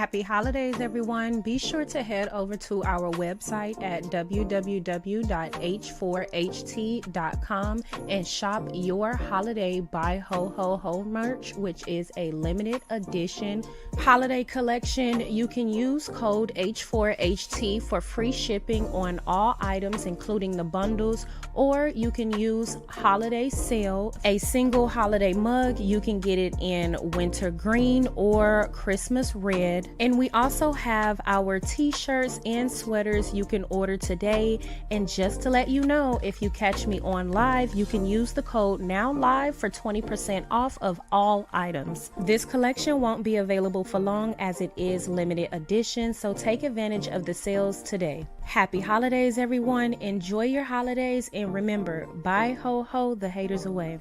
Happy holidays, everyone. Be sure to head over to our website at www.h4ht.com and shop your holiday Buy Ho Ho Ho merch, which is a limited edition holiday collection. You can use code H4HT for free shipping on all items, including the bundles, or you can use holiday sale, a single holiday mug. You can get it in winter green or Christmas red. And we also have our t-shirts and sweaters you can order today. And just to let you know, if you catch me on live, you can use the code NOWLIVE for 20% off of all items. This collection won't be available for long as it is limited edition, so take advantage of the sales today. Happy holidays, everyone. Enjoy your holidays, and remember, bye ho ho the haters away.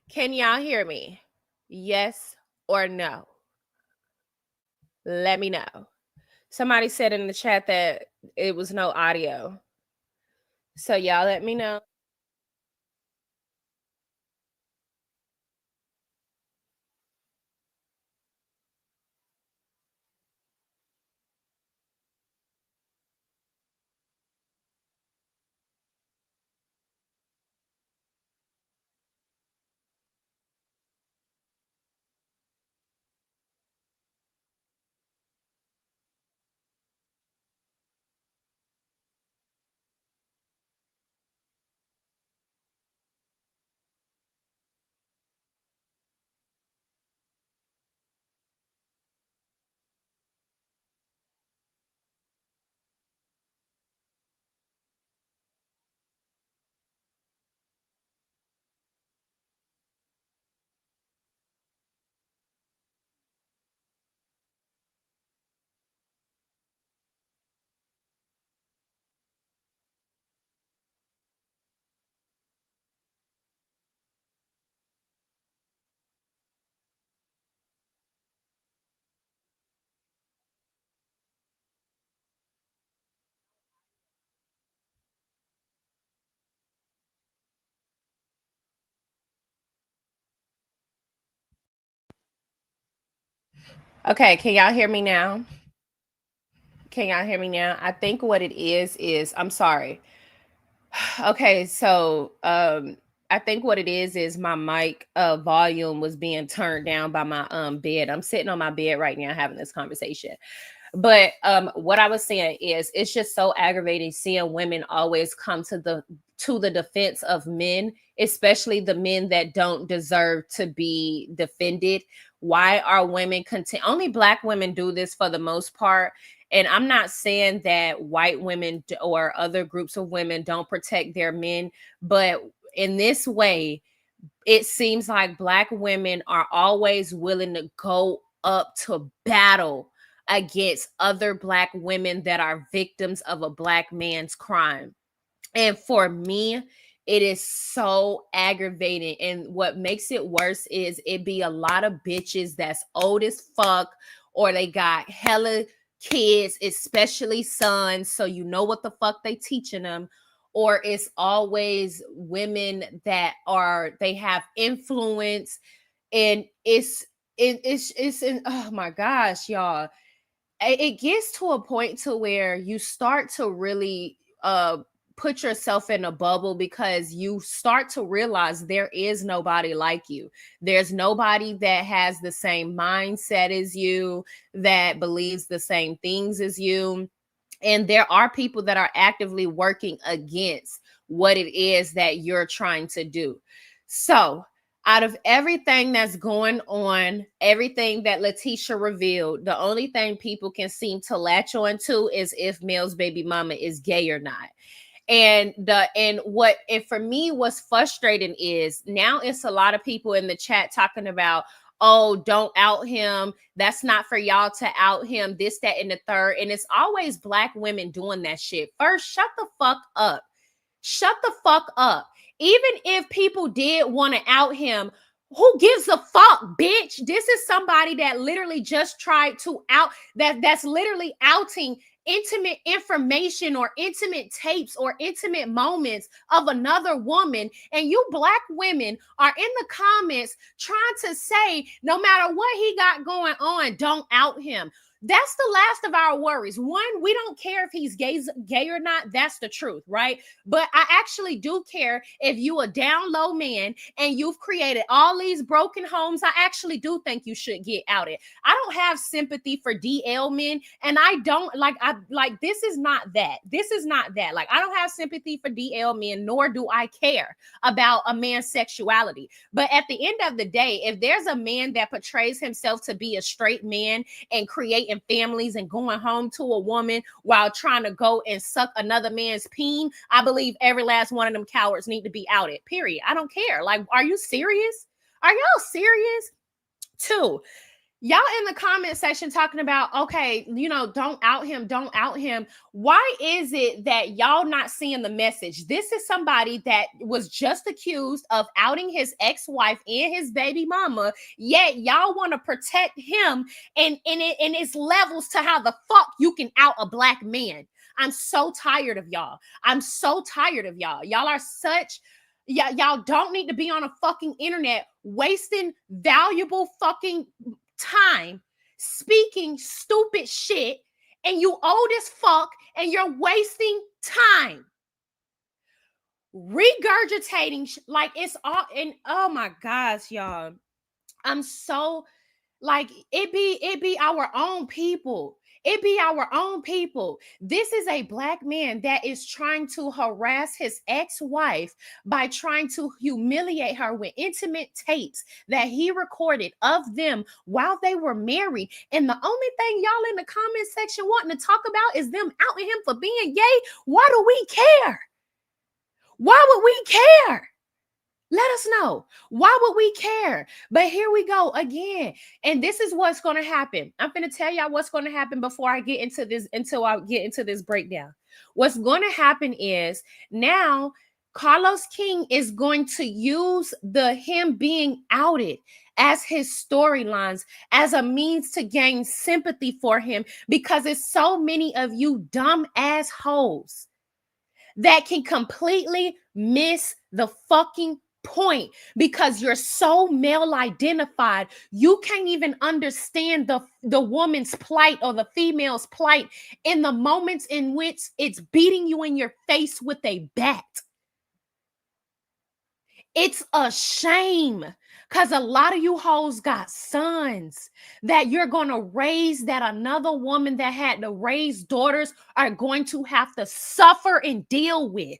Can y'all hear me? Yes or no? Let me know. Somebody said in the chat that it was no audio. So y'all let me know. Okay, can y'all hear me now? Can y'all hear me now? I think what it is I'm sorry. Okay, so I think what it is my mic volume was being turned down by my bed. I'm sitting on my bed right now having this conversation. But what I was saying is it's just so aggravating seeing women always come to the defense of men, especially the men that don't deserve to be defended. Why are women only black women do this for the most part? And I'm not saying that white women or other groups of women don't protect their men, but in this way, it seems like black women are always willing to go up to battle against other black women that are victims of a black man's crime. And for me, it is so aggravating. And what makes it worse is it be a lot of bitches that's old as fuck, or they got hella kids, especially sons. So you know what the fuck they teaching them. Or it's always women that they have influence, and it's in, oh my gosh, y'all, it gets to a point to where you start to really put yourself in a bubble, because you start to realize there is nobody like you. There's nobody that has the same mindset as you, that believes the same things as you. And there are people that are actively working against what it is that you're trying to do. So out of everything that's going on, everything that Letitia revealed, the only thing people can seem to latch on to is if Mel's baby mama is gay or not. And for me, what's frustrating is now it's a lot of people in the chat talking about, oh, don't out him. That's not for y'all to out him, this, that, and the third. And it's always black women doing that shit. First, shut the fuck up. Shut the fuck up. Even if people did want to out him, who gives a fuck, bitch? This is somebody that literally just tried to out, that's literally outing intimate information or intimate tapes or intimate moments of another woman. And you black women are in the comments trying to say, no matter what he got going on, don't out him. That's the last of our worries. One, we don't care if he's gay or not. That's the truth, right? But I actually do care if you a down low man and you've created all these broken homes. I actually do think you should get outed. I don't have sympathy for DL men, and I don't like this is not that. This is not that. Like, I don't have sympathy for DL men, nor do I care about a man's sexuality. But at the end of the day, if there's a man that portrays himself to be a straight man and creating families and going home to a woman while trying to go and suck another man's peen, I believe every last one of them cowards need to be outed, period. I don't care. Like, are you serious? Are y'all serious? Two, y'all in the comment section talking about, okay, don't out him, don't out him. Why is it that y'all not seeing the message? This is somebody that was just accused of outing his ex-wife and his baby mama, yet y'all want to protect him, and it's levels to how the fuck you can out a black man. I'm so tired of y'all. I'm so tired of y'all. Y'all are such... Yeah, y'all don't need to be on a fucking internet wasting valuable fucking time speaking stupid shit, and you old as fuck, and you're wasting time regurgitating like it's all. And oh my gosh, y'all, I'm so... like, it be our own people. It be our own people. This is a black man that is trying to harass his ex-wife by trying to humiliate her with intimate tapes that he recorded of them while they were married. And the only thing y'all in the comment section wanting to talk about is them outing him for being gay. Why do we care? Why would we care? Let us know. Why would we care? But here we go again. And this is what's going to happen. I'm going to tell y'all what's going to happen before I get into this, until I get into this breakdown. What's going to happen is now Carlos King is going to use him being outed as his storylines as a means to gain sympathy for him, because it's so many of you dumb assholes that can completely miss the fucking point because you're so male identified. You can't even understand the woman's plight or the female's plight in the moments in which it's beating you in your face with a bat. It's a shame because a lot of you hoes got sons that you're going to raise, that another woman that had to raise daughters are going to have to suffer and deal with.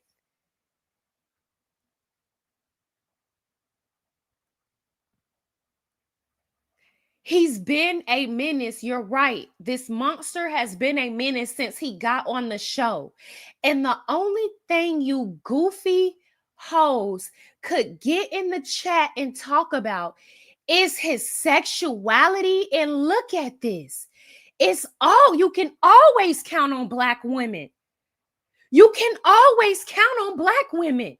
He's been a menace. You're right. This monster has been a menace since he got on the show. And the only thing you goofy hoes could get in the chat and talk about is his sexuality. And look at this. It's all you can always count on Black women. You can always count on Black women.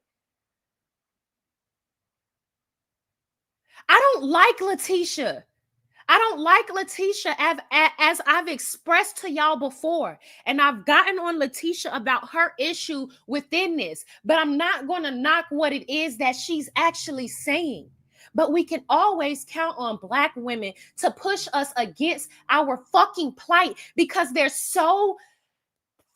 I don't like Letitia. I don't like Letitia as I've expressed to y'all before. And I've gotten on Letitia about her issue within this, but I'm not going to knock what it is that she's actually saying. But we can always count on Black women to push us against our fucking plight because they're so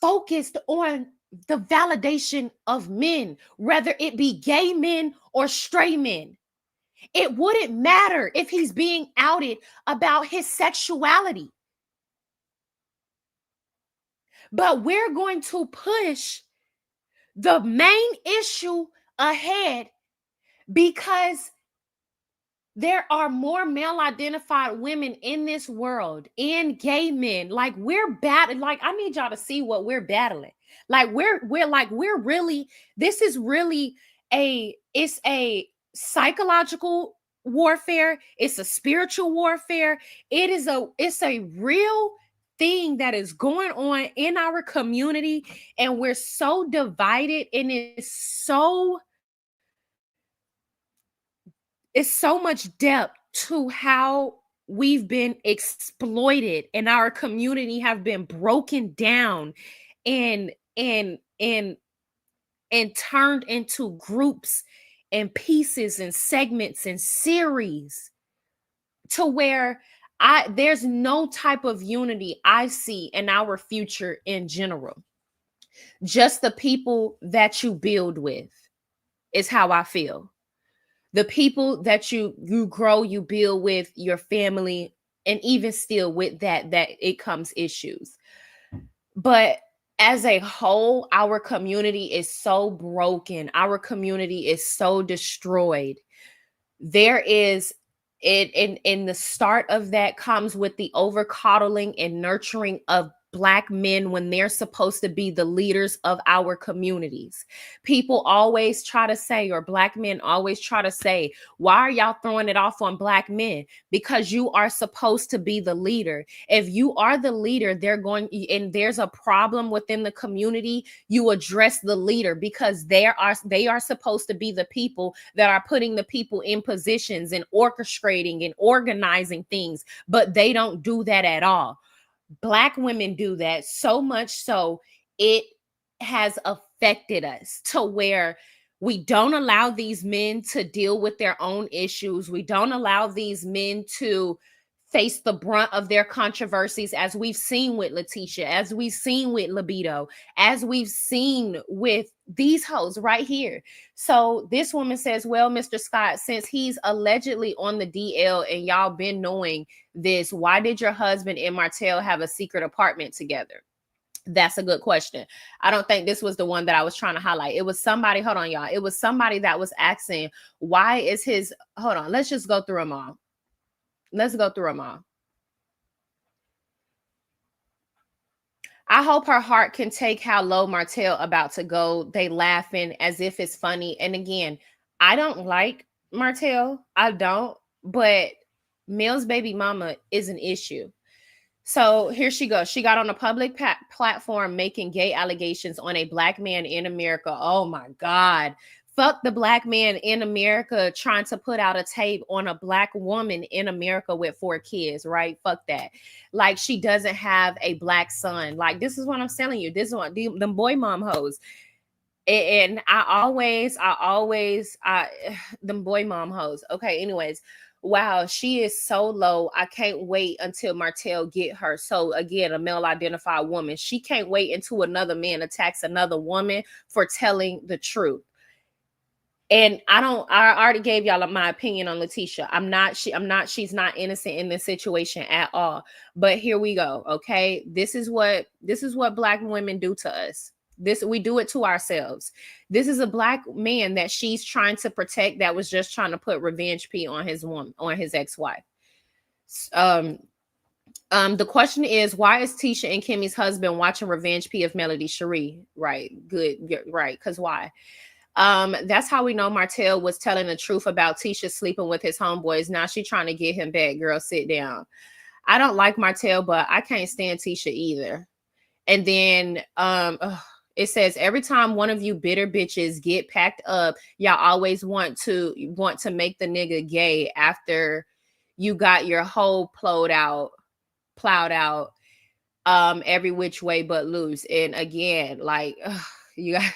focused on the validation of men, whether it be gay men or straight men. It wouldn't matter if he's being outed about his sexuality. But we're going to push the main issue ahead because there are more male identified women in this world, in gay men. Like we're battling, like I need y'all to see what we're battling. Like we're really, this is really it's a psychological warfare, it's a spiritual warfare. It's a real thing that is going on in our community, and we're so divided, and it's so much depth to how we've been exploited and our community have been broken down and and and and turned into groups and pieces and segments and series to where there's no type of unity I see in our future in general. Just the people that you build with is how I feel. The people that you grow, you build with, your family, and even still with that it comes issues. But as a whole, our community is so broken. Our community is so destroyed. There is it in the start of that comes with the over coddling and nurturing of Black men when they're supposed to be the leaders of our communities. People always try to say, or Black men always try to say, why are y'all throwing it off on Black men? Because you are supposed to be the leader. If you are the leader, and there's a problem within the community, you address the leader, because they are supposed to be the people that are putting the people in positions and orchestrating and organizing things, but they don't do that at all. Black women do that so much so it has affected us to where we don't allow these men to deal with their own issues. We don't allow these men to face the brunt of their controversies, as we've seen with Letitia, as we've seen with Libido, as we've seen with these hoes right here. So this woman says, well, Mr. Scott, since he's allegedly on the DL and y'all been knowing this, why did your husband and Martell have a secret apartment together? That's a good question. I don't think this was the one that I was trying to highlight. It was somebody, hold on, y'all. It was somebody that was asking, why is his, hold on, let's just go through them all. Let's go through them all. I hope her heart can take how low Martell about to go. They laughing as if it's funny. And again, I don't like Martell. I don't. But Mel's baby mama is an issue. So here she goes. She got on a public platform making gay allegations on a Black man in America. Oh my God. Fuck the Black man in America trying to put out a tape on a Black woman in America with 4 kids, right? Fuck that. Like, she doesn't have a Black son. Like, this is what I'm telling you. This is what them boy mom hoes. And them boy mom hoes. Okay, anyways. Wow, she is so low. I can't wait until Martell get her. So again, a male identified woman. She can't wait until another man attacks another woman for telling the truth. And I already gave y'all my opinion on Letitia. She's not innocent in this situation at all. But here we go. Okay. This is what Black women do to us. We do it to ourselves. This is a Black man that she's trying to protect, that was just trying to put revenge P on his ex-wife. The question is, why is Tisha and Kimmy's husband watching revenge P of Melody Cherie? Right. Good. Right. Because why? That's how we know Martell was telling the truth about Tisha sleeping with his homeboys. Now she trying to get him back. Girl, sit down. I don't like Martell, but I can't stand Tisha either. And then it says, every time one of you bitter bitches get packed up, y'all always want to make the nigga gay after you got your whole plowed out every which way but loose. And again, like, you got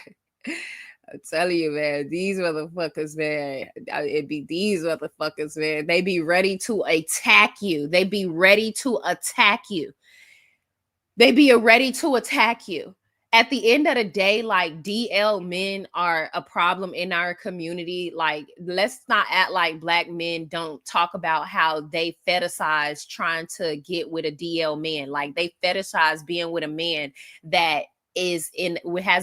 I'm telling you, man, these motherfuckers, man, it be these motherfuckers, man. They be ready to attack you. They be ready to attack you. At the end of the day, like, DL men are a problem in our community. Like, let's not act like Black men don't talk about how they fetishize trying to get with a DL man. Like, they fetishize being with a man that has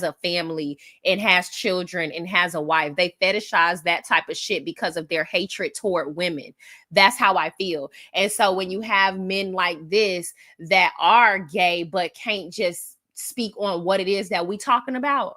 a family and has children and has a wife. They fetishize that type of shit because of their hatred toward women. That's how I feel. And so when you have men like this that are gay but can't just speak on what it is that we talking about,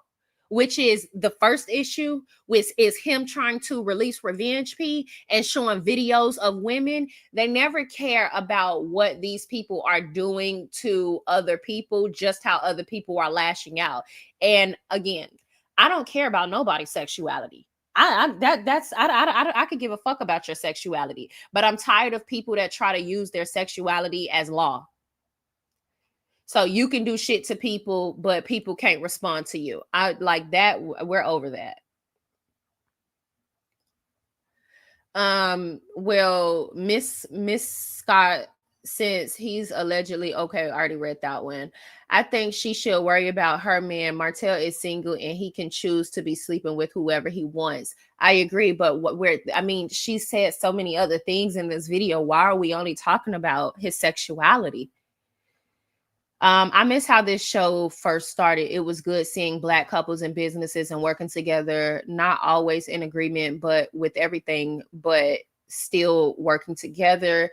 which is the first issue, which is him trying to release revenge P and showing videos of women. They never care about what these people are doing to other people, just how other people are lashing out. And again, I don't care about nobody's sexuality. I could give a fuck about your sexuality, but I'm tired of people that try to use their sexuality as law. So you can do shit to people, but people can't respond to you. I like that. We're over that. Well, Miss Scott, since he's allegedly okay, I already read that one. I think she should worry about her man. Martell is single and he can choose to be sleeping with whoever he wants. I agree, but she said so many other things in this video. Why are we only talking about his sexuality? I miss how this show first started. It was good seeing Black couples and businesses and working together, not always in agreement, but with everything, but still working together.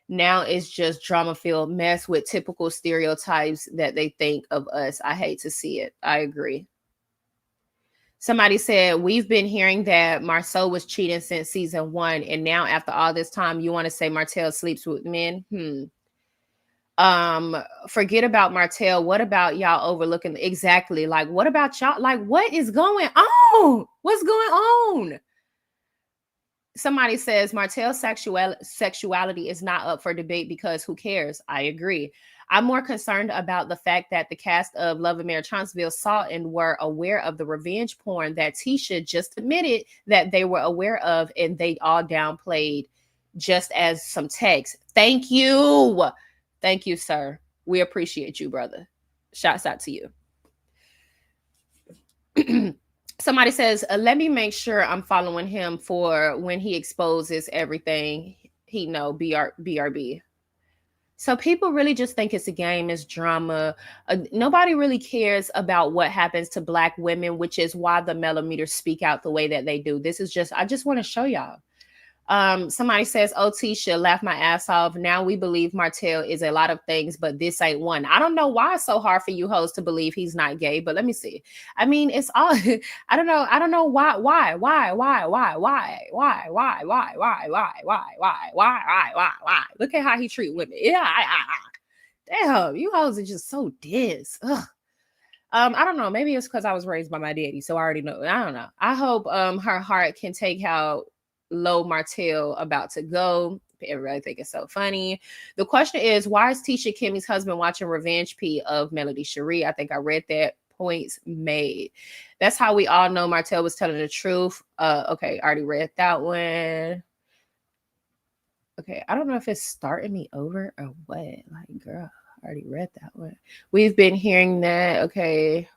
Now it's just drama-filled mess with typical stereotypes that they think of us. I hate to see it. I agree. Somebody said, we've been hearing that Marceau was cheating since season 1, and now after all this time, you want to say Martell sleeps with men? Forget about Martell. What about y'all overlooking? Exactly. Like, what about y'all? Like, what is going on? What's going on? Somebody says Martell's sexuality is not up for debate because who cares? I agree. I'm more concerned about the fact that the cast of Love and Mayor Chanceville saw and were aware of the revenge porn that Tisha just admitted that they were aware of, and they all downplayed just as some text. Thank you. Thank you, sir. We appreciate you, brother. Shouts out to you. Somebody says, let me make sure I'm following him for when he exposes everything he know, BRB. So people really just think it's a game, it's drama. Nobody really cares about what happens to Black women, which is why the millimeters speak out the way that they do. I just want to show y'all. Somebody says, oh, Tisha, laugh my ass off. Now we believe Martell is a lot of things, but this ain't one. I don't know why it's so hard for you hoes to believe he's not gay, but let me see. I mean, it's all, I don't know why. Look at how he treat women. Yeah, damn, you hoes are just so dense. Ugh. I don't know. Maybe it's because I was raised by my daddy, so I already know. I don't know. I hope her heart can take how low Martell about to go. Everybody think it's so funny. The question is, why is Tisha Kimmy's husband watching Revenge P of Melody Cherie? I think I read that. Points made. That's how we all know Martell was telling the truth. Okay, I already read that one. Okay, I don't know if it's starting me over or what. Like, girl, I already read that one. We've been hearing that. Okay.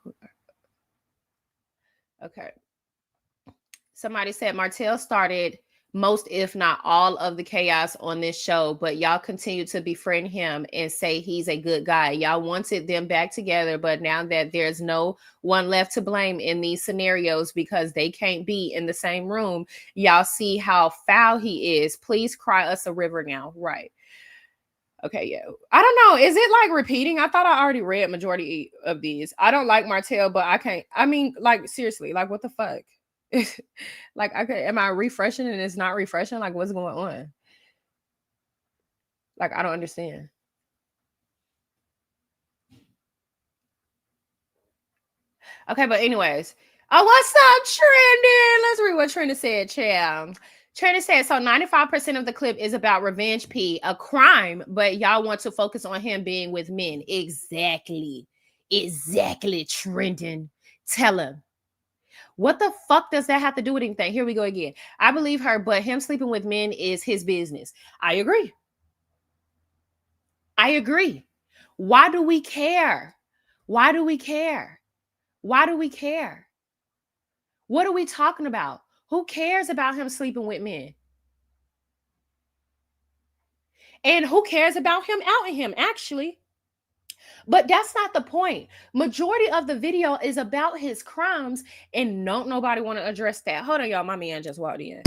Somebody said Martell started most, if not all, of the chaos on this show, but y'all continue to befriend him and say he's a good guy. Y'all wanted them back together, but now that there's no one left to blame in these scenarios because they can't be in the same room, y'all see how foul he is. Please cry us a river now. Right. Okay, yeah. I don't know. Is it like repeating? I thought I already read majority of these. I don't like Martell, but I can't. I mean, like, seriously, like, what the fuck? Like, am I refreshing and it's not refreshing? Like, what's going on? Like, I don't understand. Okay, but anyways. Oh, what's up, Trending? Let's read what Trending said, child. Trending said, so 95% of the clip is about revenge P, a crime, but y'all want to focus on him being with men. Exactly. Exactly, Trending. Tell him. What the fuck does that have to do with anything? Here we go again. I believe her, but him sleeping with men is his business. I agree. I agree. Why do we care? Why do we care? Why do we care? What are we talking about? Who cares about him sleeping with men? And who cares about him outing him, actually? But that's not the point. Majority of the video is about his crimes, and don't nobody want to address that. Hold on, y'all. My man just walked in.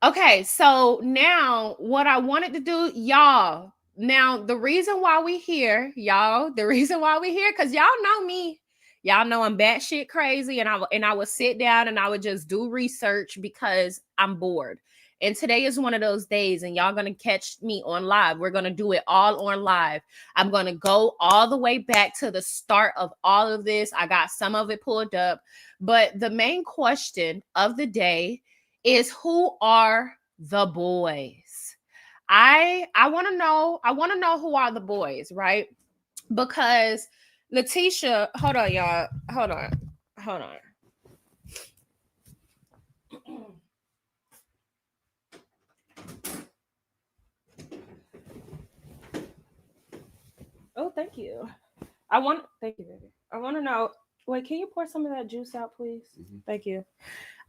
Okay, so now what I wanted to do, y'all. Now, the reason why we here, y'all, the reason why we here, because y'all know me. Y'all know I'm batshit crazy, and I would sit down and I would just do research because I'm bored. And today is one of those days, and y'all gonna catch me on live. We're gonna do it all on live. I'm gonna go all the way back to the start of all of this. I got some of it pulled up, but the main question of the day is, who are the boys? I want to know who are the boys, right? Because Letitia, hold on, y'all. Hold on. Oh, thank you. Thank you, baby. I want to know. Wait, can you pour some of that juice out, please? Mm-hmm. Thank you.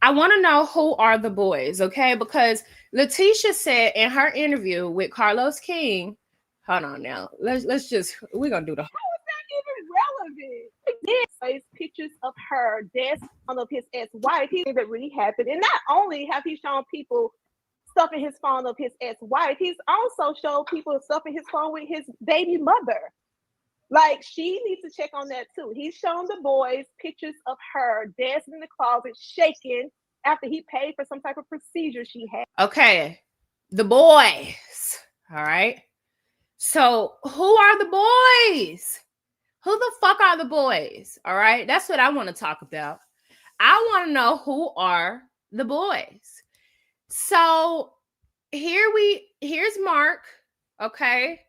I want to know who are the boys, okay? Because Letitia said in her interview with Carlos King, hold on now. Let's just, we're going to do the. How is that even relevant? There's pictures of her dancing of his ex-wife. He that really happened. And not only have he shown people stuff in his phone of his ex-wife, he's also showed people stuff in his phone with his baby mother. Like, she needs to check on that too. He's shown the boys pictures of her dancing in the closet, shaking after he paid for some type of procedure she had. Okay, the boys. All right. So who are the boys? Who the fuck are the boys? All right. That's what I want to talk about. I want to know who are the boys. So here's Mark. Okay.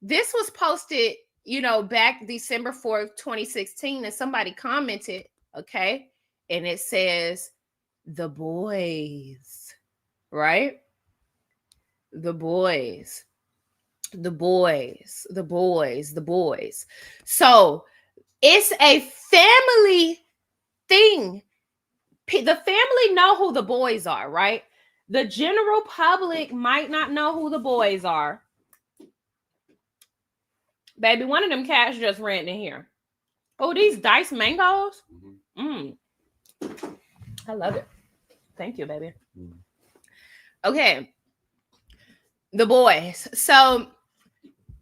This was posted, back December 4th, 2016, and somebody commented, okay, and it says the boys, right? The boys. So it's a family thing. The family know who the boys are, right? The general public might not know who the boys are. Baby, one of them cats just ran in here. Oh, these diced mangoes? I love it. Thank you, baby. Okay. The boys. So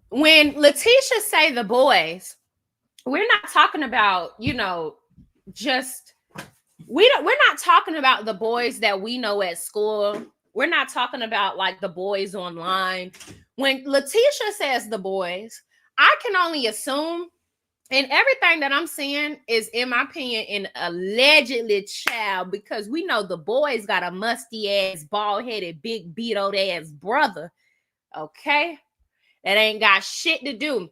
when Letitia say the boys, we're not talking about, just we're not talking about the boys that we know at school. We're not talking about like the boys online. When Letitia says the boys, I can only assume, and everything that I'm saying is, in my opinion, an allegedly child, because we know the boys got a musty ass, bald-headed, big beat-old ass brother. Okay? That ain't got shit to do.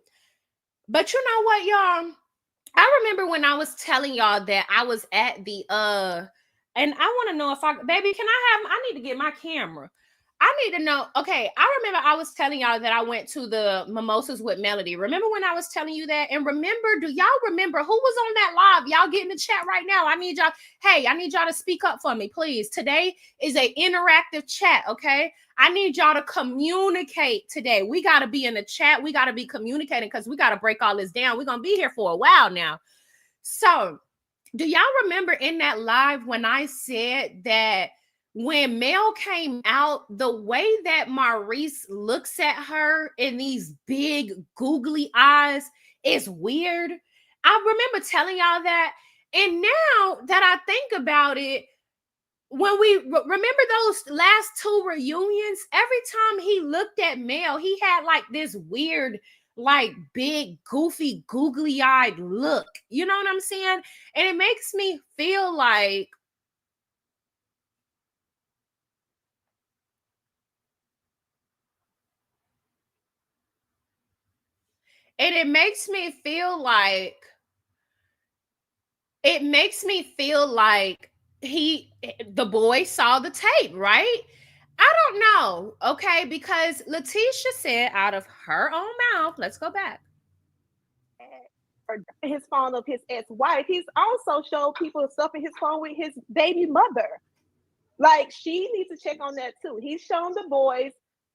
But you know what, y'all? I remember when I was telling y'all that I was at the and I want to know if baby, can I need to get my camera. I I need to know. Okay, I remember I was telling y'all that I went to the Mimosas with Melody. Remember when I was telling you that? And remember, do y'all remember who was on that live? Y'all get in the chat right now. I need y'all. Hey, I need y'all to speak up for me, please. Today is an interactive chat, okay? I need y'all to communicate today. We got to be in the chat. We got to be communicating because we got to break all this down. We're going to be here for a while now. So, do y'all remember in that live when I said that when Mel came out, the way that Maurice looks at her in these big googly eyes is weird? I remember telling y'all that. And now that I think about it, when we remember those last two reunions, every time he looked at Mel, he had like this weird, like big, goofy, googly eyed look. You know what I'm saying? And it makes me feel like and it makes me feel like the boy saw the tape, right? I don't know, okay, because Letitia said out of her own mouth, let's go back. Or his phone of his ex-wife. He's also showed people stuff in his phone with his baby mother. Like, she needs to check on that too. He's shown the boys.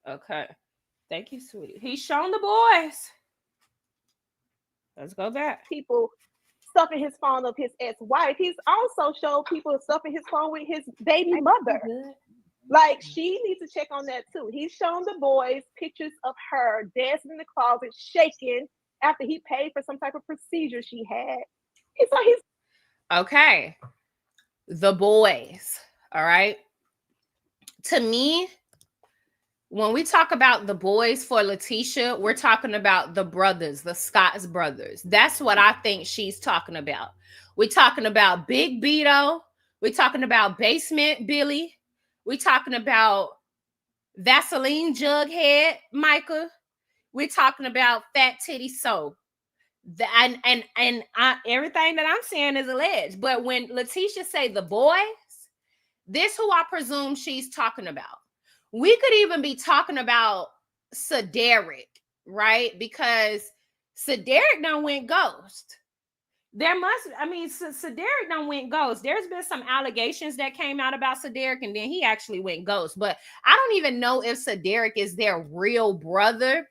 Okay. Thank you, sweetie. He's shown the boys. Let's go back. People stuff in his phone of his ex-wife. He's also showed people stuff in his phone with his baby mother. Like, she needs to check on that too. He's shown the boys pictures of her dancing in the closet, shaking after he paid for some type of procedure she had. He's okay. The boys. All right. To me, when we talk about the boys for Letitia, we're talking about the brothers, the Scott's brothers. That's what I think she's talking about. We're talking about Big Beto. We're talking about Basement Billy. We're talking about Vaseline Jughead Micah. We're talking about Fat Titty Soul. Everything that I'm saying is alleged. But when Letitia say the boys, this who I presume she's talking about. We could even be talking about Cedric, right? Because Cedric done went ghost. Cedric done went ghost. There's been some allegations that came out about Cedric, and then he actually went ghost. But I don't even know if Cedric is their real brother.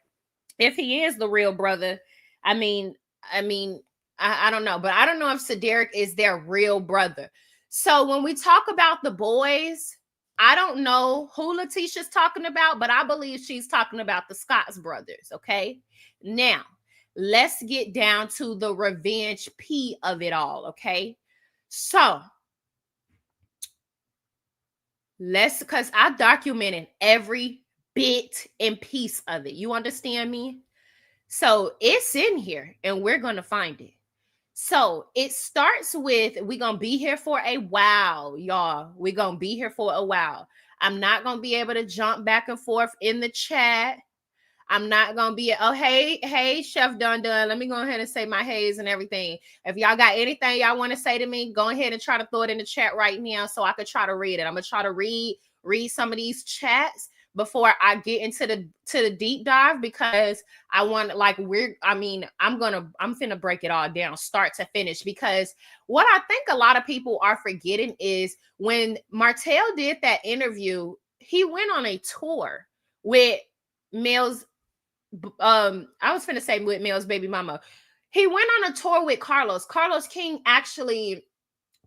If he is the real brother, I don't know. But I don't know if Cedric is their real brother. So when we talk about the boys, I don't know who Letitia's talking about, but I believe she's talking about the Scott's brothers, okay? Now, let's get down to the revenge P of it all, okay? So, because I documented every bit and piece of it. You understand me? So, it's in here, and we're going to find it. So it starts with, we're going to be here for a while, y'all. We're going to be here for a while. I'm not going to be able to jump back and forth in the chat. I'm not going to be, hey, Chef Dun Dun. Let me go ahead and say my hays and everything. If y'all got anything y'all want to say to me, go ahead and try to throw it in the chat right now so I could try to read it. I'm going to try to read some of these chats before I get into the deep dive, because I want, like, I'm finna break it all down start to finish, because what I think a lot of people are forgetting is when Martell did that interview, he went on a tour with Mel's I was finna say with Mel's baby mama. He went on a tour with Carlos. Carlos King actually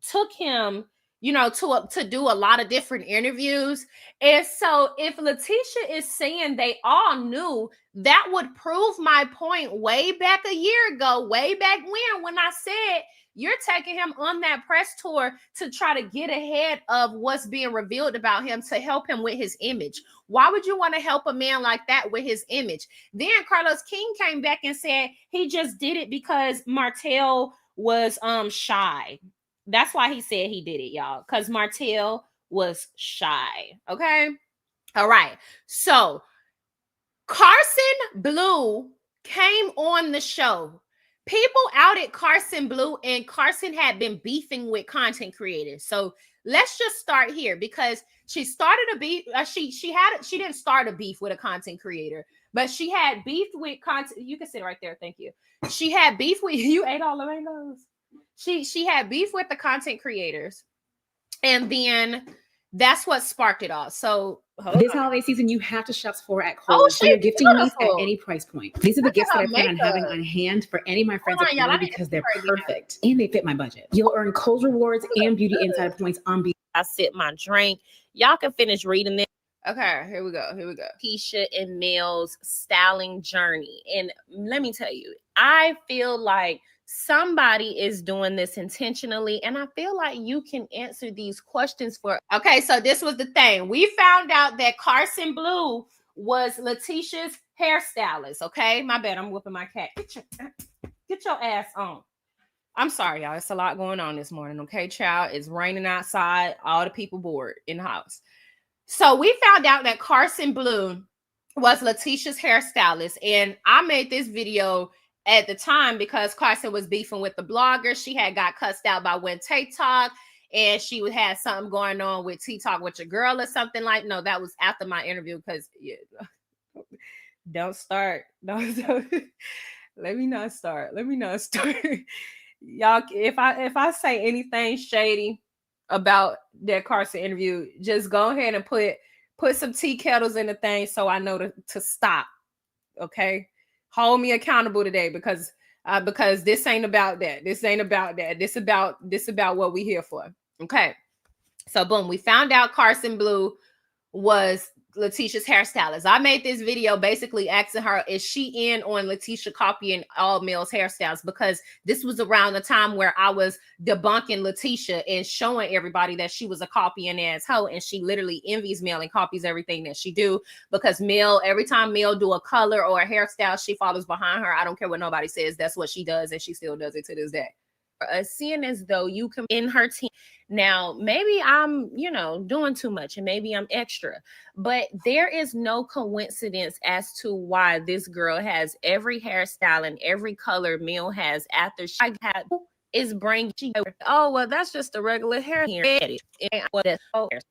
took him, to do a lot of different interviews. And so if Letitia is saying they all knew, that would prove my point way back a year ago, way back when I said you're taking him on that press tour to try to get ahead of what's being revealed about him, to help him with his image. Why would you want to help a man like that with his image? Then Carlos King came back and said he just did it because Martell was shy. That's why he said he did it, y'all, because Martell was shy. Okay. All right. So Carson Blue came on the show people outed Carson Blue, and Carson had been beefing with content creators. So let's just start here, because she started a beef. She didn't start a beef with a content creator, but she had beef with content. You can sit right there. Thank you. She had beef with you. Ate all the mangoes. She had beef with the content creators, and then that's what sparked it all. So this holiday season, you have to shop Sephora at Kohl's. Oh, So you're gifting beautiful. needs at any price point. These are the gifts that I plan on having on hand for any of my friends and family because they're perfect and they fit my budget. You'll earn Kohl's rewards and beauty insider points on. I sip my drink. Y'all can finish reading this. Okay, here we go. Keisha and Mel's styling journey. And let me tell you, I feel like somebody is doing this intentionally, and I feel like you can answer these questions for. Okay, so this was the thing. We found out that Carson Blue was Letitia's hairstylist. Okay, my bad. I'm whooping my cat. Get your ass on. I'm sorry, y'all. It's a lot going on this morning. Okay, child. It's raining outside. All the people bored in the house. So we found out that Carson Blue was Letitia's hairstylist, and I made this video at the time because Carson was beefing with the blogger. She had got cussed out by When TikTok, and she had something going on with TikTok with your girl or something like. No, that was after my interview, because don't start. Don't. Let me not start. Y'all, if I say anything shady about that Carson interview, just go ahead and put some tea kettles in the thing so I know to stop. Okay, hold me accountable today, because this ain't about that. This about what we here for. Okay, so boom, we found out Carson Blue was Letitia's hairstylist. I made this video basically asking her, is she in on Letitia copying all Mel's hairstyles? Because this was around the time where I was debunking Letitia and showing everybody that she was a copying ass hoe, and she literally envies Mel and copies everything that she do, because Mel, every time Mel do a color or a hairstyle, she follows behind her. I don't care what nobody says. That's what she does, and she still does it to this day. Seeing as though you can in her team. Now, maybe I'm, doing too much, and maybe I'm extra, but there is no coincidence as to why this girl has every hairstyle and every color Mel has after she had is bringing. Oh, well, that's just a regular hair here.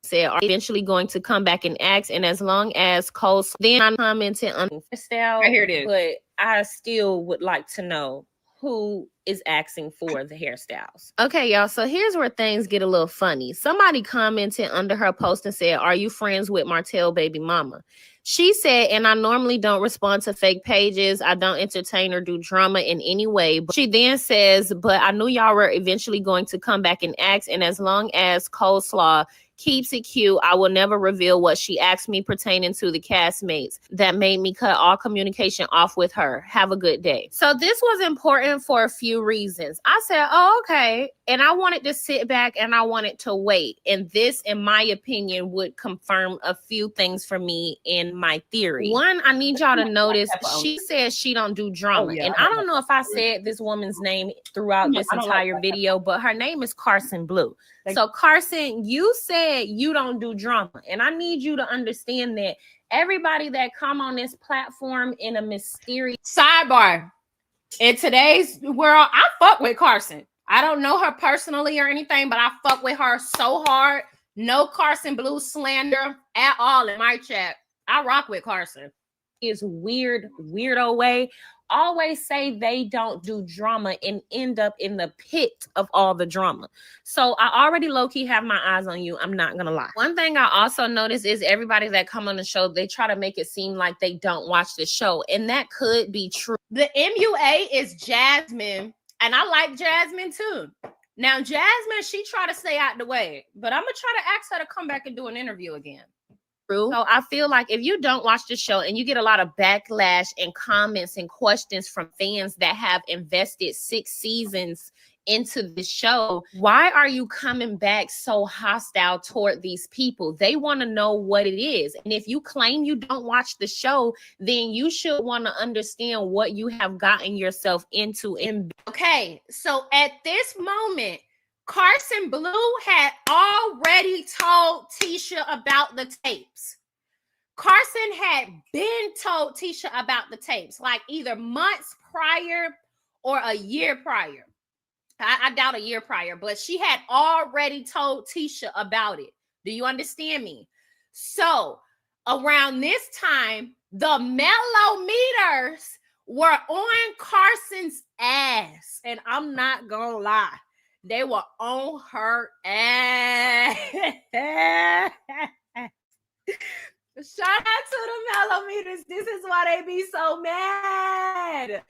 Said are eventually going to come back and ask, and as long as Cole then I'm commenting on the style, here it is. But I still would like to know who is asking for the hairstyles. Okay, y'all. So here's where things get a little funny. Somebody commented under her post and said, "Are you friends with Martell baby mama?" She said, and I normally don't respond to fake pages. I don't entertain or do drama in any way. But she then says, but I knew y'all were eventually going to come back and ask. And as long as Coleslaw keeps it cute, I will never reveal what she asked me pertaining to the castmates that made me cut all communication off with her. Have a good day. So this was important for a few reasons. I said, oh, okay. And I wanted to sit back and I wanted to wait. And this, in my opinion, would confirm a few things for me in my theory. One, I need y'all to notice she says she don't do drama. Oh, yeah, and I don't know if I said this woman's name throughout this entire video, but her name is Carson Blue. So Carson, you said you don't do drama. And I need you to understand that everybody that come on this platform in a mysterious sidebar. In today's world, I fuck with Carson. I don't know her personally or anything, but I fuck with her so hard. No Carson Blue slander at all in my chat. I rock with Carson. His weirdo way. Always say they don't do drama and end up in the pit of all the drama. So I already low-key have my eyes on you. I'm not gonna lie. One thing I also notice is everybody that come on the show, they try to make it seem like they don't watch the show, and that could be true. The MUA is Jasmine, and I like Jasmine too. Now Jasmine, she try to stay out the way, but I'm gonna try to ask her to come back and do an interview again. So I feel like if you don't watch the show and you get a lot of backlash and comments and questions from fans that have invested 6 seasons into the show, why are you coming back so hostile toward these people? They want to know what it is. And if you claim you don't watch the show, then you should want to understand what you have gotten yourself into. Okay, so at this moment, Carson Blue had already told Tisha about the tapes. Carson had been told Tisha about the tapes, like either months prior or a year prior. I doubt a year prior, but she had already told Tisha about it. Do you understand me? So around this time, the mellow meters were on Carson's ass. And I'm not gonna lie, they were on her ass. Shout out to the mellow meters. This is why they be so mad.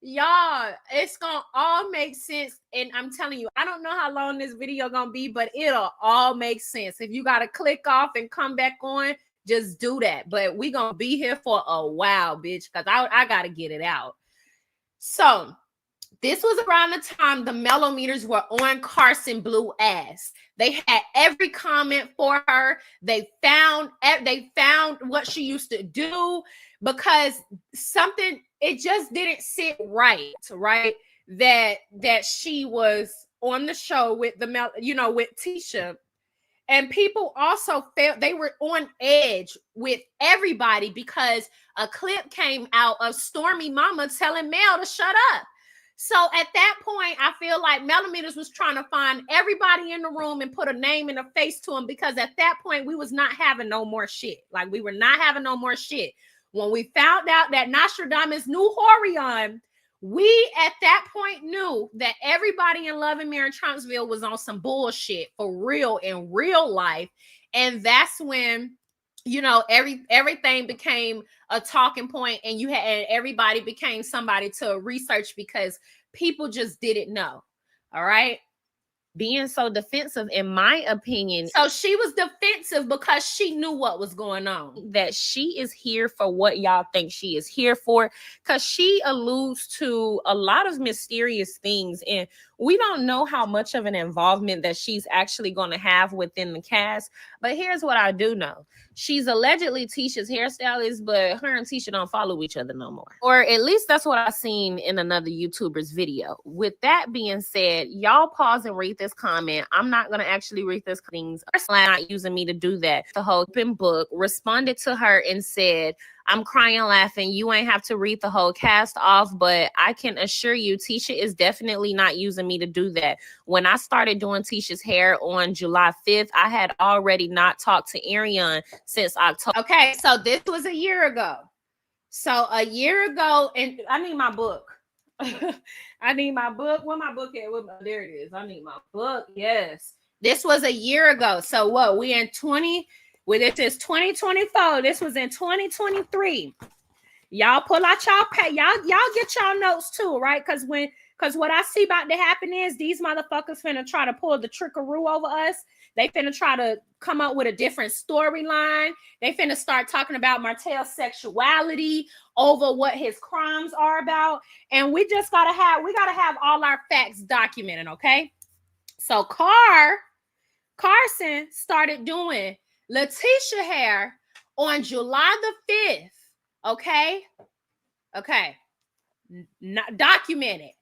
Y'all, it's gonna all make sense. And I'm telling you, I don't know how long this video gonna be, but it'll all make sense. If you gotta click off and come back on, just do that. But we gonna be here for a while, bitch, because I gotta get it out. So this was around the time the mellow meters were on Carson Blue ass. They had every comment for her. They found what she used to do, because something, it just didn't sit right, that she was on the show with with Tisha. And people also felt they were on edge with everybody because a clip came out of Stormy Mama telling Mel to shut up. So at that point, I feel like Mellometers was trying to find everybody in the room and put a name and a face to them, because at that point, we was not having no more shit. Like, we were not having no more shit. When we found out that Nostradamus knew Horion, we at that point knew that everybody in Love and Mirror Trumpsville was on some bullshit for real in real life. And that's when, everything became a talking point, and everybody became somebody to research because people just didn't know. All right. Being so defensive, in my opinion. So she was defensive because she knew what was going on. That she is here for what y'all think she is here for, because she alludes to a lot of mysterious things, and we don't know how much of an involvement that she's actually going to have within the cast. But here's what I do know. She's allegedly Tisha's hairstylist, but her and Tisha don't follow each other no more. Or at least that's what I seen in another YouTuber's video. With that being said, y'all pause and read this comment. I'm not going to actually read this things. Not using me to do that. The whole open book responded to her and said, I'm crying laughing. You ain't have to read the whole cast off, but I can assure you Tisha is definitely not using me to do that. When I started doing Tisha's hair on July 5th, I had already not talked to Ariane since October. Okay, so this was a year ago. So a year ago, and I need my book. I need my book. Where my book at? There it is. I need my book. Yes. This was a year ago. So what? We in 20... Well, this is 2024. This was in 2023. Y'all pull out y'all pay. Y'all get y'all notes too, right? Because what I see about to happen is these motherfuckers finna try to pull the trickaroo over us. They finna try to come up with a different storyline. They finna start talking about Martell's sexuality over what his crimes are about. And we just gotta have all our facts documented, okay? So Carson started doing Letitia hair on July the 5th. Okay. Not documented.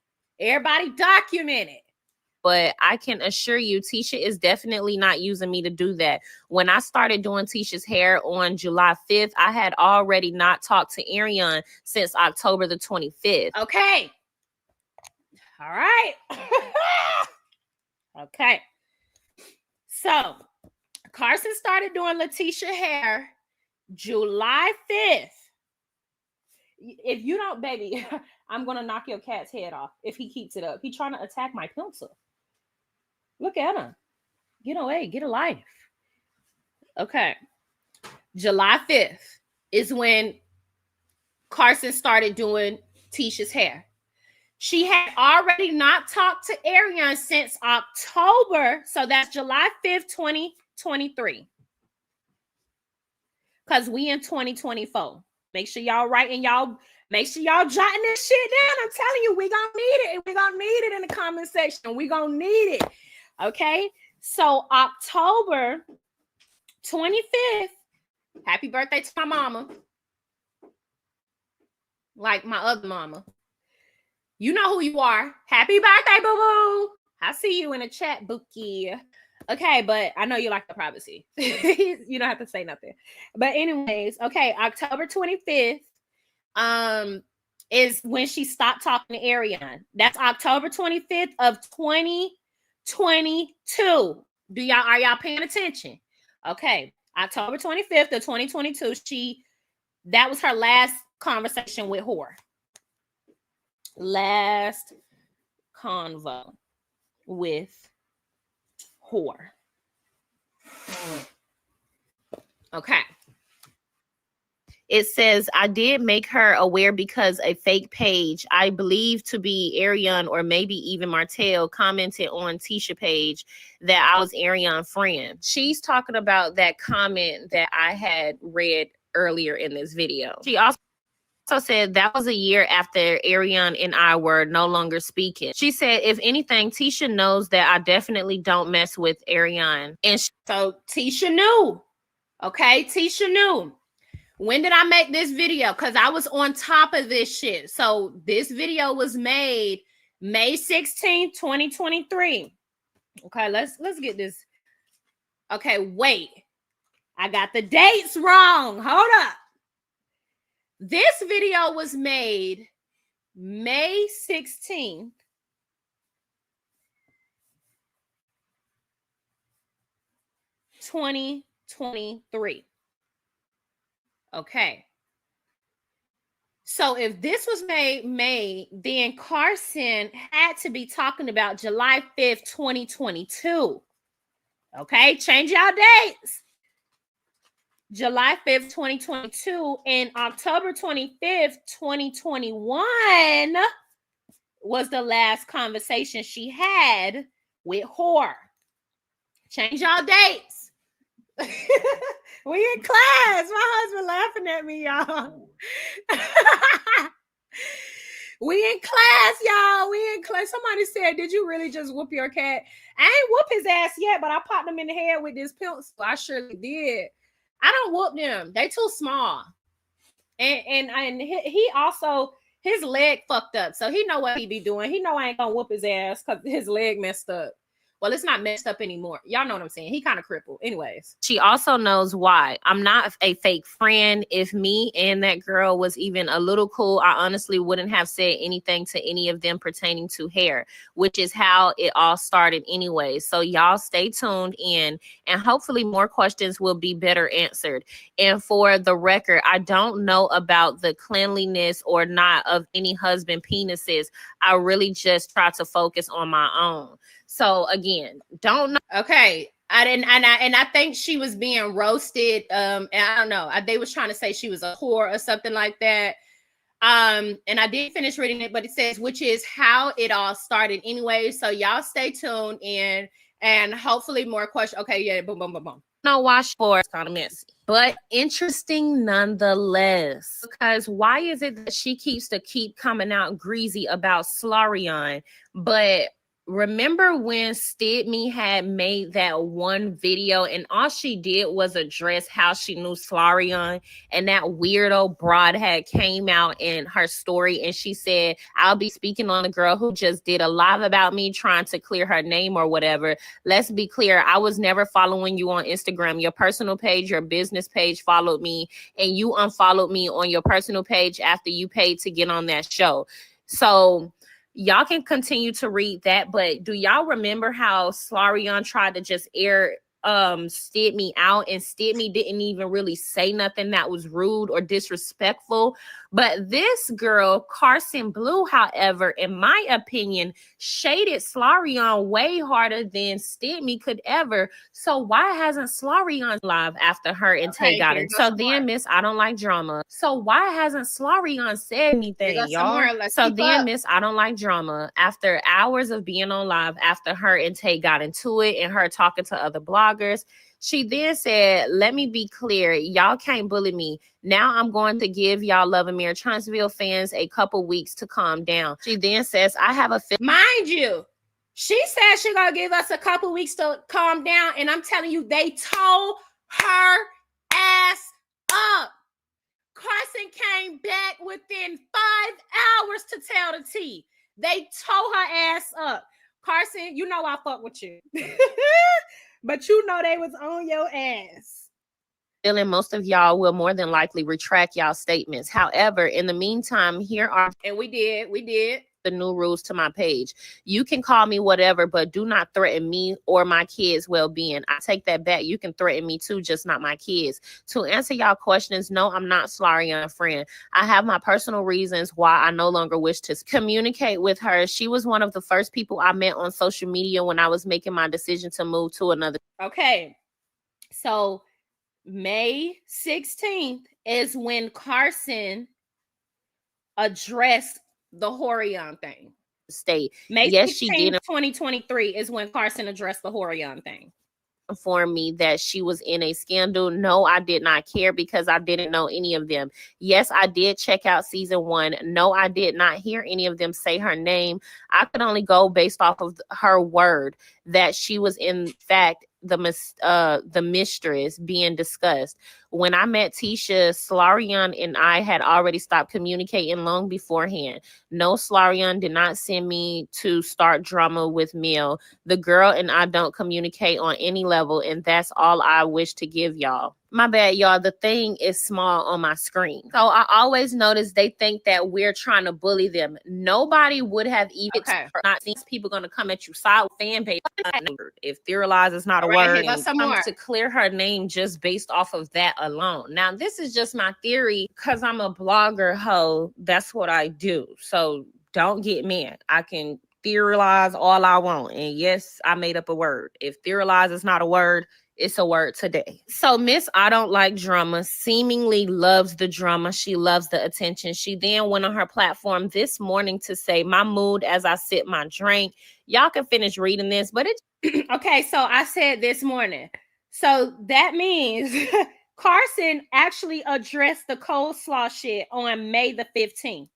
Everybody documented. But I can assure you, Tisha is definitely not using me to do that. When I started doing Tisha's hair on July 5th, I had already not talked to Ariane since October the 25th. Okay. All right. Okay. So Carson started doing Letitia hair July 5th. If you don't, baby, I'm going to knock your cat's head off if he keeps it up. He's trying to attack my pencil. Look at him. Get away. Get a life. Okay. July 5th is when Carson started doing Tisha's hair. She had already not talked to Ariane since October. So that's July 5th, 2023. Because we in 2024. Make sure y'all writing, make sure y'all jotting this shit down. I'm telling you, we gonna need it. We gonna need it in the comment section. We gonna need it. Okay. So October 25th. Happy birthday to my mama. Like my other mama. You know who you are. Happy birthday, boo-boo. I see you in the chat, Bookie. Okay, but I know you like the privacy. You don't have to say nothing. But anyways, okay, October 25th. is when she stopped talking to Ariane. That's October 25th of 2022. Are y'all paying attention? Okay. October 25th of 2022, that was her last conversation with whore. Last convo with whore. Okay. It says, I did make her aware because a fake page, I believe to be Ariane or maybe even Martell, commented on Tisha page that I was Ariane friend. She's talking about that comment that I had read earlier in this video. She also said that was a year after Ariane and I were no longer speaking. She said, if anything, Tisha knows that I definitely don't mess with Ariane. And so Tisha knew. Okay, Tisha knew. When did I make this video? Because I was on top of this shit. So this video was made May 16th, 2023. Okay, let's get this. Okay, wait. I got the dates wrong. Hold up. This video was made May 16th, 2023. Okay. So if this was made May, then Carson had to be talking about July 5th, 2022. Okay, change y'all dates. July 5th, 2022, and October 25th, 2021 was the last conversation she had with whore. Change y'all dates. We in class. My husband laughing at me, y'all. We in class, y'all. We in class. Somebody said, did you really just whoop your cat? I ain't whoop his ass yet, but I popped him in the head with this pencil. I surely did. I don't whoop them. They too small. And he also, his leg fucked up. So he know what he be doing. He know I ain't gonna whoop his ass because his leg messed up. Well, it's not messed up anymore. Y'all know what I'm saying. He kind of crippled. Anyways. She also knows why. I'm not a fake friend. If me and that girl was even a little cool, I honestly wouldn't have said anything to any of them pertaining to hair, which is how it all started anyway. So y'all stay tuned in and hopefully more questions will be better answered. And for the record, I don't know about the cleanliness or not of any husband penises. I really just try to focus on my own. So again, don't know. Okay. I think she was being roasted. And I don't know. They was trying to say she was a whore or something like that. And I did finish reading it, but it says, which is how it all started anyway. So y'all stay tuned and hopefully more questions. Okay, yeah, boom, boom, boom, boom. No, watch for it's kind of messy, but interesting nonetheless. Because why is it that she keeps coming out greasy about Slarion, but remember when Stidme had made that one video and all she did was address how she knew Slarion, and that weirdo broad had came out in her story and she said, I'll be speaking on a girl who just did a live about me trying to clear her name or whatever. Let's be clear. I was never following you on Instagram. Your personal page, your business page followed me, and you unfollowed me on your personal page after you paid to get on that show. So y'all can continue to read that, but do y'all remember how Slarion tried to just air Stidme out, and Stidme didn't even really say nothing that was rude or disrespectful? But this girl, Carson Blue, however, in my opinion, shaded Slarion way harder than Stidme could ever. So why hasn't Slarion live after her and Tay got it? So then Miss I don't like drama. So why hasn't Slarion said anything, y'all? So then Miss I don't like drama, after hours of being on live after her and Tay got into it and her talking to other bloggers, she then said, let me be clear, y'all can't bully me. Now I'm going to give y'all Love Amir Trunksville fans a couple weeks to calm down. She then says, I have a mind you, she said she's gonna give us a couple weeks to calm down, and I'm telling you, they tore her ass up. Carson came back within 5 hours to tell the tea. They tore her ass up. Carson, you know I fuck with you. But you know they was on your ass. feeling most of y'all will more than likely retract y'all statements. However, in the meantime, here are, and we did the new rules to my page. You can call me whatever, but do not threaten me or my kids' well-being. I take that back. You can threaten me too, just not my kids. To answer y'all questions, no, I'm not Slarion a friend. I have my personal reasons why I no longer wish to communicate with her. She was one of the first people I met on social media when I was making my decision to move to another. Okay, so May 16th is when Carson addressed the Horion thing. State. May 16th, she did. 2023 is when Carson addressed the Horion thing. Informed me that she was in a scandal. No, I did not care because I didn't know any of them. Yes, I did check out season 1. No, I did not hear any of them say her name. I could only go based off of her word that she was in fact the mistress being discussed. When I met Tisha, Slarion and I had already stopped communicating long beforehand. No, Slarion did not send me to start drama with Mel. The girl and I don't communicate on any level, and that's all I wish to give y'all. My bad, y'all. The thing is small on my screen. So I always notice they think that we're trying to bully them. Nobody would have even not these people going to come at you side fan page. If theorize is not a word, to clear her name just based off of that alone. Now, this is just my theory because I'm a blogger hoe. That's what I do. So don't get mad. I can theorize all I want. And yes, I made up a word. If theorize is not a word, it's a word today. So Miss I Don't Like Drama seemingly loves the drama. She loves the attention. She then went on her platform this morning to say, my mood as I sip my drink. Y'all can finish reading this, but it's okay. So I said this morning. So that means Carson actually addressed the coleslaw shit on May the 15th.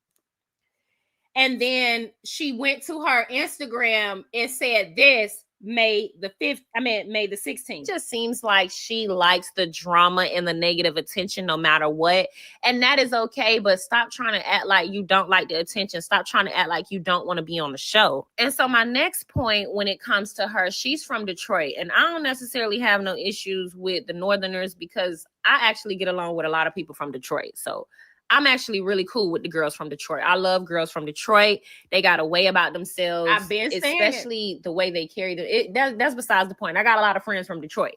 And then she went to her Instagram and said this May the 16th. It just seems like she likes the drama and the negative attention no matter what. And that is okay, but stop trying to act like you don't like the attention. Stop trying to act like you don't want to be on the show. And so my next point when it comes to her, she's from Detroit. And I don't necessarily have no issues with the Northerners because I actually get along with a lot of people from Detroit. So I'm actually really cool with the girls from Detroit. I love girls from Detroit. They got a way about themselves. I've been saying especially the way they carry them. That's besides the point. I got a lot of friends from Detroit.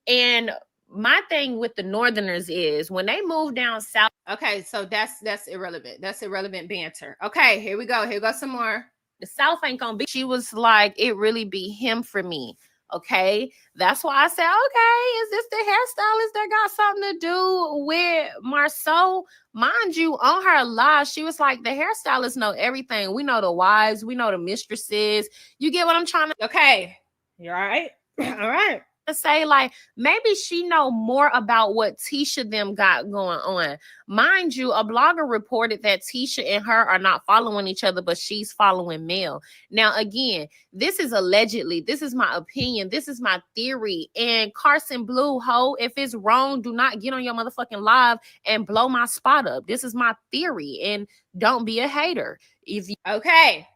And my thing with the Northerners is when they move down south. Okay, so that's irrelevant. That's irrelevant banter. Okay, here we go. Here goes some more. The South ain't gonna be. She was like, it really be him for me. Okay, that's why I said, okay, is this the hairstylist that got something to do with Marceau? Mind you, on her live, she was like, the hairstylists know everything. We know the wives, we know the mistresses. You get what I'm trying to? Okay, you all right? All right. To say like maybe she know more about what Tisha them got going on. Mind you, a blogger reported that Tisha and her are not following each other, but she's following Mel. Now again, this is allegedly, this is my opinion, this is my theory. And Carson Blue, ho, if it's wrong, do not get on your motherfucking live and blow my spot up. This is my theory, and don't be a hater. If you okay,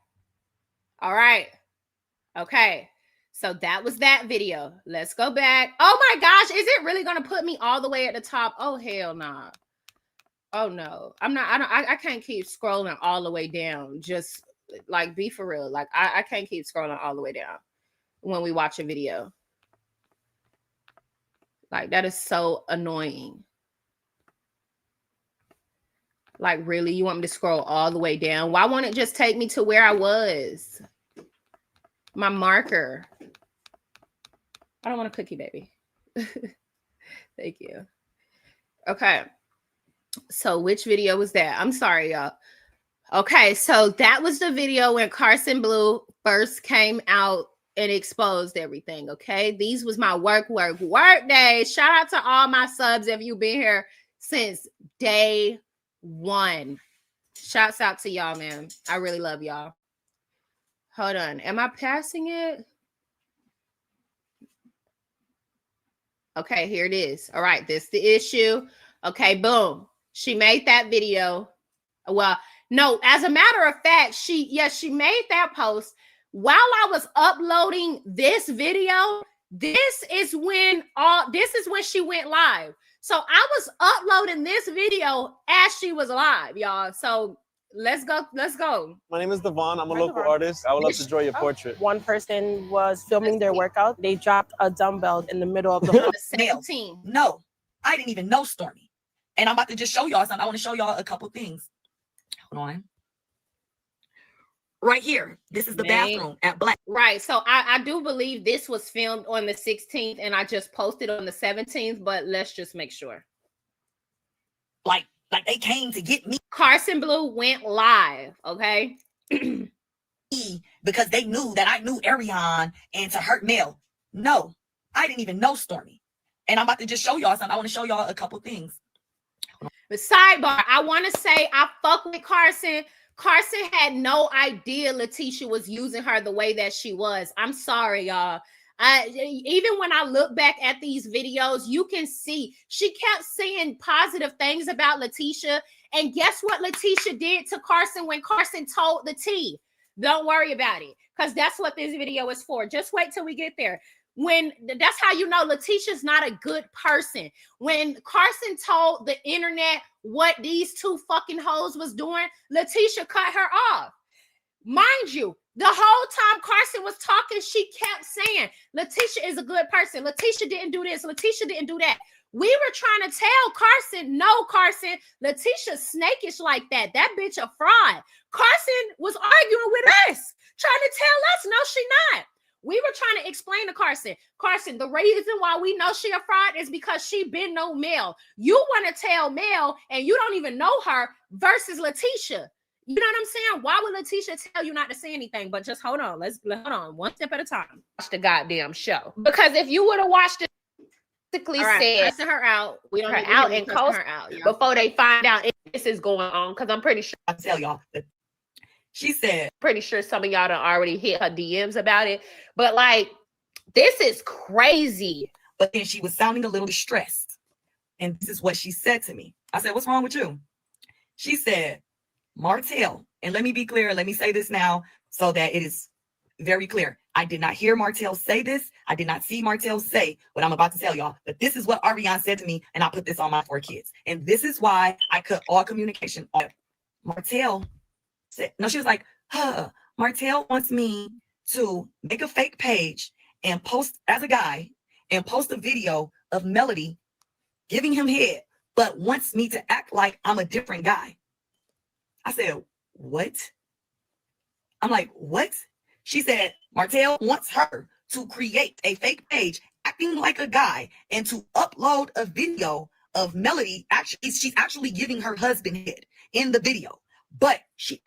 all right, okay. So that was that video. Let's go back. Oh my gosh, is it really gonna put me all the way at the top? Oh hell nah. Oh no, I can't keep scrolling all the way down. Just like be for real. Like I can't keep scrolling all the way down when we watch a video. Like that is so annoying. Like really, you want me to scroll all the way down? Why won't it just take me to where I was? My marker. I don't want a cookie, baby. Thank you. Okay. So which video was that? I'm sorry, y'all. Okay, so that was the video when Carson Blue first came out and exposed everything, okay? These was my work days. Shout out to all my subs if you've been here since day one. Shouts out to y'all, man. I really love y'all. Hold on. Am I passing it? Okay, here it is. All right, this is the issue. Okay, boom. She made that video. Well, no, as a matter of fact, she made that post while I was uploading this video. This is when she went live. So I was uploading this video as she was live, y'all. So let's go. My name is Devon. I'm a local artist. I would love to draw your portrait. One person was filming their workout. They dropped a dumbbell in the middle of the on the 17th. No, I didn't even know Stormy. And I'm about to just show y'all something. I want to show y'all a couple things. Hold on. Right here. This is the bathroom at Black. Right. So I do believe this was filmed on the 16th and I just posted on the 17th, but let's just make sure. Like they came to get me. Carson Blue went live, okay? Because they knew that I knew Ariane and to hurt Mel. No, I didn't even know Stormy. And I'm about to just show y'all something. I want to show y'all a couple things. But sidebar, I want to say I fuck with Carson. Carson had no idea Letitia was using her the way that she was. I'm sorry, y'all. Even when I look back at these videos, you can see she kept saying positive things about Letitia. And guess what Letitia did to Carson when Carson told the tea? Don't worry about it, because that's what this video is for. Just wait till we get there. That's how you know Letitia's not a good person. When Carson told the internet what these two fucking hoes was doing, Letitia cut her off. Mind you, the whole time Carson was talking, she kept saying, Letitia is a good person. Letitia didn't do this. Letitia didn't do that. We were trying to tell Carson, no, Carson, Letitia's snakish like that. That bitch a fraud. Carson was arguing with us, trying to tell us, no, she not. We were trying to explain to Carson, the reason why we know she a fraud is because she been no Mel. You want to tell Mel and you don't even know her versus Letitia. You know what I'm saying? Why would Letitia tell you not to say anything? But just hold on. Hold on. One step at a time. Watch the goddamn show. Because if you would have watched it, basically said cussing her out. We don't her out and cuss her out before they find out if this is going on. Because I'm pretty sure I tell y'all that she said, pretty sure some of y'all done already hit her DMs about it. But like, this is crazy. But then she was sounding a little distressed. And this is what she said to me. I said, what's wrong with you? She said, Martell, and let me be clear. Let me say this now so that it is very clear. I did not hear Martell say this. I did not see Martell say what I'm about to tell y'all. But this is what Ariane said to me, and I put this on my 4 kids. And this is why I cut all communication off. Martell said, no, she was like, Martell wants me to make a fake page and post as a guy and post a video of Melody giving him head, but wants me to act like I'm a different guy. I said, what? I'm like, what? She said, Martell wants her to create a fake page acting like a guy and to upload a video of Melody. Actually, she's actually giving her husband head in the video. But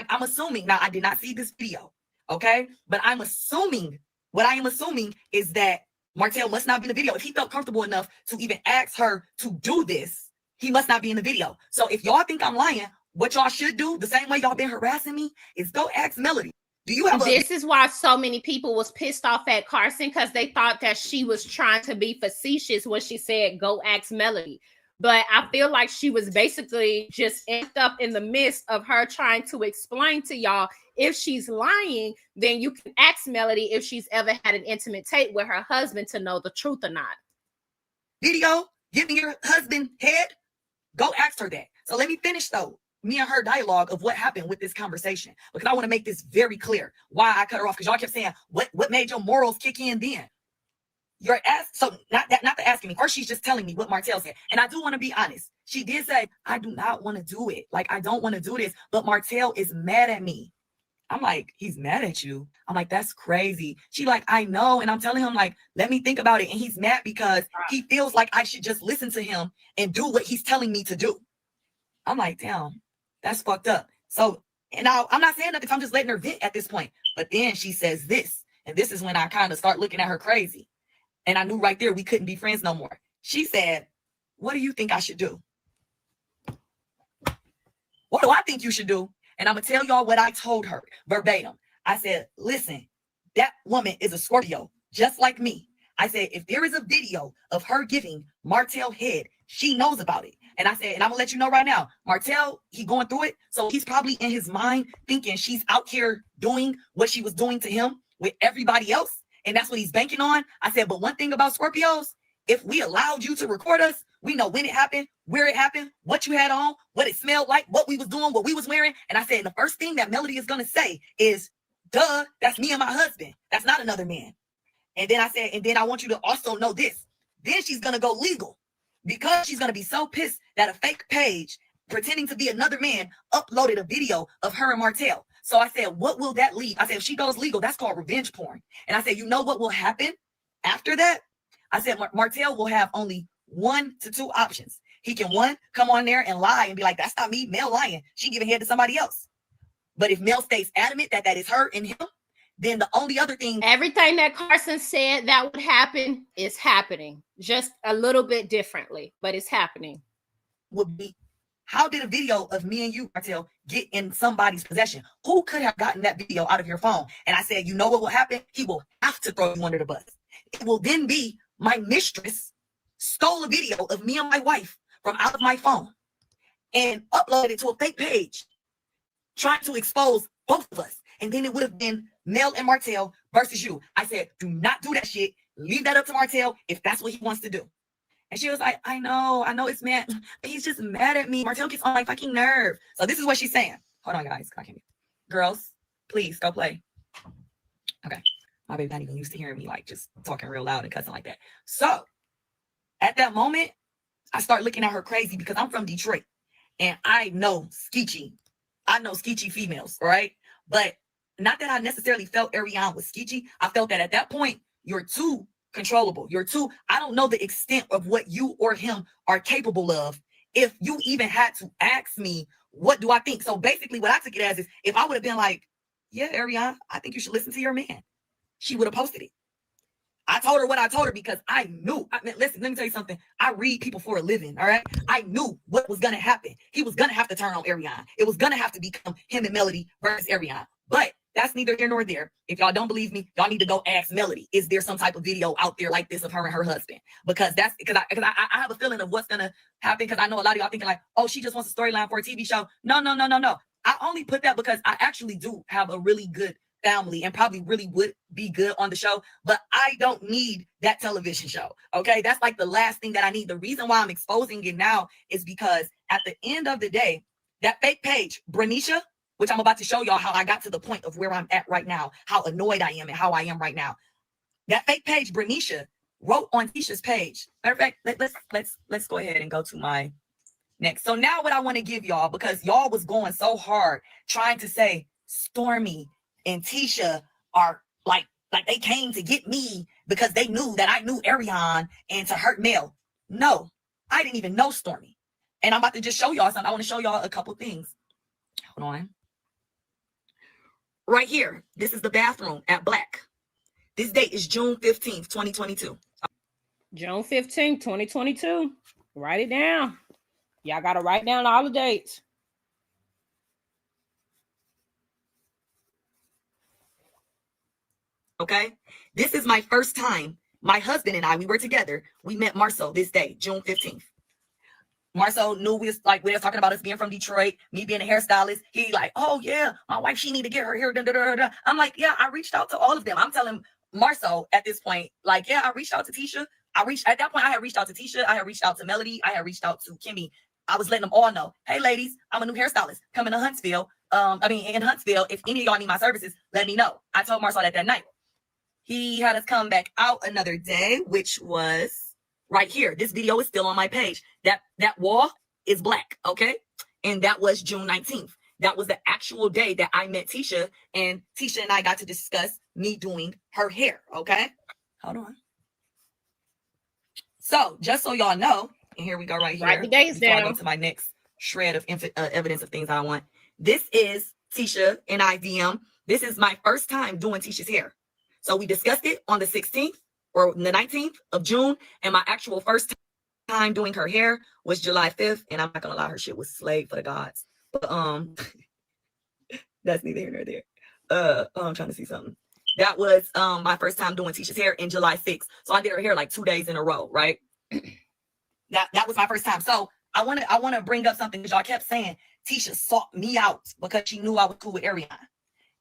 I'm assuming, now I did not see this video, okay? But I'm assuming, what I am assuming is that Martell must not be in the video. If he felt comfortable enough to even ask her to do this, he must not be in the video. So if y'all think I'm lying, what y'all should do, the same way y'all been harassing me, is go ask Melody. Do you have This is why so many people was pissed off at Carson, because they thought that she was trying to be facetious when she said, go ask Melody. But I feel like she was basically just amped up in the midst of her trying to explain to y'all, if she's lying, then you can ask Melody if she's ever had an intimate tape with her husband to know the truth or not. Video giving your husband head? Go ask her that. So let me finish though. Me and her dialogue of what happened with this conversation, because I want to make this very clear why I cut her off, because y'all kept saying, what made your morals kick in then? You're asked, so not the asking me. First, she's just telling me what Martell said. And I do want to be honest. She did say, I do not want to do it. Like, I don't want to do this, but Martell is mad at me. I'm like, he's mad at you? I'm like, that's crazy. She like, I know. And I'm telling him like, let me think about it. And he's mad because he feels like I should just listen to him and do what he's telling me to do. I'm like, damn. That's fucked up. So, and I'm not saying nothing. I'm just letting her vent at this point. But then she says this, and this is when I kind of start looking at her crazy. And I knew right there we couldn't be friends no more. She said, what do you think I should do? What do I think you should do? And I'm going to tell y'all what I told her verbatim. I said, listen, that woman is a Scorpio, just like me. I said, if there is a video of her giving Martell head, she knows about it. And I said, and I'm gonna let you know right now, Martell, he going through it. So he's probably in his mind thinking she's out here doing what she was doing to him with everybody else. And that's what he's banking on. I said, but one thing about Scorpios, if we allowed you to record us, We know when it happened, where it happened, what you had on, what it smelled like, what we was doing, what we was wearing. And I said, the first thing that Melody is going to say is, duh, that's me and my husband. That's not another man. And then I said, and then I want you to also know this. Then she's going to go legal because she's going to be so pissed that a fake page pretending to be another man uploaded a video of her and Martell. So I said, what will that lead? I said, if she goes legal, that's called revenge porn. And I said, you know what will happen after that? I said, Martell will have only 1 to 2 options. He can, one, come on there and lie and be like, that's not me, Mel lying. She giving head to somebody else. But if Mel stays adamant that that is her and him, then the only other thing. Everything that Carson said that would happen is happening. Just a little bit differently, but it's happening. Would be, how did a video of me and you, Martell, get in somebody's possession? Who could have gotten that video out of your phone? And I said, you know what will happen? He will have to throw you under the bus. It will then be my mistress stole a video of me and my wife from out of my phone and uploaded it to a fake page, trying to expose both of us. And then it would have been Mel and Martell versus you. I said, do not do that shit. Leave that up to Martell if that's what he wants to do. And she was like, I know it's mad. He's just mad at me. Martell gets on my fucking nerve. So this is what she's saying. Hold on, guys. I can't. Girls, please go play. Okay. My baby not even used to hearing me like just talking real loud and cussing like that. So at that moment, I start looking at her crazy because I'm from Detroit and I know skeechy. I know skeechy females, right? But not that I necessarily felt Ariane was skeechy. I felt that at that point, you're too controllable. I don't know the extent of what you or him are capable of. If you even had to ask me, what do I think? So basically what I took it as is, if I would have been like, yeah, Ariane, I think you should listen to your man, she would have posted it. I told her what I told her because I knew. Listen, let me tell you something. I read people for a living, all right? I knew what was going to happen. He was going to have to turn on Ariane. It was going to have to become him and Melody versus Ariane. But that's neither here nor there. If y'all don't believe me, y'all need to go ask Melody. Is there some type of video out there like this of her and her husband? Because I have a feeling of what's going to happen, because I know a lot of y'all thinking like, oh, she just wants a storyline for a TV show. No. I only put that because I actually do have a really good family and probably really would be good on the show, but I don't need that television show. Okay, that's like the last thing that I need. The reason why I'm exposing it now is because at the end of the day, that fake page, Brenisha, which I'm about to show y'all how I got to the point of where I'm at right now, how annoyed I am and how I am right now. That fake page, Brenisha, wrote on Tisha's page. Matter of fact, let's go ahead and go to my next. So now what I want to give y'all, because y'all was going so hard trying to say Stormy and Tisha are like they came to get me because they knew that I knew Ariane and to hurt Mel. No, I didn't even know Stormy. And I'm about to just show y'all something. I want to show y'all a couple things. Hold on. Right here. This is the bathroom at Black. This date is June 15th, 2022. June 15th, 2022. Write it down. Y'all got to write down all the dates. Okay, this is my first time. My husband and I, we were together. We met Marceau this day, June 15th. Marceau knew we was talking about us being from Detroit, me being a hairstylist. He like, oh yeah, my wife, she need to get her hair. I'm like, yeah, I reached out to all of them. I'm telling Marceau at this point, like, yeah, I reached out to Tisha. At that point, I had reached out to Tisha. I had reached out to Melody. I had reached out to Kimmy. I was letting them all know, hey ladies, I'm a new hairstylist coming to Huntsville. In Huntsville, if any of y'all need my services, let me know. I told Marceau that night. He had us come back out another day, which was right here. This video is still on my page. That wall is black, okay? And that was June 19th. That was the actual day that I met Tisha, and Tisha and I got to discuss me doing her hair, okay? Hold on. So just so y'all know, and here we go right here. Write the dates before down. I go to my next shred of evidence of things I want. This is Tisha and I DM. This is my first time doing Tisha's hair. So we discussed it on the 16th or the 19th of June. And my actual first time doing her hair was July 5th. And I'm not going to lie, her shit was slayed for the gods. But that's neither here nor there. I'm trying to see something. That was my first time doing Tisha's hair in July 6th. So I did her hair like 2 days in a row, right? That was my first time. So I want to bring up something, because y'all kept saying Tisha sought me out because she knew I was cool with Ariane.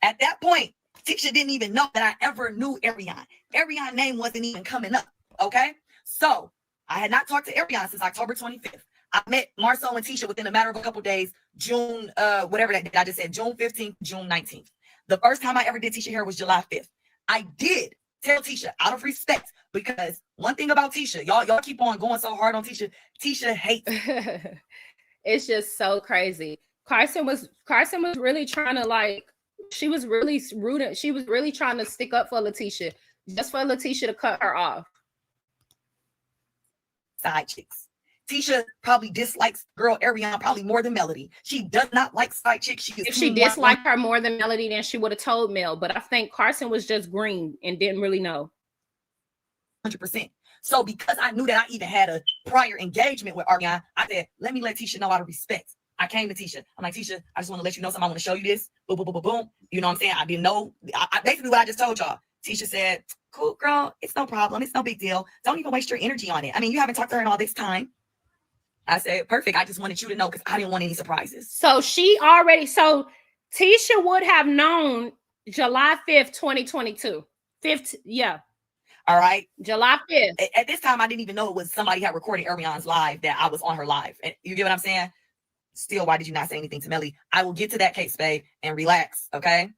At that point, Tisha didn't even know that I ever knew Ariane. Ariane's name wasn't even coming up, okay? So I had not talked to Ariana since October 25th. I met Marcel and Tisha within a matter of a couple of days, June, whatever that date I just said, June 15th, June 19th. The first time I ever did Tisha hair was July 5th. I did tell Tisha out of respect, because one thing about Tisha, y'all keep on going so hard on Tisha. Tisha hates. It's just so crazy. Carson was really trying to, like, she was really rooting. She was really trying to stick up for Letitia, just for Letitia to cut her off. Side chicks. Tisha probably dislikes girl Ariana probably more than Melody. She does not like side chicks. If she disliked her more than Melody, then she would have told Mel. But I think Carson was just green and didn't really know. 100%. So because I knew that I even had a prior engagement with Ariana, I said, let me let Tisha know out of respect. I came to Tisha. I'm like, Tisha, I just want to let you know something. I want to show you this. Boom, boom, boom, boom, boom. You know what I'm saying? I didn't know. I basically what I just told y'all. Tisha said, cool, girl. It's no problem. It's no big deal. Don't even waste your energy on it. I mean, you haven't talked to her in all this time. I said, perfect. I just wanted you to know because I didn't want any surprises. So Tisha would have known July 5th, 2022. Yeah. All right. July 5th. At this time, I didn't even know it was somebody had recorded Ariana's live, that I was on her live. And you get what I'm saying? Still, why did you not say anything to Melly? I will get to that case, babe, and relax. Okay.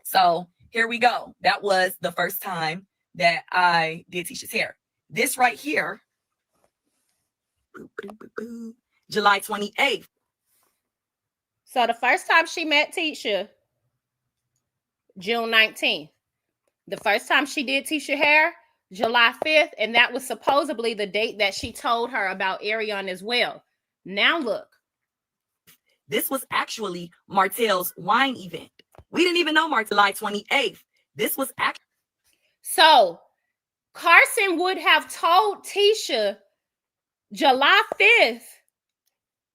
So here we go. That was the first time that I did Tisha's hair. This right here, July 28th. So the first time she met Tisha, June 19th. The first time she did Tisha hair, July 5th, and that was supposedly the date that she told her about Ariana as well. Now look. This was actually Martell's wine event. We didn't even know July 28th. This was actually. So Carson would have told Tisha July 5th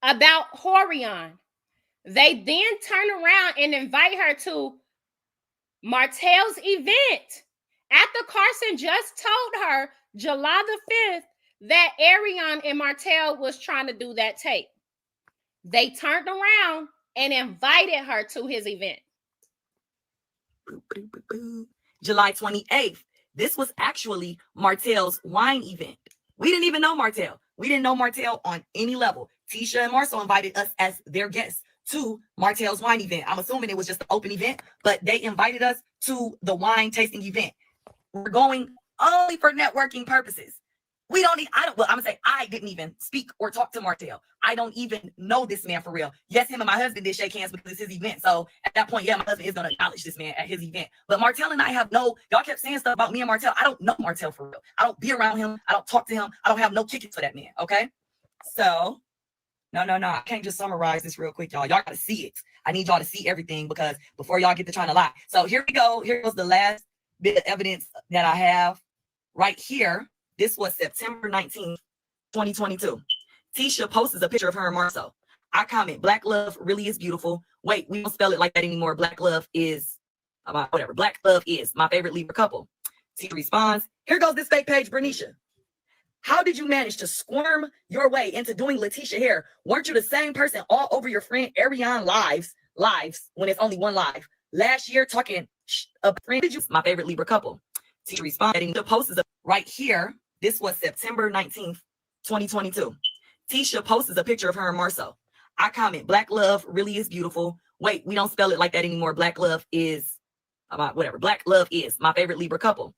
about Horion. They then turn around and invite her to Martell's event after Carson just told her July the 5th that Ariana and Martell was trying to do that tape. They turned around and invited her to his event. July 28th. This was actually Martell's wine event. We didn't even know Martell. We didn't know Martell on any level. Tisha and Marcel invited us as their guests to Martell's wine event. I'm assuming it was just an open event, but they invited us to the wine tasting event. We're going only for networking purposes. We don't need, I'm gonna say I didn't even speak or talk to Martell. I don't even know this man for real. Yes, him and my husband did shake hands because it's his event. So at that point, yeah, my husband is gonna acknowledge this man at his event. But Martell and I have y'all kept saying stuff about me and Martell. I don't know Martell for real. I don't be around him. I don't talk to him. I don't have no kickings for that man. Okay. So no. I can't just summarize this real quick, y'all. Y'all gotta see it. I need y'all to see everything because before y'all get to trying to lie. So here we go. Here goes the last bit of evidence that I have right here. This was September 19th, 2022. Tisha posts a picture of her and Marcel. I comment, Black love really is beautiful. Wait, we don't spell it like that anymore. Black love is, whatever. Black love is my favorite Libra couple. Tisha responds, here goes this fake page, Bernicia. How did you manage to squirm your way into doing Letitia hair? Weren't you the same person all over your friend Ariana lives when it's only one live? Last year talking a friend, did you? My favorite Libra couple. Tisha responding, the post is right here. This was September 19th, 2022. Tisha posts a picture of her and Marcel. I comment, Black love really is beautiful. Wait, we don't spell it like that anymore. Black love is, whatever. Black love is my favorite Libra couple.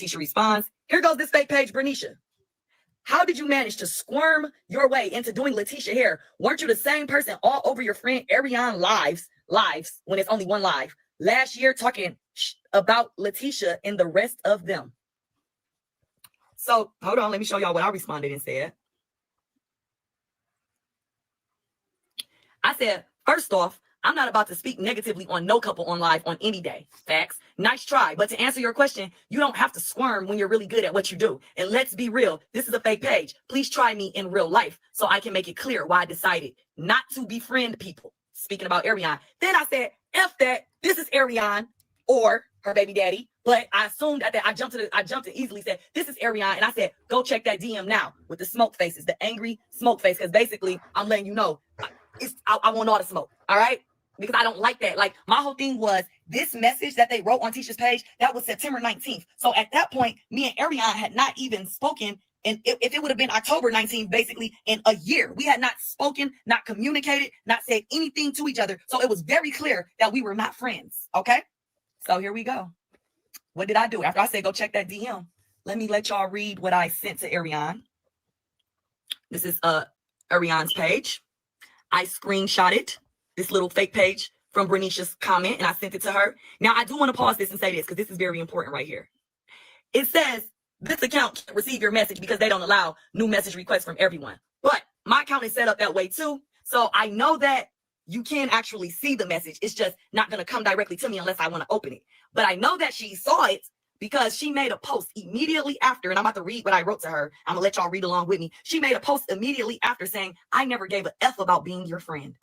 Tisha responds, here goes this fake page, Bernicia. How did you manage to squirm your way into doing Letitia hair? Weren't you the same person all over your friend Ariana lives when it's only one live? Last year talking about Letitia and the rest of them. So hold on, let me show y'all what I responded and said. I said, first off, I'm not about to speak negatively on no couple on live on any day. Facts. Nice try. But to answer your question, you don't have to squirm when you're really good at what you do. And let's be real. This is a fake page. Please try me in real life so I can make it clear why I decided not to befriend people. Speaking about Ariana. Then I said, F that. This is Ariana or her baby daddy. But I assumed that I jumped to easily said, this is Ariana. And I said, go check that DM now with the smoke faces, the angry smoke face. Because basically, I'm letting you know, I want all the smoke. All right? Because I don't like that. Like, my whole thing was this message that they wrote on Tisha's page, that was September 19th. So at that point, me and Ariana had not even spoken And if it would have been October 19th, basically in a year, we had not spoken, not communicated, not said anything to each other. So it was very clear that we were not friends. Okay. So here we go. What did I do? After I said, go check that DM, let me let y'all read what I sent to Ariane. This is Ariane's page. I screenshotted this little fake page from Bernice's comment and I sent it to her. Now, I do want to pause this and say this because this is very important right here. It says this account can't receive your message because they don't allow new message requests from everyone. But my account is set up that way too. So I know that you can actually see the message. It's just not going to come directly to me unless I want to open it. But I know that she saw it because she made a post immediately after, and I'm about to read what I wrote to her. I'm gonna let y'all read along with me. She made a post immediately after saying, I never gave a F about being your friend.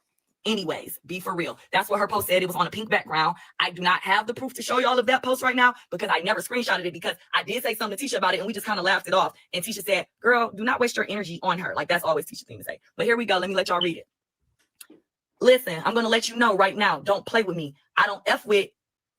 Anyways, be for real. That's what her post said. It was on a pink background. I do not have the proof to show y'all of that post right now because I never screenshotted it because I did say something to Tisha about it and we just kind of laughed it off. And Tisha said, girl, do not waste your energy on her. Like that's always Tisha's thing to say. But here we go. Let me let y'all read it. Listen, I'm going to let you know right now. Don't play with me. I don't F with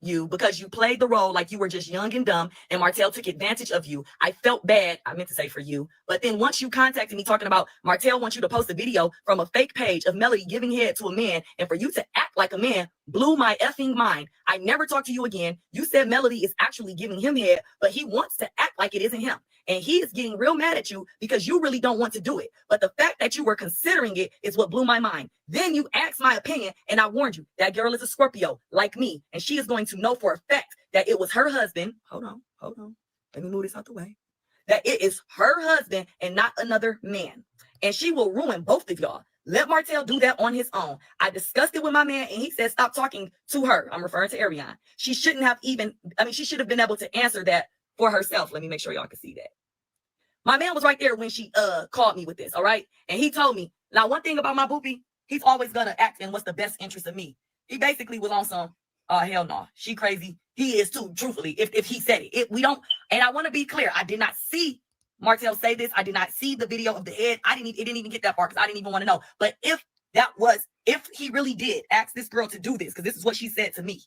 you because you played the role like you were just young and dumb and Martell took advantage of you. I felt bad. I meant to say for you. But then once you contacted me talking about Martell wants you to post a video from a fake page of Melody giving head to a man and for you to act like a man blew my effing mind. I never talked to you again. You said Melody is actually giving him head, but he wants to act like it isn't him. And he is getting real mad at you because you really don't want to do it. But the fact that you were considering it is what blew my mind. Then you asked my opinion and I warned you that girl is a Scorpio like me. And she is going to know for a fact that it was her husband. Hold on. Let me move this out the way. That it is her husband and not another man. And she will ruin both of y'all. Let Martell do that on his own. I discussed it with my man and he said, stop talking to her. I'm referring to Ariane. She shouldn't have she should have been able to answer that for herself. Let me make sure y'all can see that. My man was right there when she called me with this, all right? And he told me, now one thing about my boopy, he's always gonna act in what's the best interest of me. He basically was on some, hell no, she crazy. He is too, truthfully, if he said it. We don't, and I want to be clear, I did not see Martell say this. I did not see the video of the head. It didn't even get that far because I didn't even want to know. But if he really did ask this girl to do this, because this is what she said to me,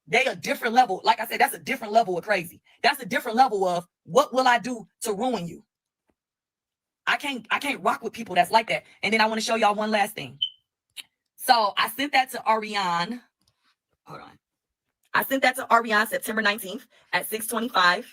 they a different level. Like I said, that's a different level of crazy. That's a different level of what will I do to ruin you? I can't rock with people that's like that. And then I want to show y'all one last thing. So I sent that to Ariane. Hold on. I sent that to Ariane September 19th at 6:25.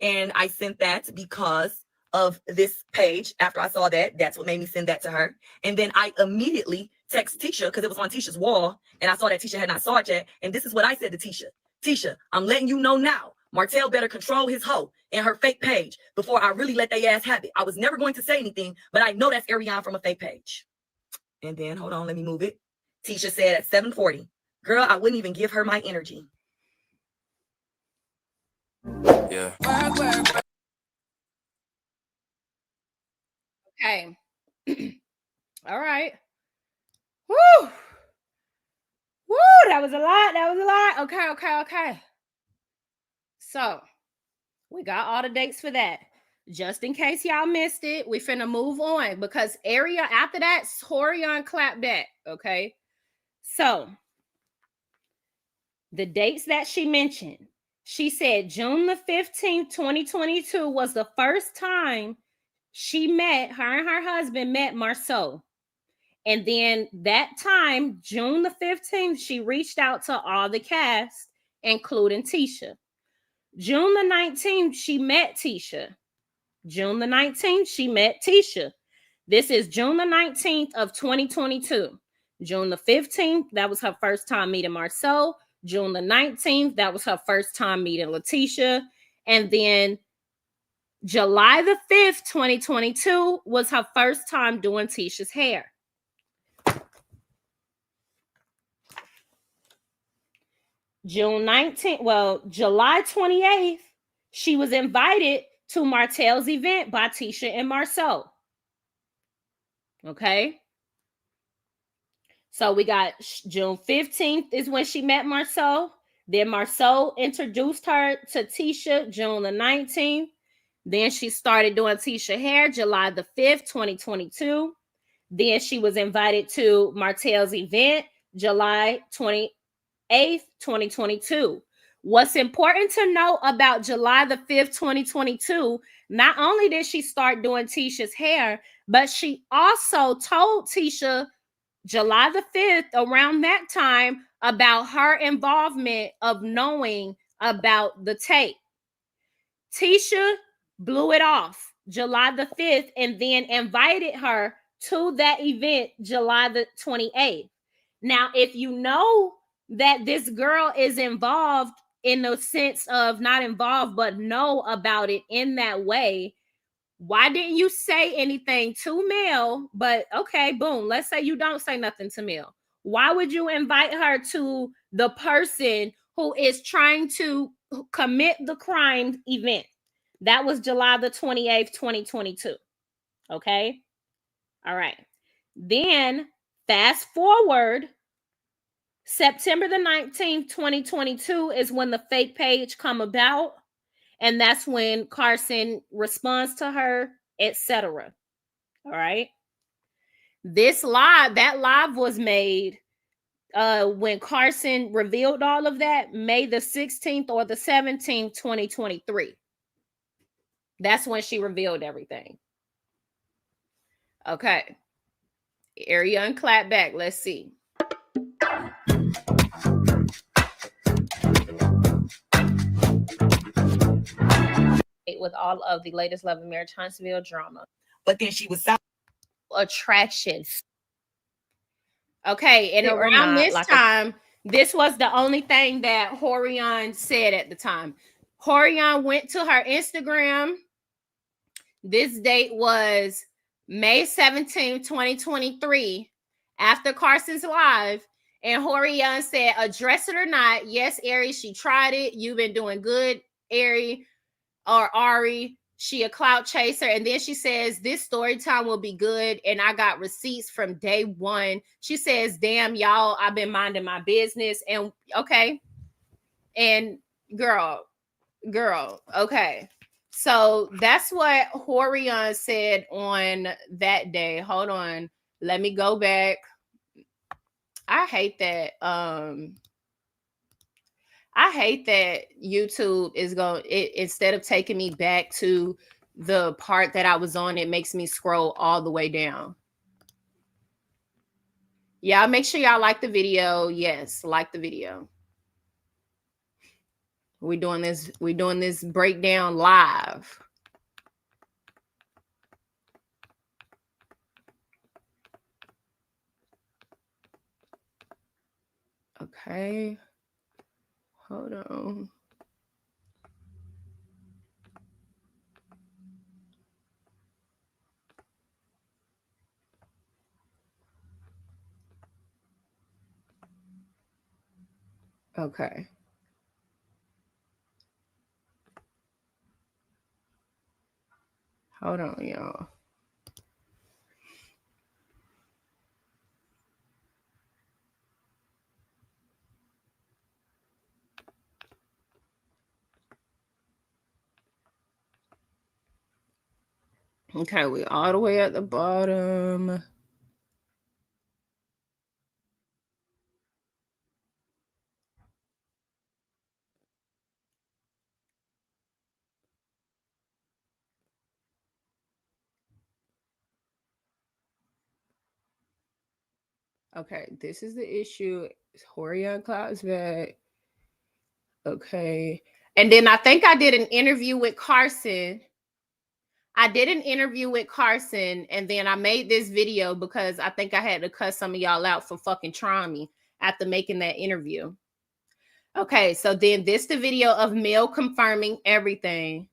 And I sent that because of this page. After I saw that, that's what made me send that to her. And then I immediately text Tisha because it was on Tisha's wall. And I saw that Tisha had not saw it yet. And this is what I said to Tisha. Tisha, I'm letting you know now. Martell better control his hoe and her fake page before I really let they ass have it. I was never going to say anything, but I know that's Ariane from a fake page. And then, hold on, let me move it. Tisha said at 7:40, girl, I wouldn't even give her my energy. Yeah. Okay. All right. Woo. Woo. That was a lot. Okay. So we got all the dates for that. Just in case y'all missed it, we finna move on because after that, Horion clapped that. Okay. So the dates that she mentioned, she said June the 15th, 2022 was the first time her and her husband met Marceau. And then that time, June the 15th, she reached out to all the cast, including Tisha. June the 19th, she met Tisha. This is June the 19th of 2022. June the 15th, that was her first time meeting Marceau. June the 19th, that was her first time meeting Letitia. And then July the 5th, 2022 was her first time doing Tisha's hair. July 28th, she was invited to Martell's event by Tisha and Marceau. Okay. So we got June 15th is when she met Marceau. Then Marceau introduced her to Tisha June the 19th. Then she started doing Tisha hair July the 5th, 2022. Then she was invited to Martell's event July 28th, 2022. What's important to know about July the 5th, 2022, not only did she start doing Tisha's hair, but she also told Tisha July the 5th, around that time, about her involvement of knowing about the tape. Tisha blew it off July the 5th and then invited her to that event July the 28th. Now, if you know that this girl is involved in the sense of not involved, but know about it in that way, why didn't you say anything to Mel? But okay, boom, let's say you don't say nothing to Mel. Why would you invite her to the person who is trying to commit the crime event? That was July the 28th, 2022. Okay. All right. Then fast forward, September the 19th, 2022 is when the fake page come about. And that's when Carson responds to her, etc. All right. That live was made when Carson revealed all of that, May the 16th or the 17th, 2023. That's when she revealed everything. Okay. Area and clap back. Let's see. With all of the latest Love and Marriage Huntsville drama. But then she was attractions. Okay, and around this time, this was the only thing that Horion said at the time. Horion went to her Instagram. This date was May 17, 2023, after Carson's live. And Horion said, address it or not. Yes, Ari, she tried it. You've been doing good, Ari. Or Ari, she a clout chaser. And then she says, this story time will be good. And I got receipts from day one. She says, damn, y'all, I've been minding my business. And okay. And girl, okay. So that's what Horion said on that day. Hold on. Let me go back. I hate that. I hate that YouTube is instead of taking me back to the part that I was on, it makes me scroll all the way down. Yeah, make sure y'all like the video. Yes, like the video. We're doing this breakdown live. Okay. Hold on. Okay. Hold on, y'all. Okay, we're all the way at the bottom. Okay, this is the issue. Horion Cloud's back. Okay. And then I think I did an interview with Carson. And then I made this video because I think I had to cut some of y'all out for fucking trying me after making that interview. Okay, so then this the video of Mel confirming everything.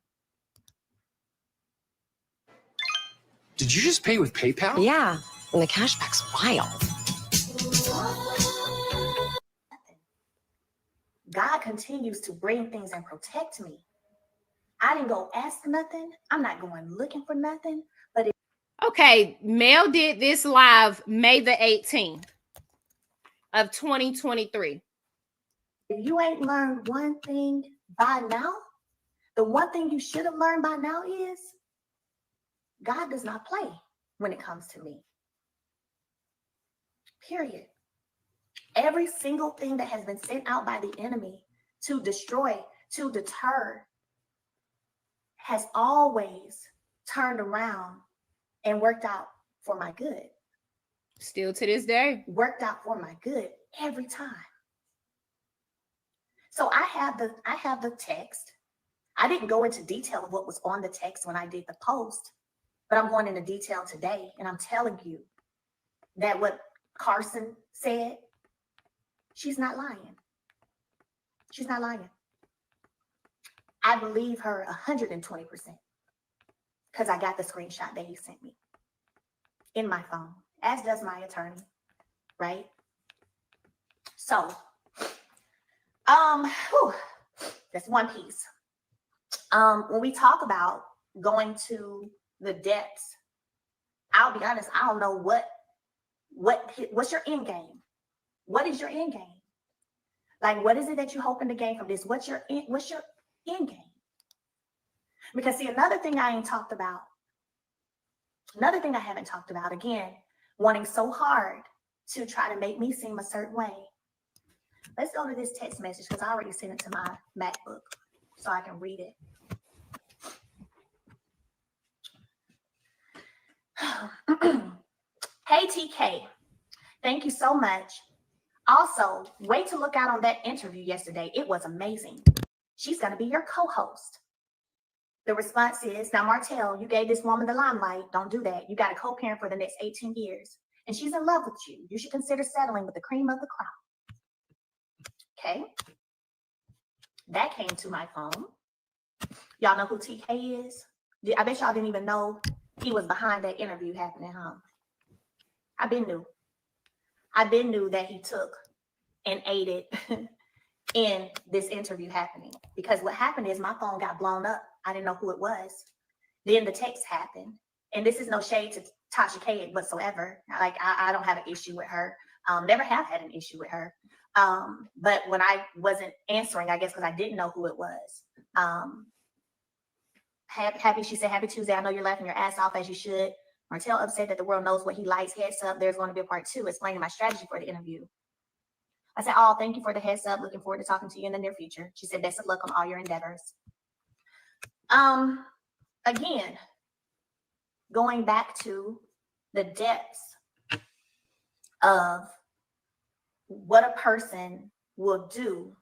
Did you just pay with PayPal? Yeah, and the cashback's wild. God continues to bring things and protect me. I didn't go ask nothing. I'm not going looking for nothing. But okay, Mel did this live May the 18th of 2023. If you ain't learned one thing by now, the one thing you should have learned by now is God does not play when it comes to me. Period. Every single thing that has been sent out by the enemy to destroy, to deter, has always turned around and worked out for my good. Still to this day. Worked out for my good every time. So I have the text. I didn't go into detail of what was on the text when I did the post, but I'm going into detail today, and I'm telling you that what Carson said, she's not lying. She's not lying. I believe her 120% because I got the screenshot that he sent me in my phone, as does my attorney, right? So, that's one piece. When we talk about going to the depths, I'll be honest, I don't know what's your end game? What is your end game? Like, what is it that you're hoping to gain from this? What's your end game? Because see, another thing I haven't talked about, again, wanting so hard to try to make me seem a certain way. Let's go to this text message because I already sent it to my MacBook so I can read it. Hey, TK, thank you so much. Also, wait to look out on that interview yesterday. It was amazing. She's going to be your co-host. The response is, now, Martell, you gave this woman the limelight. Don't do that. You got a co-parent for the next 18 years, and she's in love with you. You should consider settling with the cream of the crop. Okay. That came to my phone. Y'all know who TK is? I bet y'all didn't even know he was behind that interview happening, huh? I've been new that he took and aided in this interview happening, because what happened is my phone got blown up. I didn't know who it was. Then the text happened, and this is no shade to Tasha K whatsoever. Like, I don't have an issue with her. Never have had an issue with her. But when I wasn't answering, I guess because I didn't know who it was. She said, happy Tuesday. I know you're laughing your ass off, as you should. Martell upset that the world knows what he likes. Heads up, there's going to be a part 2 explaining my strategy for the interview. I said, oh, thank you for the heads up. Looking forward to talking to you in the near future. She said, best of luck on all your endeavors. Again, going back to the depths of what a person will do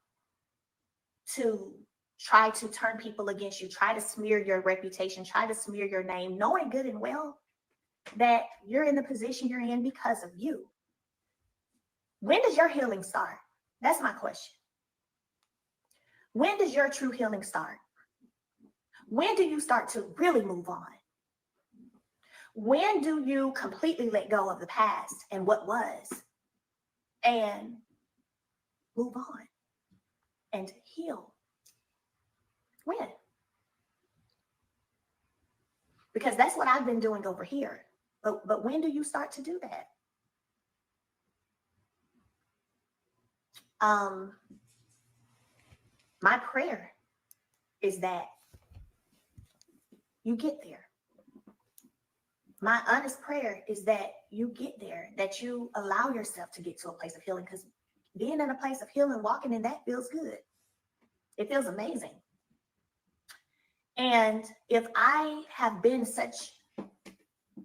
to try to turn people against you, try to smear your reputation, try to smear your name, knowing good and well that you're in the position you're in because of you. When does your healing start? That's my question. When does your true healing start? When do you start to really move on? When do you completely let go of the past and what was and move on and heal? When? Because that's what I've been doing over here. But when do you start to do that? My prayer is that you get there. My honest prayer is that you get there, that you allow yourself to get to a place of healing, because being in a place of healing, walking in that feels good. It feels amazing. And if I have been such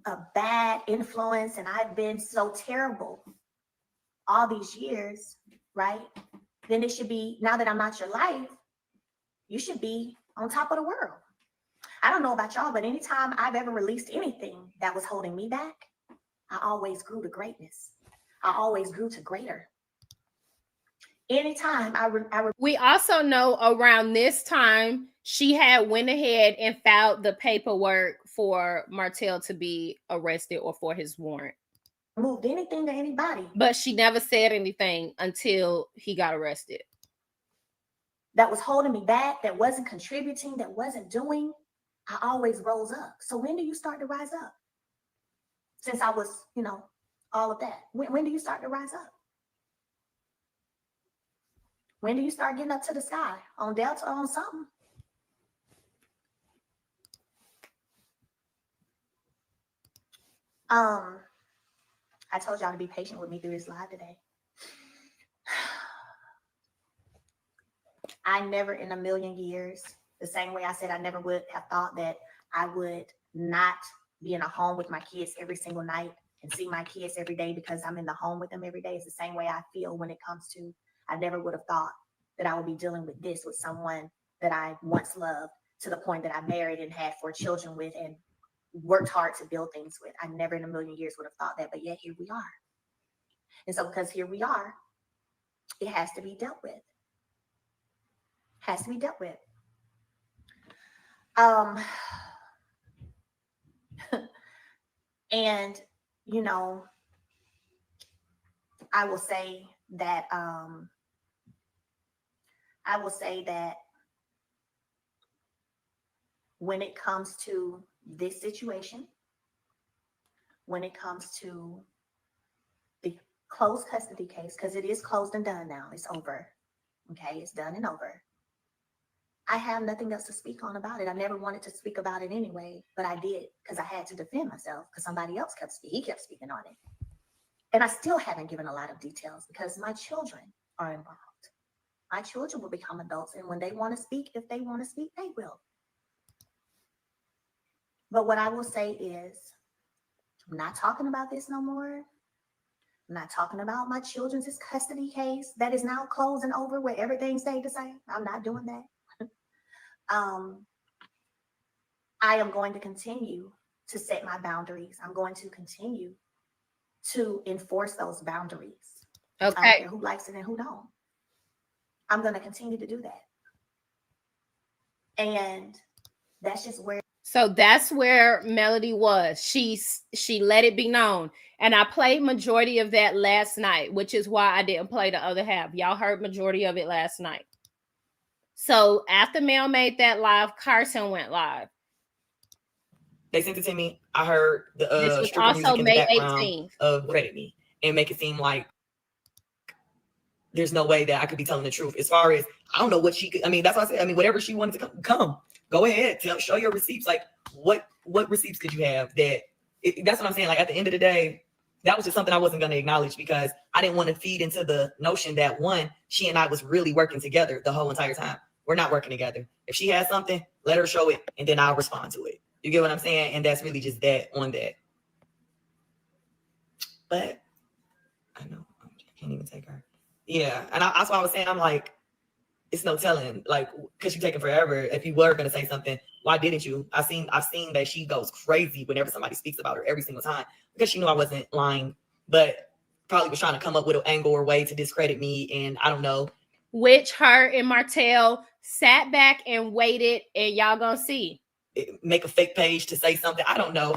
a bad influence and I've been so terrible all these years, right? Then it should be, now that I'm not your life, you should be on top of the world. I don't know about y'all, but anytime I've ever released anything that was holding me back, I always grew to greatness. I always grew to greater. Anytime we also know around this time, she had went ahead and filed the paperwork for Martell to be arrested or for his warrant. Moved anything to anybody. But she never said anything until he got arrested. That was holding me back, that wasn't contributing, that wasn't doing. I always rose up. So when do you start to rise up? Since I was, all of that. When do you start to rise up? When do you start getting up to the sky? On Delta, on something? I told y'all to be patient with me through this live today. I never in a million years, the same way I said I never would have thought that I would not be in a home with my kids every single night and see my kids every day because I'm in the home with them every day. It's the same way I feel when it comes to, I never would have thought that I would be dealing with this with someone that I once loved to the point that I married and had 4 children with and worked hard to build things with. I never in a million years would have thought that, but yet here we are. And so because here we are, it has to be dealt with. Has to be dealt with. And, you know, I will say that when it comes to this situation, when it comes to the closed custody case, because it is closed and done now, it's over. Okay, it's done and over. I have nothing else to speak on about it. I never wanted to speak about it anyway, but I did because I had to defend myself because somebody else kept speaking on it. And I still haven't given a lot of details because my children are involved. My children will become adults, and when they want to speak, if they want to speak, they will. But what I will say is, I'm not talking about this no more. I'm not talking about my children's custody case that is now closed and over where everything stayed the same. I'm not doing that. I am going to continue to set my boundaries. I'm going to continue to enforce those boundaries. I don't care who likes it and who don't. I'm going to continue to do that. And that's just where. So that's where Melody was. She let it be known. And I played majority of that last night, which is why I didn't play the other half. Y'all heard majority of it last night. So after Mel made that live, Carson went live. They sent it to me. I heard the this stripper also music in the May background 18th. of Credit Me and make it seem like there's no way that I could be telling the truth. As far as, I don't know what she could, I mean, that's what I said. I mean, whatever she wanted to come, go ahead, show your receipts. Like what receipts could you have that, that's what I'm saying. Like at the end of the day, that was just something I wasn't going to acknowledge because I didn't want to feed into the notion that one, she and I was really working together the whole entire time. We're not working together. If she has something, let her show it and then I'll respond to it. You get what I'm saying? And that's really just that on that. But I know I can't even take her. Yeah. And that's why I was saying, I'm like, it's no telling, like, because you're taking forever. If you were going to say something, why didn't you? I've seen that she goes crazy whenever somebody speaks about her every single time because she knew I wasn't lying, but probably was trying to come up with an angle or way to discredit me. And I don't know. Which her and Martell sat back and waited, and y'all gonna see. Make a fake page to say something. I don't know.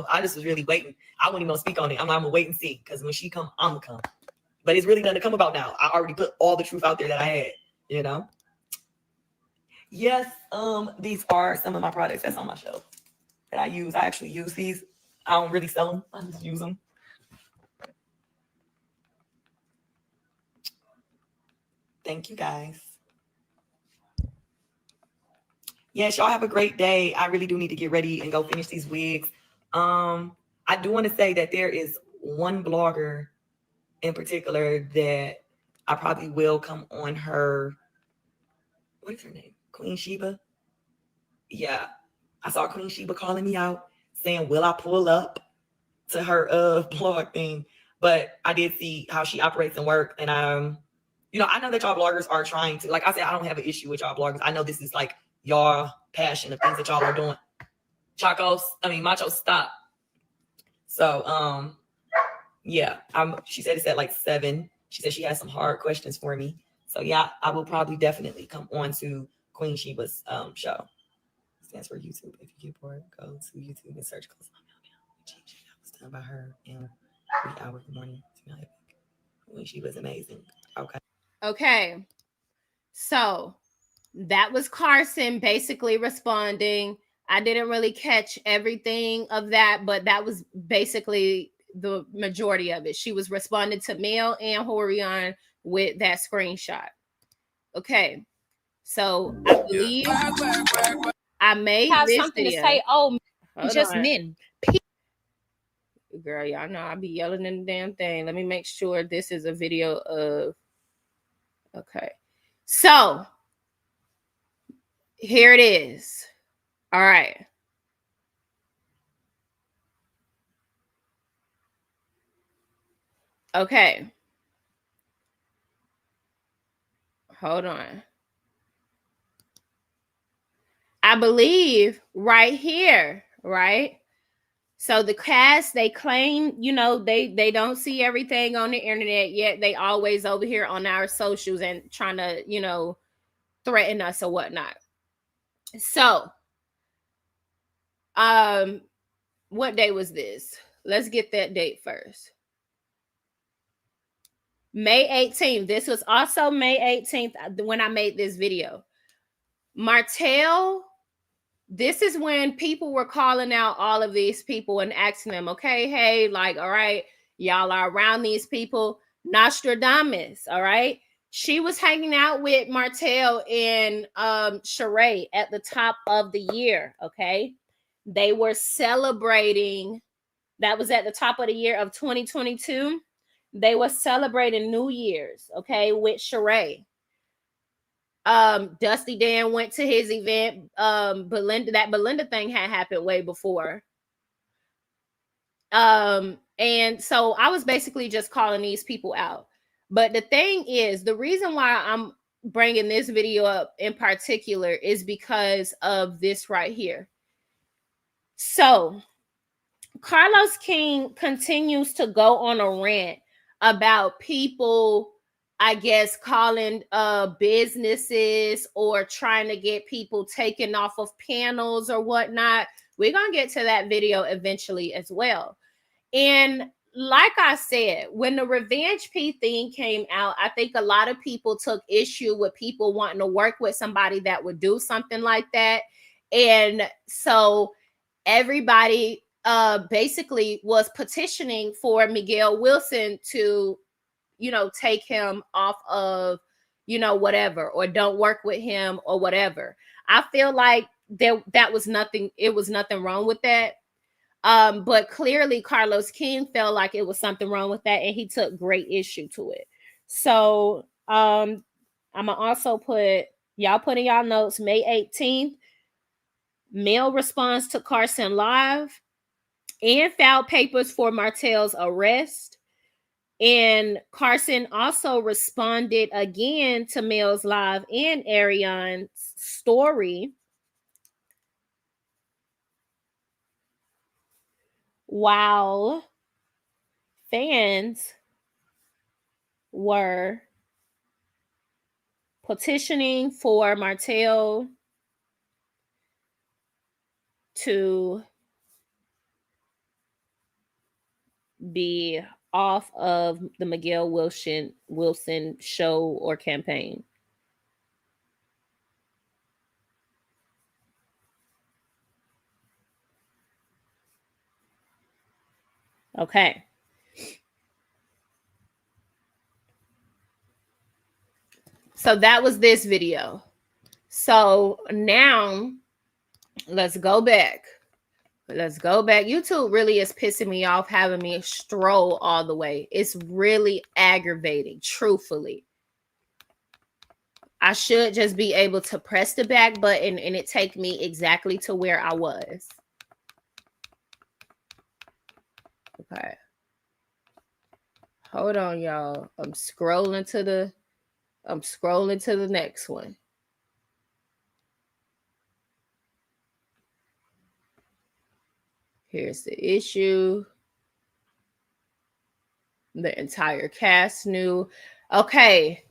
I just was really waiting. I wouldn't even gonna speak on it. I'm gonna wait and see because when she come, I'm gonna come. But it's really nothing to come about now. I already put all the truth out there that I had, you know. Yes, these are some of my products that's on my shelf that I use. I actually use these. I don't really sell them. I just use them. Thank you guys. Yes, y'all have a great day. I really do need to get ready and go finish these wigs. I do want to say that there is one blogger in particular that I probably will come on her. What is her name? Queen Sheba. Yeah, I saw Queen Sheba calling me out saying, will I pull up to her blog thing? But I did see how she operates and work. And you know, I know that y'all bloggers are trying to, like I said, I don't have an issue with y'all bloggers. I know this is like y'all passion of things that y'all are doing. Macho, stop. So yeah, she said it's at like 7. She said she has some hard questions for me. So yeah, I will probably definitely come on to Queen Sheba's show. It stands for YouTube. If you get bored, go to YouTube and search Close On Meow. That was done by her in 3 hours in the morning. Queen Sheba's amazing. Okay. So that was Carson basically responding. I didn't really catch everything of that, but that was basically the majority of it. She was responding to Mel and Horion with that screenshot. Okay. So I believe I may have something to say. Oh, just men. Girl, y'all know I be yelling in the damn thing. Let me make sure this is a video of. Okay. So Here it is. All right. Okay. Hold on. I believe right here, right? So the cast, they claim, you know, they don't see everything on the internet yet. They always over here on our socials and trying to, you know, threaten us or whatnot. So, what day was this? Let's get that date first. May 18th. This was also May 18th when I made this video. Martell, this is when people were calling out all of these people and asking them, okay, hey, like, all right, y'all are around these people. Nostradamus, all right? She was hanging out with Martell and Sheree at the top of the year, okay? They were celebrating, that was at the top of the year of 2022. They were celebrating New Year's, okay, with Sheree. Dusty Dan went to his event. Belinda thing had happened way before. And so I was basically just calling these people out. But the thing is, the reason why I'm bringing this video up in particular is because of this right here. So Carlos King continues to go on a rant about people, I guess, calling businesses or trying to get people taken off of panels or whatnot. We're going to get to that video eventually as well. And like I said, when the Revenge P thing came out, I think a lot of people took issue with people wanting to work with somebody that would do something like that. And so everybody basically was petitioning for Miguel Wilson to, you know, take him off of, you know, whatever, or don't work with him or whatever. I feel like that was nothing. It was nothing wrong with that. But clearly Carlos King felt like it was something wrong with that, and he took great issue to it. So I'm gonna also put in y'all notes, May 18th, Mel responds to Carson live and filed papers for Martell's arrest. And Carson also responded again to Mel's live and Arion's story while fans were petitioning for Martell to be off of the Miguel Wilson show or campaign. Okay. So that was this video. So now let's go back. YouTube really is pissing me off, having me stroll all the way. It's really aggravating, truthfully. I should just be able to press the back button and it take me exactly to where I was. Okay. Hold on, y'all. I'm scrolling to the next one. Here's the issue. The entire cast knew. Okay.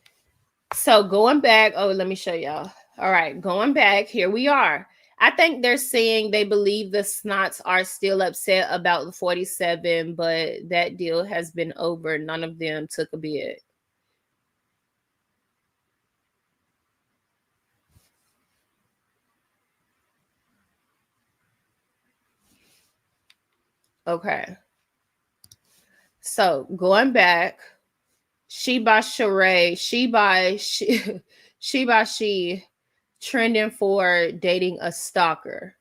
So going back, let me show y'all. All right, going back, here we are. I think they're saying they believe the Snots are still upset about the 47, but that deal has been over. None of them took a bid. Okay. So going back, She trending for dating a stalker.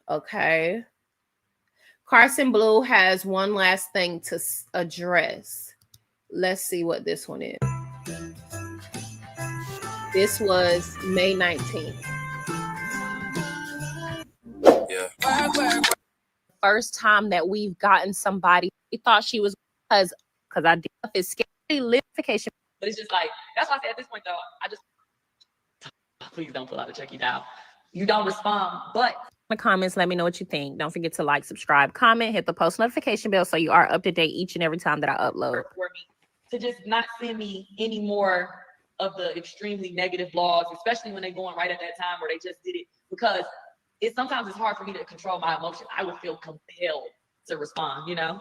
Okay. Carson Blue has one last thing to address. Let's see what this one is. This was May 19th. first time that we've gotten somebody. We thought she was because I did it's scary litigation. But it's just like, that's why I said at this point though, I just please don't pull out a check you down. You don't respond, but in the comments, let me know what you think. Don't forget to like, subscribe, comment, hit the post notification bell so you are up to date each and every time that I upload. For me to just not send me any more of the extremely negative blogs, especially when they're going right at that time where they just did it, because sometimes it's hard for me to control my emotion. I would feel compelled to respond, you know?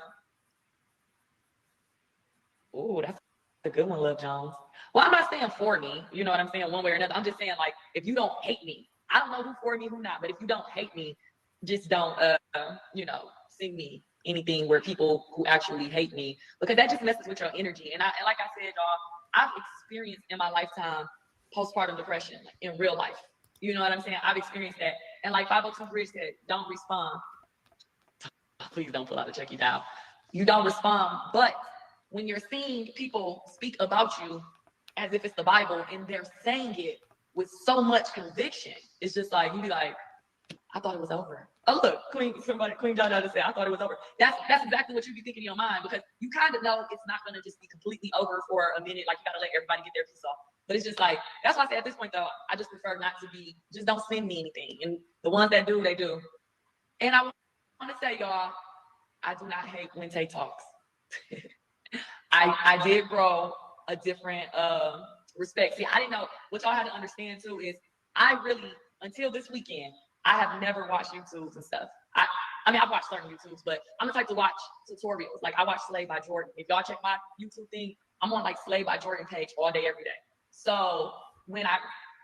Oh, that's a good one, Love Jones. Well, I'm not saying for me, you know what I'm saying, one way or another. I'm just saying, like, if you don't hate me, I don't know who for me, who not, but if you don't hate me, just don't, send me anything where people who actually hate me, because that just messes with your energy. And like I said, y'all, I've experienced in my lifetime postpartum depression in real life. You know what I'm saying? I've experienced that. And like 502 Bridge said, don't respond. Please don't pull out a check you down. You don't respond. But when you're seeing people speak about you as if it's the Bible and they're saying it with so much conviction, it's just like, you be like, I thought it was over. Oh, look, Queen Jaja just said, I thought it was over. That's exactly what you be thinking in your mind, because you kind of know it's not going to just be completely over for a minute. Like, you got to let everybody get their piece off. But it's just like, that's why I say at this point, though, I just prefer not to be, just don't send me anything. And the ones that do, they do. And I want to say, y'all, I do not hate when Tay talks. I did grow a different respect. See, I didn't know, what y'all had to understand too is I really, until this weekend, I have never watched YouTubes and stuff. I mean, I've watched certain YouTubes, but I'm the type to watch tutorials. Like, I watch Slay by Jordan. If y'all check my YouTube thing, I'm on like Slay by Jordan page all day, every day. So when I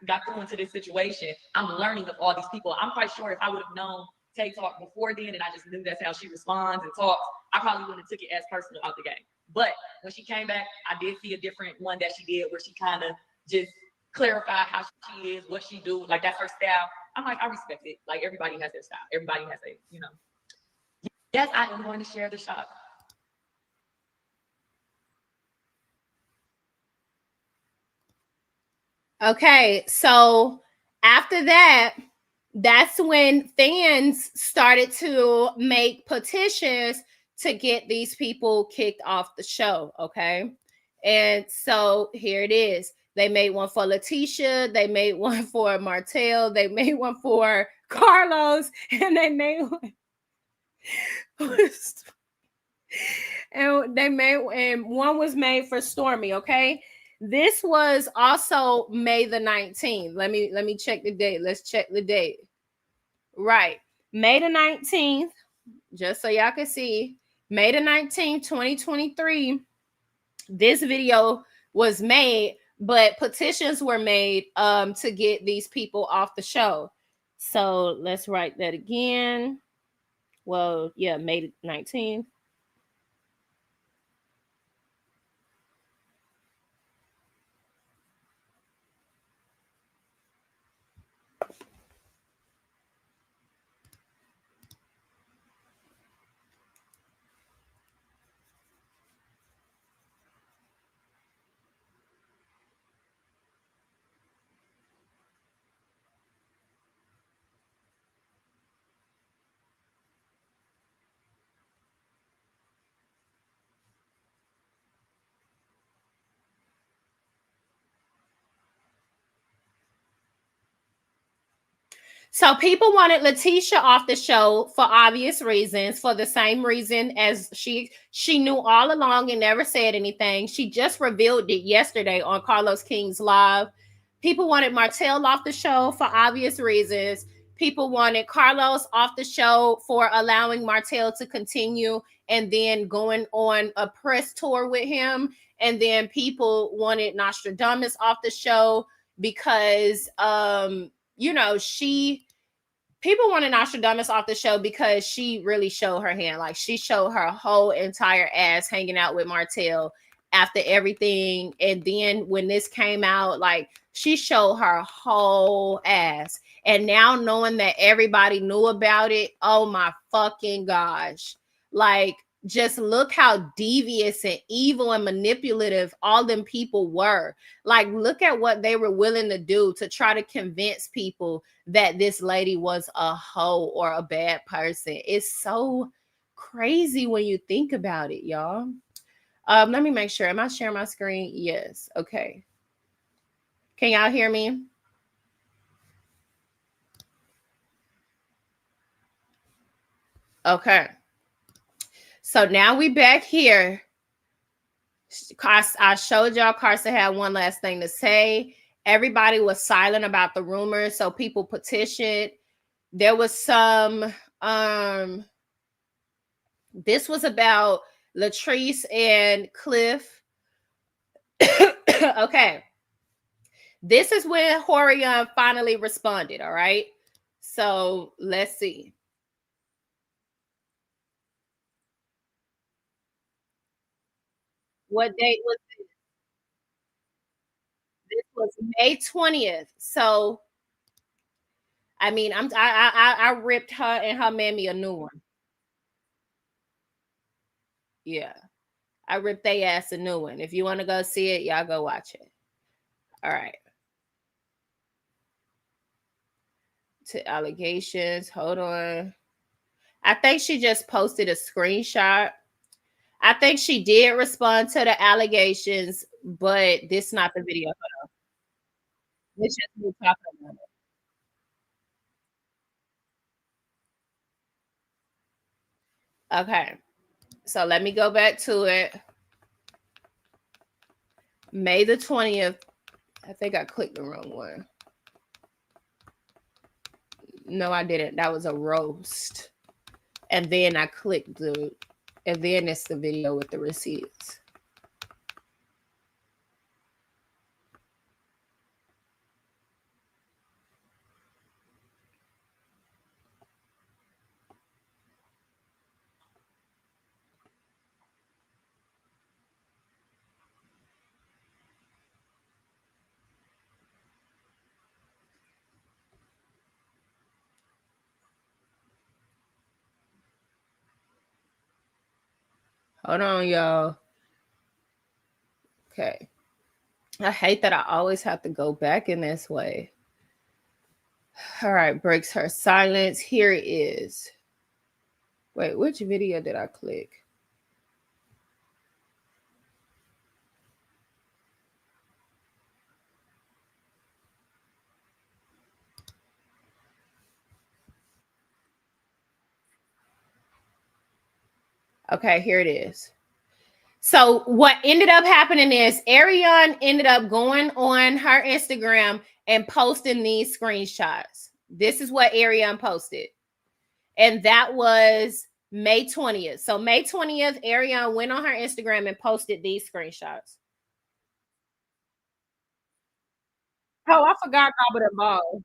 got through into this situation, I'm learning of all these people. I'm quite sure if I would have known Tay Talk before then, and I just knew that's how she responds and talks, I probably wouldn't have took it as personal out the game. But when she came back, I did see a different one that she did where she kind of just clarified how she is, what she do, like that's her style. I'm like, I respect it. Like, everybody has their style. Everybody has a, you know. Yes, I am going to share the shop. Okay, so after that, that's when fans started to make petitions to get these people kicked off the show, okay? And so here it is. They made one for Letitia, they made one for Martell, they made one for Carlos, and they made one and one was made for Stormy, okay? This was also May the 19th. Let me check the date. Let's check the date. Right. May the 19th, just so y'all can see. May the 19th, 2023. This video was made, but petitions were made to get these people off the show. So let's write that again. Well, yeah, May 19th. So people wanted Letitia off the show for obvious reasons, for the same reason as she knew all along and never said anything. She just revealed it yesterday on Carlos King's Live. People wanted Martell off the show for obvious reasons. People wanted Carlos off the show for allowing Martell to continue and then going on a press tour with him. And then people wanted Nostradamus off the show because people wanted Nostradamus off the show because she really showed her hand. Like, she showed her whole entire ass hanging out with Martell after everything. And then when this came out, like, she showed her whole ass. And now knowing that everybody knew about it, oh my fucking gosh. Like, just look how devious and evil and manipulative all them people were. Like, look at what they were willing to do to try to convince people that this lady was a hoe or a bad person. It's so crazy when you think about it, y'all. Let me make sure. Am I sharing my screen? Yes. Okay. Can y'all hear me? Okay. So now we back here. I showed y'all Carson had one last thing to say. Everybody was silent about the rumors, so people petitioned. There was some this was about Latrice and Cliff. Okay. This is when Horion finally responded, all right? So let's see. What date was this? This was May 20th. So I mean, I ripped her and her made me a new one. Yeah. I ripped they ass a new one. If you want to go see it, y'all go watch it. All right. To allegations. Hold on. I think she just posted a screenshot. I think she did respond to the allegations, but this is not the video. Hold on. It's just me talking about it. Okay. So let me go back to it. May the 20th. I think I clicked the wrong one. No, I didn't. That was a roast. And then I clicked and then it's the video with the receipts. Hold on, y'all. Okay. I hate that I always have to go back in this way. All right, breaks her silence. Here it is. Wait, which video did I click? Okay, here it is. So what ended up happening is Ariane ended up going on her Instagram and posting these screenshots. This is what Ariane posted. And that was May 20th. So May 20th, Ariane went on her Instagram and posted these screenshots. Oh, I forgot Robert and Ball.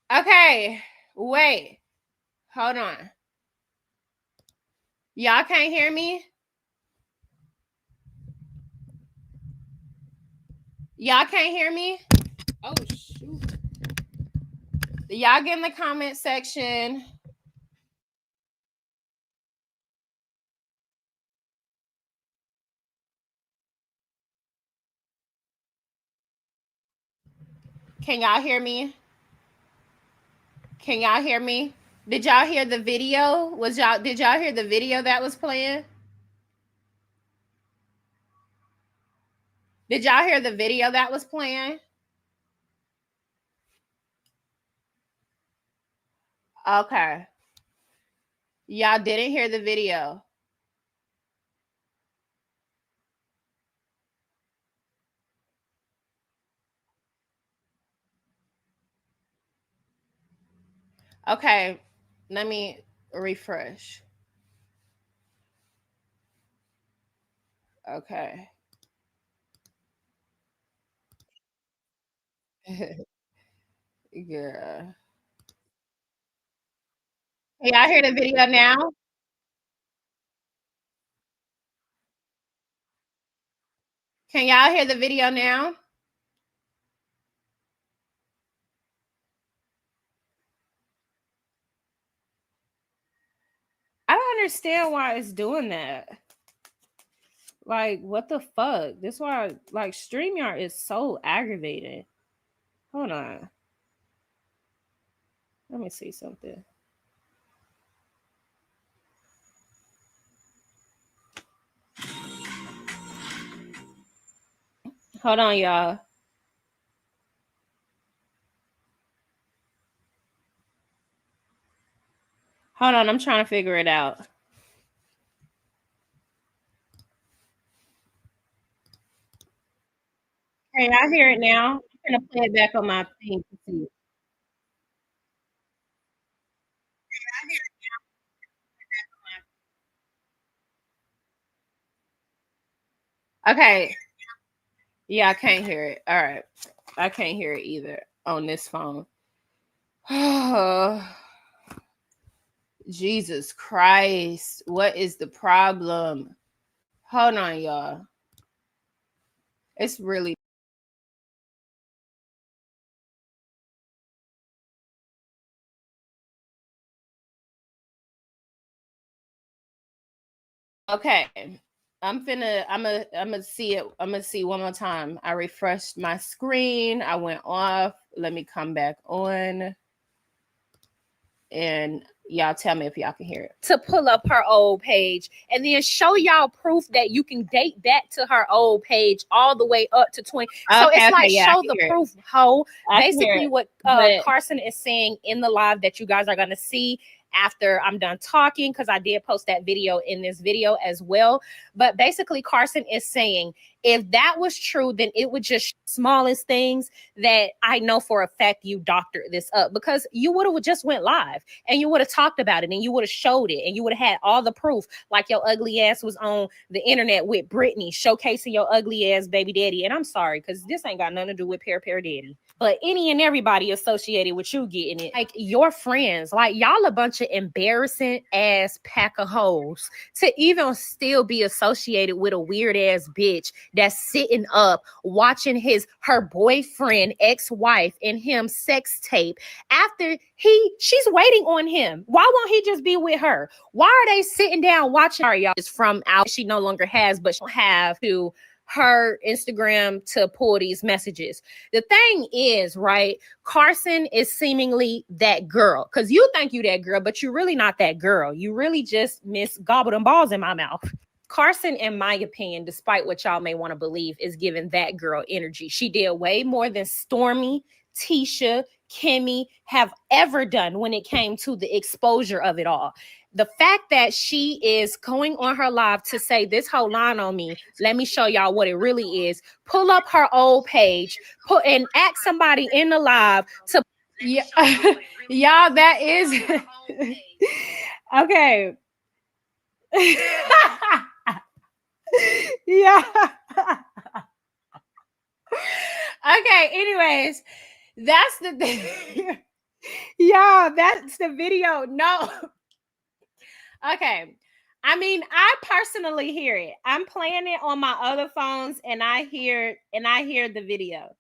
Okay, wait. Hold on. Y'all can't hear me? Y'all can't hear me? Oh, shoot. Y'all get in the comment section. Can y'all hear me? Can y'all hear me? Did y'all hear the video? Did y'all hear the video that was playing? Did y'all hear the video that was playing? Okay. Y'all didn't hear the video. Okay. Let me refresh. Okay. Girl. Can y'all hear the video now? Can y'all hear the video now? I don't understand why it's doing that. Like, what the fuck? This why, like, StreamYard is so aggravating. Hold on. Let me see something. Hold on, y'all. Hold on, I'm trying to figure it out. Can y'all hear it now? I'm gonna play it back on my thing to see. Okay. Yeah, I can't hear it. All right. I can't hear it either on this phone. Jesus Christ. What is the problem? Hold on, y'all. It's really okay. I'm gonna see it. I'm gonna see one more time. I refreshed my screen. I went off. Let me come back on. And y'all tell me if y'all can hear it. To pull up her old page and then show y'all proof that you can date back to her old page all the way up to 20. So it's like, show the proof, ho. Basically what Carson is saying in the live that you guys are going to see after I'm done talking, because I did post that video in this video as well. But basically Carson is saying, if that was true, then it would just smallest things that I know for a fact you doctored this up, because you would have just went live and you would have talked about it and you would have showed it and you would have had all the proof, like your ugly ass was on the internet with Brittany showcasing your ugly ass baby daddy. And I'm sorry, because this ain't got nothing to do with Pear Daddy, but any and everybody associated with you getting it, like your friends, like y'all a bunch of embarrassing ass pack of hoes to even still be associated with a weird ass bitch that's sitting up watching her boyfriend, ex-wife, and him sex tape after she's waiting on him. Why won't he just be with her? Why are they sitting down watching her? Y'all is from out she no longer has, but she'll have to her Instagram to pull these messages. The thing is, right, Carson is seemingly that girl, because you think you that girl, but you're really not that girl. You really just miss gobbled them balls in my mouth. Carson, in my opinion, despite what y'all may want to believe, is giving that girl energy. She did way more than Stormy, Tisha, Kimmy have ever done when it came to the exposure of it all. The fact that she is going on her live to say this whole line on me, let me show y'all what it really is. Pull up her old page, and ask somebody in the live to y'all, that is okay. Yeah. Okay, anyways, that's the thing. Y'all, that's the video. No. Okay. I mean, I personally hear it. I'm playing it on my other phones and I hear the video.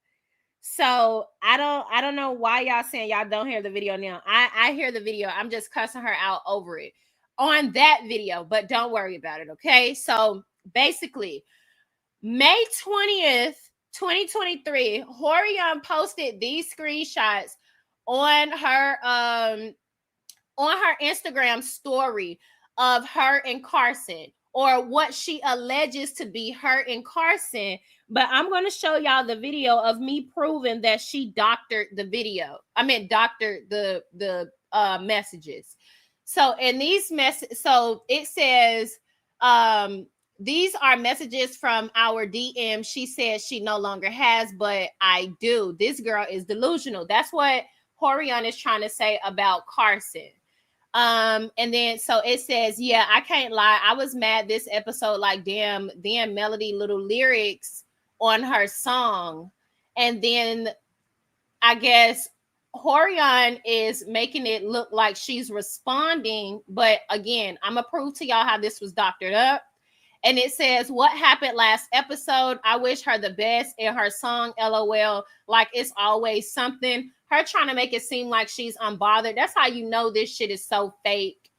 So I don't know why y'all saying y'all don't hear the video now. I hear the video. I'm just cussing her out over it on that video, but don't worry about it. Okay. So basically, May 20th, 2023, Horion posted these screenshots on her Instagram story of her and Carson, or what she alleges to be her and Carson. But I'm going to show y'all the video of me proving that she doctored the video. Doctored the messages. So in these so it says, these are messages from our DM. She says she no longer has, but I do. This girl is delusional. That's what Horion is trying to say about Carson. And then so it says, yeah, I can't lie, I was mad this episode, like damn Melody little lyrics on her song. And then I guess Horion is making it look like she's responding, but again, I'm gonna prove to y'all how this was doctored up. And it says, what happened last episode? I wish her the best in her song, LOL. Like it's always something. Her trying to make it seem like she's unbothered. That's how you know this shit is so fake.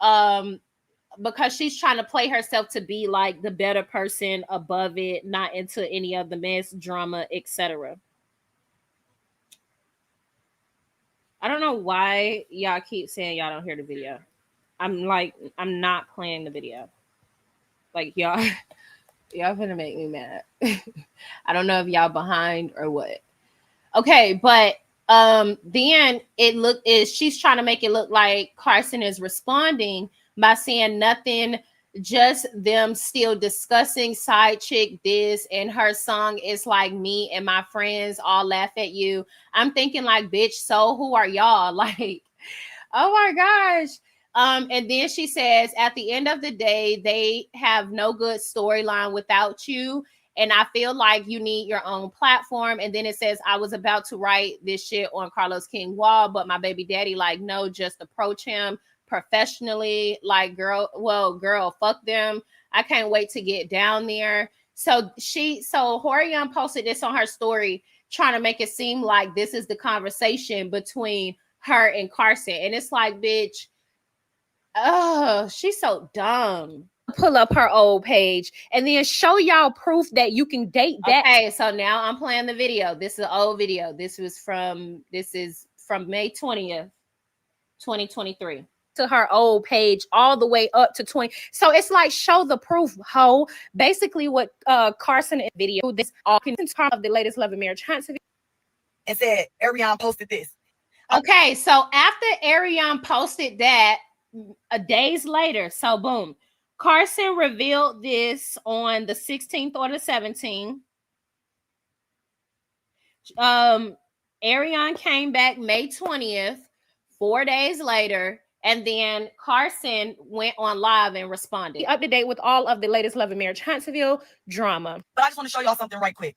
Because she's trying to play herself to be like the better person above it, not into any of the mess, drama, etc. I don't know why y'all keep saying y'all don't hear the video. I'm not playing the video. Like y'all gonna make me mad. I don't know if y'all behind or what. Okay, but then she's trying to make it look like Carson is responding by saying nothing, just them still discussing side chick this, and her song is like me and my friends all laugh at you. I'm thinking like, bitch, so who are y'all? Like, oh my gosh. And then she says, at the end of the day, they have no good storyline without you. And I feel like you need your own platform. And then it says, I was about to write this shit on Carlos King wall, but my baby daddy, like, no, just approach him professionally. Like, girl, fuck them. I can't wait to get down there. So Horion posted this on her story, trying to make it seem like this is the conversation between her and Carson. And it's like, bitch, oh, she's so dumb. Pull up her old page and then show y'all proof that you can date that. Okay, so now I'm playing the video. This is an old video. This is from May 20th, 2023. To her old page all the way up to 20. So it's like, show the proof, ho. Basically what Carson video, this all of the latest Love and Marriage Hunts video. And said, Ariane posted this. Okay, so after Ariane posted that, a days later, so boom, Carson revealed this on the 16th or the 17th. Ariane came back May 20th, 4 days later, and then Carson went on live and responded. Up to date with all of the latest Love and Marriage Huntsville drama. But I just want to show y'all something right quick.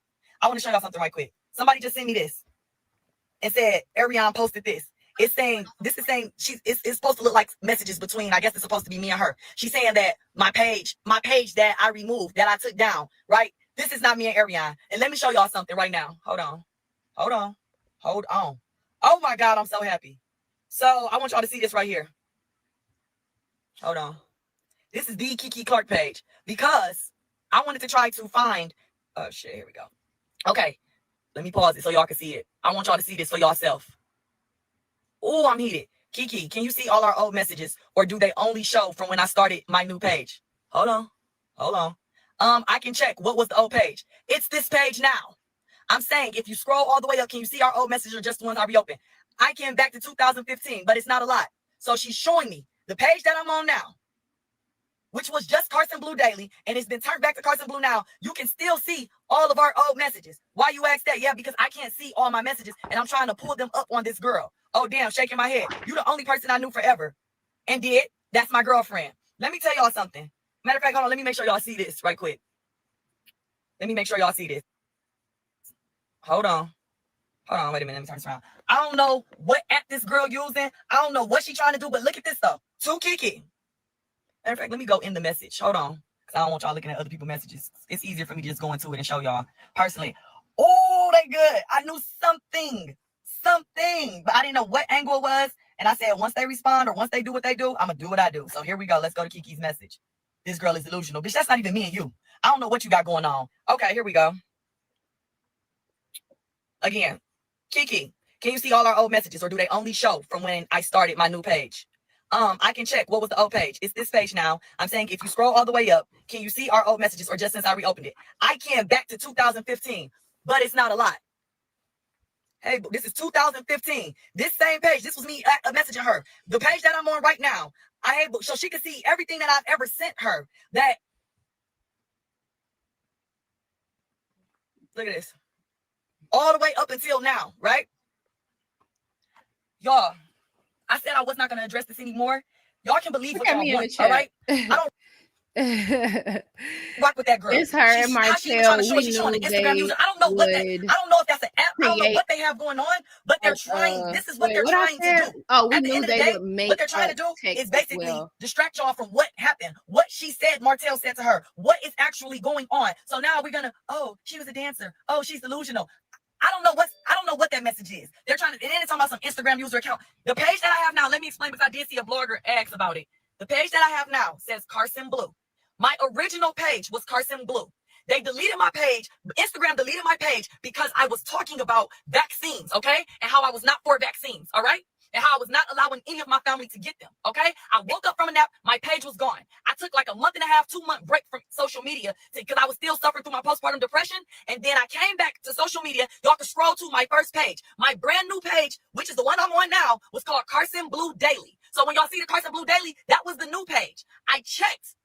Somebody just sent me this and said, Ariane posted this. It's saying it's supposed to look like messages between, I guess it's supposed to be me and her. She's saying that my page that I removed, that I took down, right? This is not me and Ariane. And let me show y'all something right now. Hold on. Oh my God, I'm so happy. So I want y'all to see this right here. Hold on. This is the Kiki Clark page because I wanted to try to find, oh shit, here we go. Okay, let me pause it so y'all can see it. I want y'all to see this for yourself. Oh, I'm heated. Kiki, can you see all our old messages, or do they only show from when I started my new page? Hold on. I can check what was the old page. It's this page now. I'm saying if you scroll all the way up, can you see our old messages or just the ones I reopened? I came back to 2015, but it's not a lot. So she's showing me the page that I'm on now, which was just Carson Blue Daily, and it's been turned back to Carson Blue now. You can still see all of our old messages. Why you ask that? Yeah, because I can't see all my messages, and I'm trying to pull them up on this girl. Oh, damn, shaking my head. You the only person I knew forever and did. That's my girlfriend. Let me tell y'all something. Matter of fact, hold on. Let me make sure y'all see this right quick. Let me make sure y'all see this. Hold on. Hold on, wait a minute. Let me turn this around. I don't know what app this girl using. I don't know what she trying to do, but look at this though. To Kiki. Matter of fact, let me go in the message. Hold on. Because I don't want y'all looking at other people's messages. It's easier for me to just go into it and show y'all personally. Oh, they good. I knew something. But I didn't know what angle it was. And I said, once they respond or once they do what they do, I'm going to do what I do. So here we go. Let's go to Kiki's message. This girl is delusional. Bitch, that's not even me and you. I don't know what you got going on. Okay, here we go. Again, Kiki, can you see all our old messages or do they only show from when I started my new page? I can check what was the old page. It's this page now. I'm saying if you scroll all the way up, can you see our old messages or just since I reopened it? I can back to 2015, but it's not a lot. Hey, this is 2015. This same page, this was me messaging her. The page that I'm on right now, so she can see everything that I've ever sent her. That, look at this. All the way up until now, right? Y'all, I said I was not going to address this anymore. Y'all can believe what y'all want, all right? I don't rock with that girl. It's her and Martell. She's showing an Instagram user. I don't know what that. I don't know if that's an app. I don't know what they have going on, but they're trying. This is what they're trying to do. Oh, we at the knew end of the they day, would make what they're trying to do is basically distract y'all from what happened, what she said. Martell said to her, what is actually going on. So now we're gonna. Oh, she was a dancer. Oh, she's delusional. I don't know what that message is. They're trying to, and then it's talking about some Instagram user account. The page that I have now, let me explain because I did see a blogger ask about it. The page that I have now says Carson Blue. My original page was Carson Blue. They deleted my page. Instagram deleted my page because I was talking about vaccines, okay? And how I was not for vaccines, all right? And how I was not allowing any of my family to get them, okay? I woke up from a nap, my page was gone. I took like a month and a half, 2-month break from social media because I was still suffering through my postpartum depression. And then I came back to social media. Y'all can scroll to my first page. My brand new page, which is the one I'm on now, was called Carson Blue Daily. So when y'all see the Carson Blue Daily, that was the new page. I checked.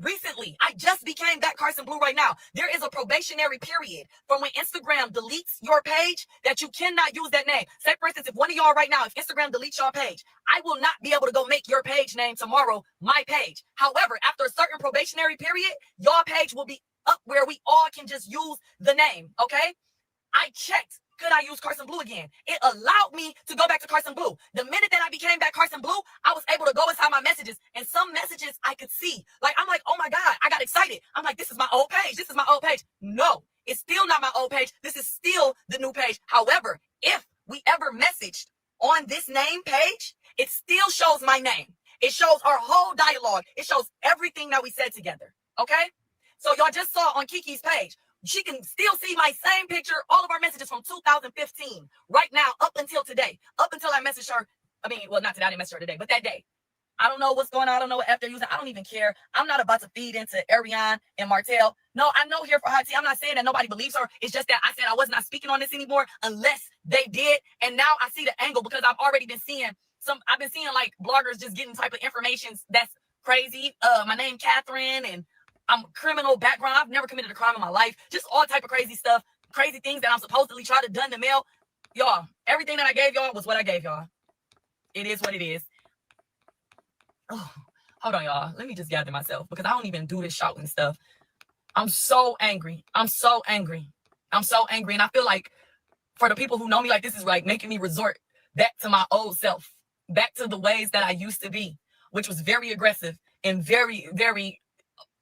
Recently, I just became that Carson Blue right now. There is a probationary period from when Instagram deletes your page that you cannot use that name. Say, for instance, if one of y'all right now, if Instagram deletes your page, I will not be able to go make your page name tomorrow my page. However, after a certain probationary period, your page will be up where we all can just use the name, okay? I checked. Could I use Carson Blue again? It allowed me to go back to Carson Blue. The minute that I became that Carson Blue, I was able to go inside my messages, and some messages I could see. Like, I'm like, oh my God, I got excited. I'm like, this is my old page. This is my old page. No, it's still not my old page. This is still the new page. However, if we ever messaged on this name page, it still shows my name. It shows our whole dialogue. It shows everything that we said together. Okay? So y'all just saw on Kiki's page. She can still see my same picture, all of our messages from 2015, right now, up until today, up until I messaged her. I mean, well, not today, I didn't message her today, but that day. I don't know what's going on. I don't know what app they're using. I don't even care. I'm not about to feed into Ariane and Martell. No, I know here for hot tea. I'm not saying that nobody believes her. It's just that I said I was not speaking on this anymore unless they did. And now I see the angle because I've already been seeing I've been seeing like bloggers just getting type of information that's crazy. My name, Catherine, and I'm criminal background. I've never committed a crime in my life. Just all type of crazy stuff, crazy things that I'm supposedly trying to done to mail. Y'all, everything that I gave y'all was what I gave y'all. It is what it is. Oh, hold on, y'all. Let me just gather myself because I don't even do this shouting stuff. I'm so angry. I'm so angry. I'm so angry. And I feel like for the people who know me, like this is like making me resort back to my old self, back to the ways that I used to be, which was very aggressive and very, very,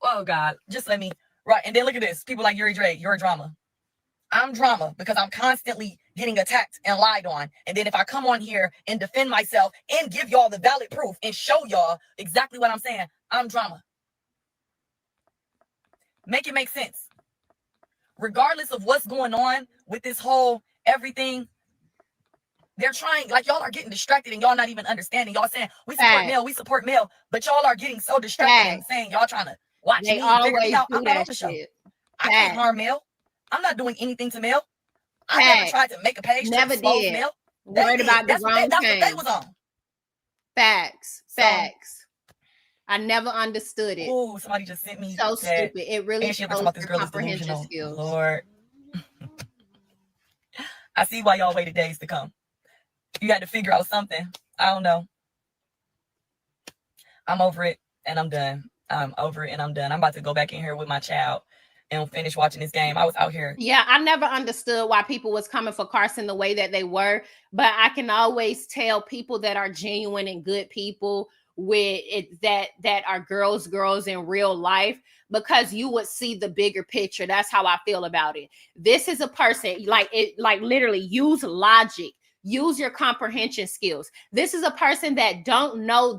oh God, just let me, right. And then look at this. People like Yuri Dre, you're a drama. I'm drama because I'm constantly getting attacked and lied on. And then if I come on here and defend myself and give y'all the valid proof and show y'all exactly what I'm saying, I'm drama. Make it make sense. Regardless of what's going on with this whole everything, they're trying, like y'all are getting distracted and y'all not even understanding. Y'all saying, we support male, but y'all are getting so distracted and saying y'all trying to watch me and figure me out. I'm not on the show. I can't harm male. I'm not doing anything to male. I never tried to make a page to expose male. Worried about the wrong That's what they was on. Facts. Facts. I never understood it. Oh, somebody just sent me so stupid. It really shows about this girl comprehension skills. Lord. I see why y'all waited days to come. You had to figure out something. I don't know. I'm over it and I'm done. I'm over it and I'm done. I'm about to go back in here with my child and finish watching this game. I was out here. Yeah, I never understood why people was coming for Carson the way that they were, but I can always tell people that are genuine and good people with it that are girls in real life, because you would see the bigger picture. That's how I feel about it. This is a person like literally use logic. Use your comprehension skills. This is a person that don't know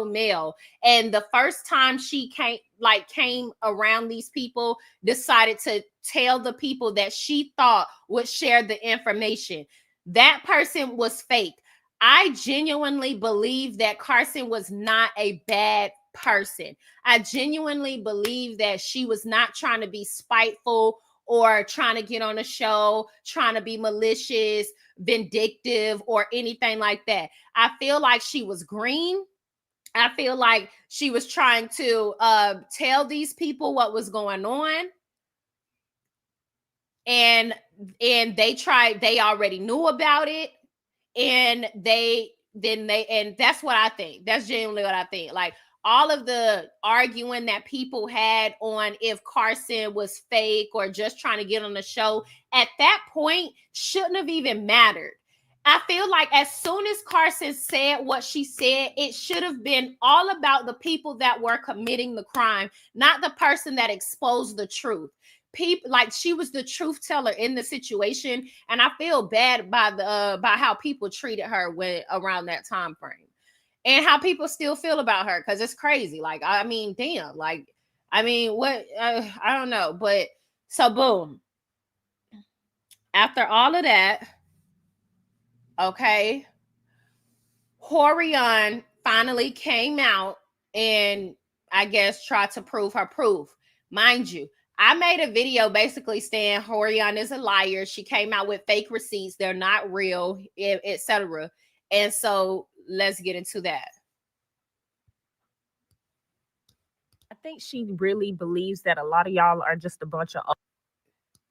Mel, and the first time she came around these people, decided to tell the people that she thought would share the information. That person was fake. I genuinely believe that Carson was not a bad person. I genuinely believe that she was not trying to be spiteful or trying to get on a show, trying to be malicious, vindictive, or anything like that. I feel like she was green. I feel like she was trying to tell these people what was going on. And they already knew about it. And that's what I think. That's genuinely what I think. Like, all of the arguing that people had on if Carson was fake or just trying to get on the show at that point shouldn't have even mattered. I feel like as soon as Carson said what she said, it should have been all about the people that were committing the crime, not the person that exposed the truth. People, like, she was the truth teller in the situation, and I feel bad by how people treated her around that time frame, and how people still feel about her, because it's crazy. Like, I mean, damn, like, I mean, what, I don't know. But so boom, after all of that, okay, Horion finally came out and I guess tried to prove her proof. Mind you, I made a video basically saying Horion is a liar. She came out with fake receipts. They're not real, etc. And so let's get into that. I think she really believes that a lot of y'all are just a bunch of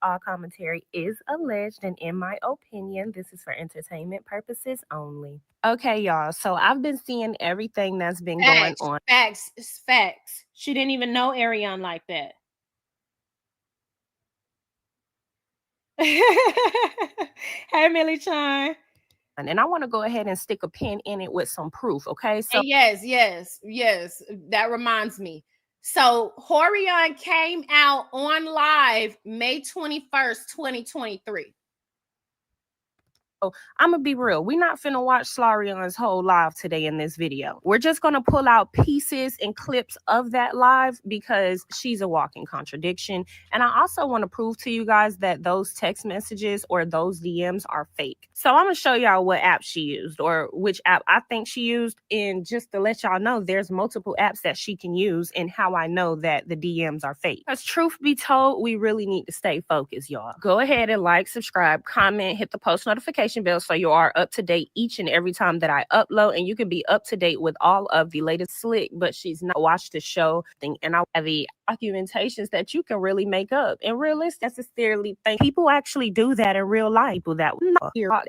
all commentary is alleged, and in my opinion, this is for entertainment purposes only. Okay, y'all. So I've been seeing everything that's been going on. Facts. She didn't even know Ariane like that. Hey, Millie Chan. And I want to go ahead and stick a pin in it with some proof, okay? So yes. That reminds me. So Horion came out on live May 21st, 2023. So I'm gonna be real. We're not finna watch Slarion's whole live today in this video. We're just gonna pull out pieces and clips of that live because she's a walking contradiction. And I also want to prove to you guys that those text messages or those DMs are fake. So I'm gonna show y'all what app she used, or which app I think she used. And just to let y'all know, there's multiple apps that she can use, and how I know that the DMs are fake. Because truth be told, we really need to stay focused, y'all. Go ahead and like, subscribe, comment, hit the post notification bell so you are up to date each and every time that I upload, and you can be up to date with all of the latest slick, but she's not watched the show thing, and I have the documentations that you can really make up and realistic necessarily think people actually do that in real life. People that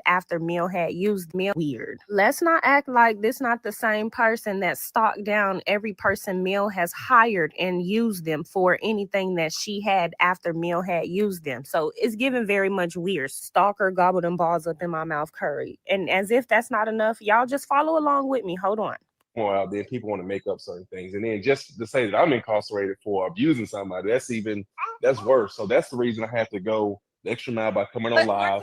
after Mill had used Mill weird. Let's not act like this not the same person that stalked down every person Mill has hired and used them for anything that she had after Mill had used them. So it's given very much weird. Stalker gobbled them balls up in my mouth curry. And as if that's not enough, y'all just follow along with me. Hold on. More out there, people want to make up certain things, and then just to say that I'm incarcerated for abusing somebody, that's worse. So that's the reason I have to go the extra mile by coming on live.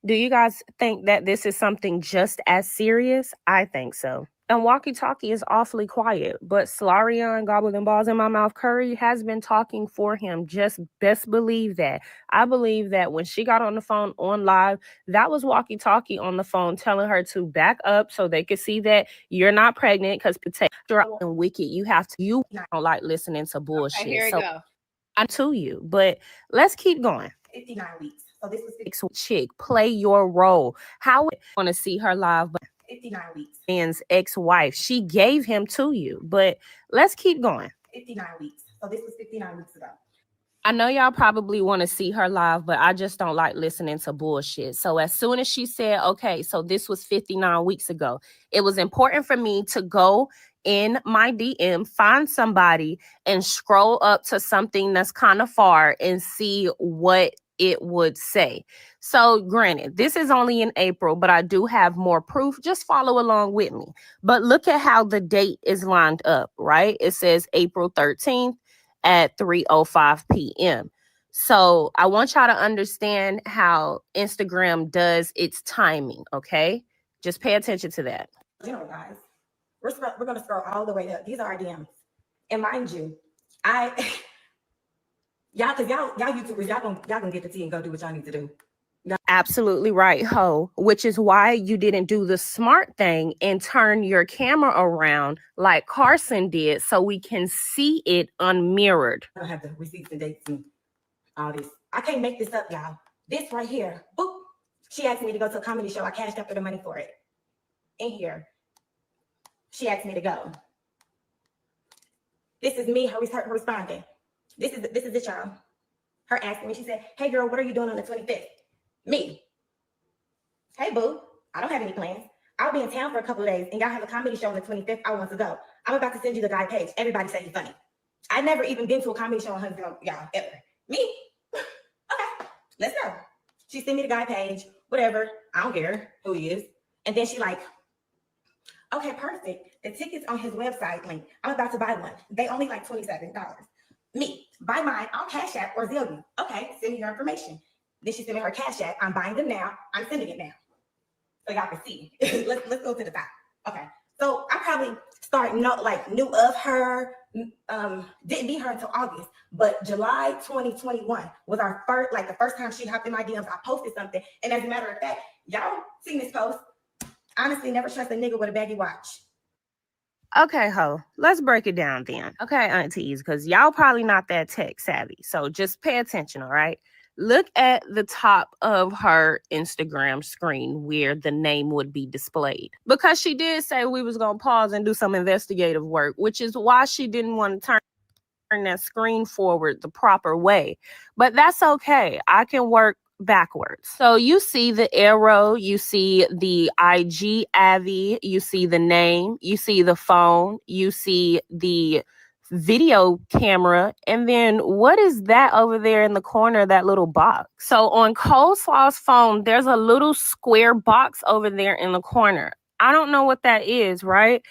Do you guys think that this is something just as serious? I think so. And Walkie Talkie is awfully quiet, but Slarion, Gobble them balls in my mouth curry, has been talking for him. Just best believe that. I believe that when she got on the phone on live, that was Walkie Talkie on the phone telling her to back up so they could see that you're not pregnant, because potential and wicked, you don't like listening to bullshit. Okay, here we go. I'm to you, but let's keep going. 59 weeks. So this was chick, play your role. How would you want to see her live? But 59 weeks. Man's ex-wife, she gave him to you, but let's keep going. 59 weeks. So this was 59 weeks ago. I know y'all probably want to see her live, but I just don't like listening to bullshit. So as soon as she said, okay, so this was 59 weeks ago, it was important for me to go in my DM, find somebody and scroll up to something that's kind of far and see what it would say. So granted, this is only in April, but I do have more proof. Just follow along with me. But look at how the date is lined up, right? It says April 13th at 3:05 p.m. So I want y'all to understand how Instagram does its timing, okay? Just pay attention to that. Guys, we're going to scroll all the way up. These are our DMs. And mind you, y'all YouTubers, y'all gonna get the tea and go do what y'all need to do. Absolutely right, ho. Which is why you didn't do the smart thing and turn your camera around like Carson did so we can see it unmirrored. I don't have the receipts and dates and all this. I can't make this up, y'all. This right here, boop. She asked me to go to a comedy show. I cashed up for the money for it. In here, she asked me to go. This is me, her responding. This is it, y'all. Her asking me, she said, hey girl, what are you doing on the 25th? Me. Hey boo, I don't have any plans. I'll be in town for a couple of days and y'all have a comedy show on the 25th. I want to go. I'm about to send you the guy page. Everybody say he's funny. I never even been to a comedy show on Huntsville, y'all, ever. Me? Okay, let's go. She sent me the guy page, whatever. I don't care who he is. And then she like, okay, perfect. The tickets on his website link. I'm about to buy one. They only like $27. Me, buy mine. I'll Cash App or Zelle you. Okay, send me your information. Then she sent me her Cash App. I'm buying them now. I'm sending it now. So y'all can see. let's go to the top. Okay. So I probably knew of her. Didn't meet her until August. But July 2021 was our the first time she hopped in my DMs. I posted something. And as a matter of fact, y'all seen this post. Honestly, never trust a nigga with a baggy watch. Okay, ho, let's break it down then. Okay, aunties, because y'all probably not that tech savvy. So just pay attention, all right? Look at the top of her Instagram screen where the name would be displayed. Because she did say we was going to pause and do some investigative work, which is why she didn't want to turn that screen forward the proper way. But that's okay. I can work backwards. So you see the arrow, you see the IG Avi, you see the name, you see the phone, you see the video camera, and then what is that over there in the corner, that little box? So on Coleslaw's phone, there's a little square box over there in the corner. I don't know what that is, right?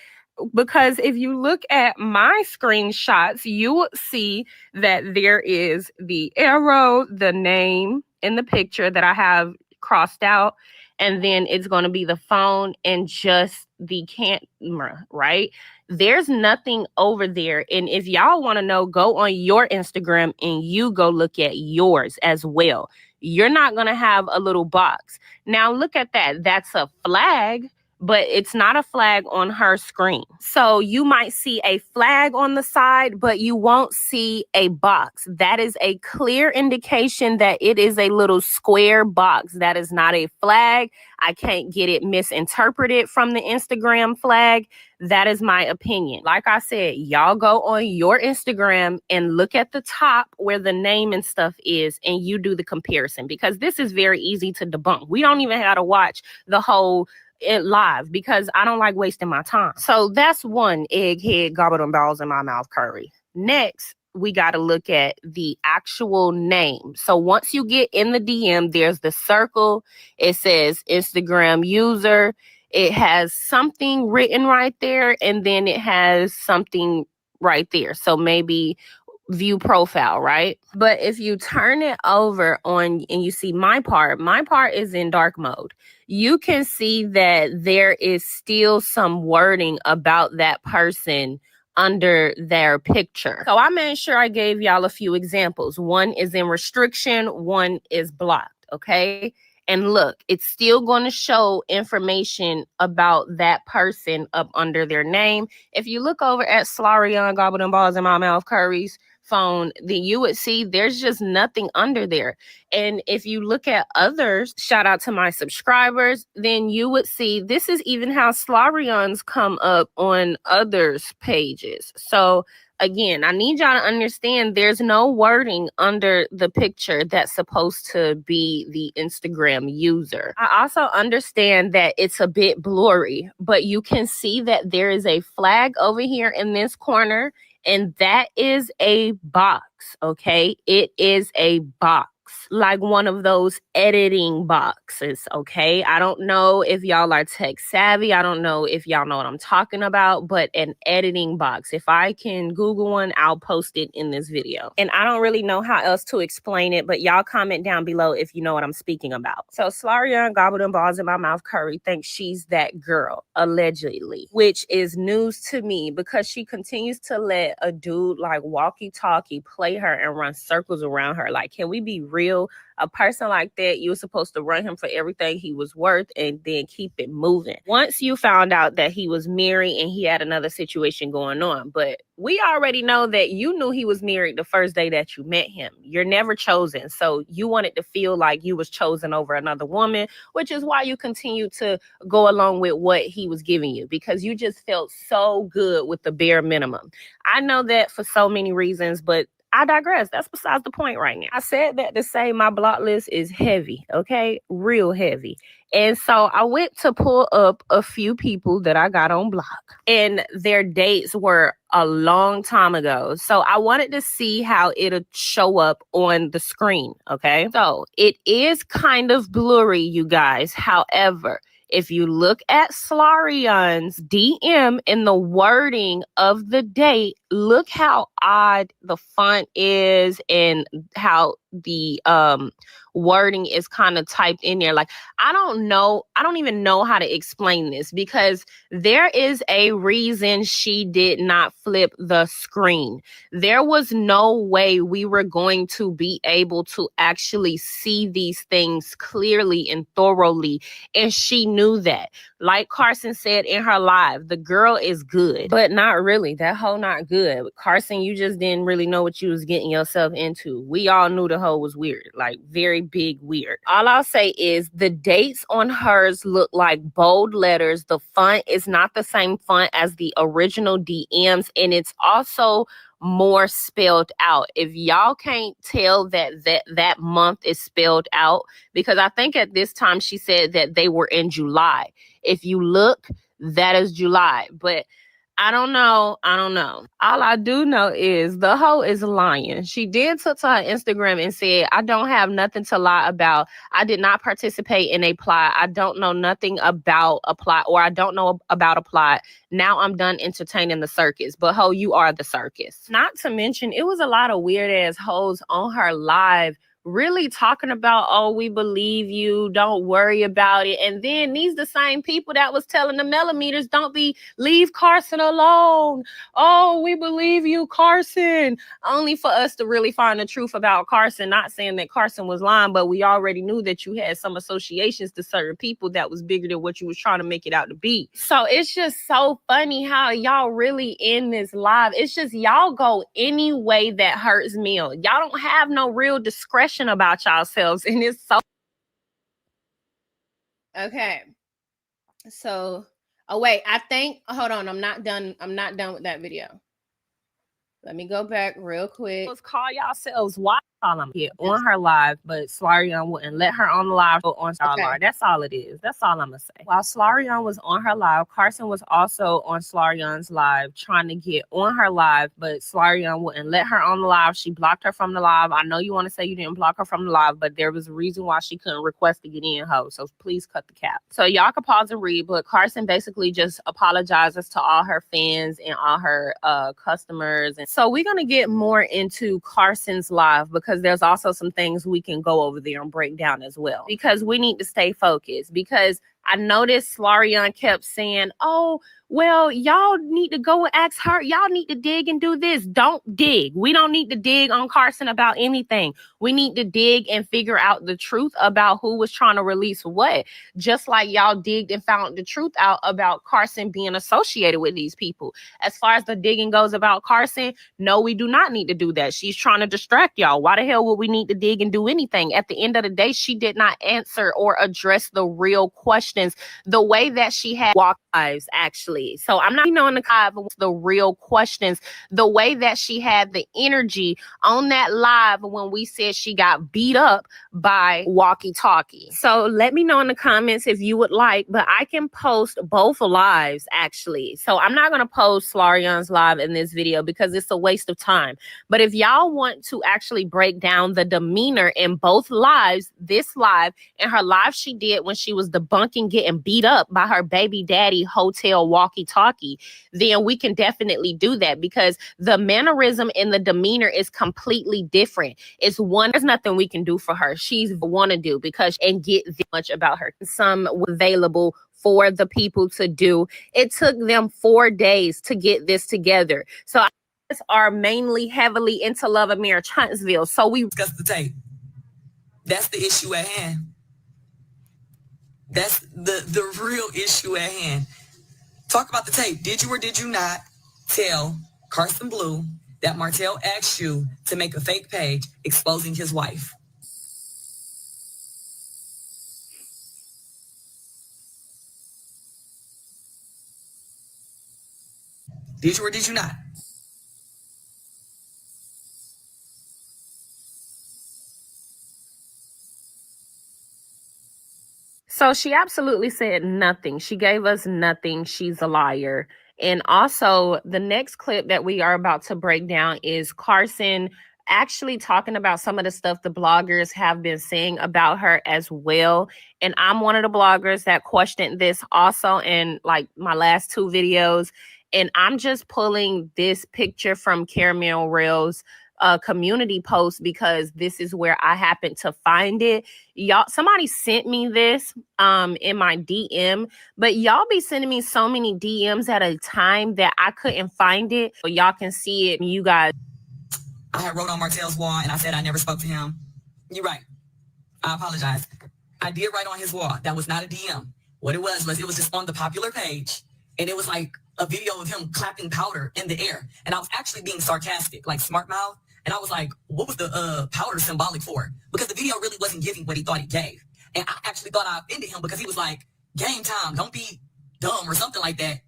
Because if you look at my screenshots, you will see that there is the arrow, the name in the picture that I have crossed out, and then it's going to be the phone and just the camera, right? There's nothing over there. And if y'all want to know, go on your Instagram and you go look at yours as well. You're not going to have a little box. Now look at that. That's a flag, but it's not a flag on her screen. So you might see a flag on the side, but you won't see a box. That is a clear indication that it is a little square box. That is not a flag. I can't get it misinterpreted from the Instagram flag. That is my opinion. Like I said, y'all go on your Instagram and look at the top where the name and stuff is, and you do the comparison, because this is very easy to debunk. We don't even have to watch the whole it live because I don't like wasting my time. So that's one egghead gobbled them balls in my mouth curry. Next, we got to look at the actual name. So once you get in the DM, there's the circle. It says Instagram user. It has something written right there, and then it has something right there. So maybe view profile, right? But if you turn it over on and you see my part is in dark mode. You can see that there is still some wording about that person under their picture. So I made sure I gave y'all a few examples. One is in restriction, one is blocked, okay? And look, it's still going to show information about that person up under their name. If you look over at Slarion Gobbled and Balls in My Mouth Curry's phone, then you would see there's just nothing under there. And if you look at others, shout out to my subscribers, then you would see this is even how Slarion's come up on others' pages. So again, I need y'all to understand there's no wording under the picture that's supposed to be the Instagram user. I also understand that it's a bit blurry, but you can see that there is a flag over here in this corner, and that is a box, okay? It is a box, like one of those editing boxes, okay? I don't know if y'all are tech savvy. I don't know if y'all know what I'm talking about, but an editing box. If I can Google one, I'll post it in this video. And I don't really know how else to explain it, but y'all comment down below if you know what I'm speaking about. So Slarion Gobbled and Balls in My Mouth Curry thinks she's that girl, allegedly, which is news to me because she continues to let a dude like walkie-talkie play her and run circles around her. Like, can we be real? A person like that, you were supposed to run him for everything he was worth and then keep it moving. Once you found out that he was married and he had another situation going on, but we already know that you knew he was married the first day that you met him. You're never chosen. So you wanted to feel like you was chosen over another woman, which is why you continue to go along with what he was giving you, because you just felt so good with the bare minimum. I know that for so many reasons, but I digress. That's besides the point right now. I said that to say my block list is heavy, okay? Real heavy. And so I went to pull up a few people that I got on block, and their dates were a long time ago. So I wanted to see how it'll show up on the screen, okay? So it is kind of blurry, you guys. However, if you look at Slarion's DM in the wording of the date, look how odd the font is and how the wording is kind of typed in there. Like, I don't even know how to explain this, because there is a reason she did not flip the screen. There was no way we were going to be able to actually see these things clearly and thoroughly, and she knew that. Like Carson said in her live, the girl is good, but not really. That hoe not good. Carson, you just didn't really know what you was getting yourself into. We all knew the hoe was weird, like very big weird. All I'll say is the dates on hers look like bold letters. The font is not the same font as the original DMs, and it's also more spelled out. If y'all can't tell that month is spelled out, because I think at this time she said that they were in July. If you look, that is July, but I don't know. All I do know is the hoe is lying. She did took to her Instagram and said, I don't have nothing to lie about. I did not participate in a plot. I don't know nothing about a plot, or I don't know about a plot. Now I'm done entertaining the circus. But hoe, you are the circus. Not to mention, it was a lot of weird ass hoes on her live really talking about, oh, we believe you, don't worry about it. And then these the same people that was telling the millimeters, leave Carson alone. Oh, we believe you, Carson. Only for us to really find the truth about Carson. Not saying that Carson was lying, but we already knew that you had some associations to certain people that was bigger than what you was trying to make it out to be. So it's just so funny how y'all really in this live. It's just y'all go any way that hurts me. Y'all don't have no real discretion about yourselves, and it's so okay. So wait, hold on, I'm not done with that video. Let me go back real quick. Let's call yourselves why I'm here on her live, but Slarion wouldn't let her on the live or on our live. That's all it is. That's all I'm gonna say. While Slarion was on her live, Carson was also on Slarion's live trying to get on her live, but Slarion wouldn't let her on the live. She blocked her from the live. I know you want to say you didn't block her from the live, but there was a reason why she couldn't request to get in, ho. So please cut the cap. So y'all can pause and read, but Carson basically just apologizes to all her fans and all her customers. And so we're gonna get more into Carson's live, because there's also some things we can go over there and break down as well, because we need to stay focused. Because I noticed Slarion kept saying, oh, well, y'all need to go and ask her. Y'all need to dig and do this. Don't dig. We don't need to dig on Carson about anything. We need to dig and figure out the truth about who was trying to release what. Just like y'all digged and found the truth out about Carson being associated with these people. As far as the digging goes about Carson, no, we do not need to do that. She's trying to distract y'all. Why the hell would we need to dig and do anything? At the end of the day, she did not answer or address the real question questions the way that she had walk lives, actually. So I'm not knowing the real questions, the way that she had the energy on that live when we said she got beat up by walkie talkie. So let me know in the comments if you would like, but I can post both lives actually. So I'm not going to post Slarion's live in this video because it's a waste of time. But if y'all want to actually break down the demeanor in both lives, this live and her live she did when she was debunking getting beat up by her baby daddy hotel walkie talkie, then we can definitely do that because the mannerism and the demeanor is completely different. It's one, there's nothing we can do for her. She's want to do because and get much about her. Some available for the people to do. It took them 4 days to get this together. So are mainly heavily into Love Amir Huntsville. So we discuss the tape. That's the issue at hand. That's the real issue at hand. Talk about the tape. Did you or did you not tell Carson Blue that Martell asked you to make a fake page exposing his wife? Did you or did you not? So she absolutely said nothing. She gave us nothing. She's a liar. And also, the next clip that we are about to break down is Carson actually talking about some of the stuff the bloggers have been saying about her as well. And I'm one of the bloggers that questioned this also in like my last 2 videos. And I'm just pulling this picture from Caramel Rail's community post because this is where I happened to find it. Y'all, somebody sent me this in my DM, but y'all be sending me so many DMs at a time that I couldn't find it. So y'all can see it. You guys, I had wrote on Martell's wall and I said I never spoke to him. You're right. I apologize. I did write on his wall. That was not a DM. What it was it was just on the popular page, and it was like a video of him clapping powder in the air. And I was actually being sarcastic, like smart mouth. And I was like, what was the powder symbolic for? Because the video really wasn't giving what he thought he gave. And I actually thought I offended him because he was like, game time, don't be dumb or something like that.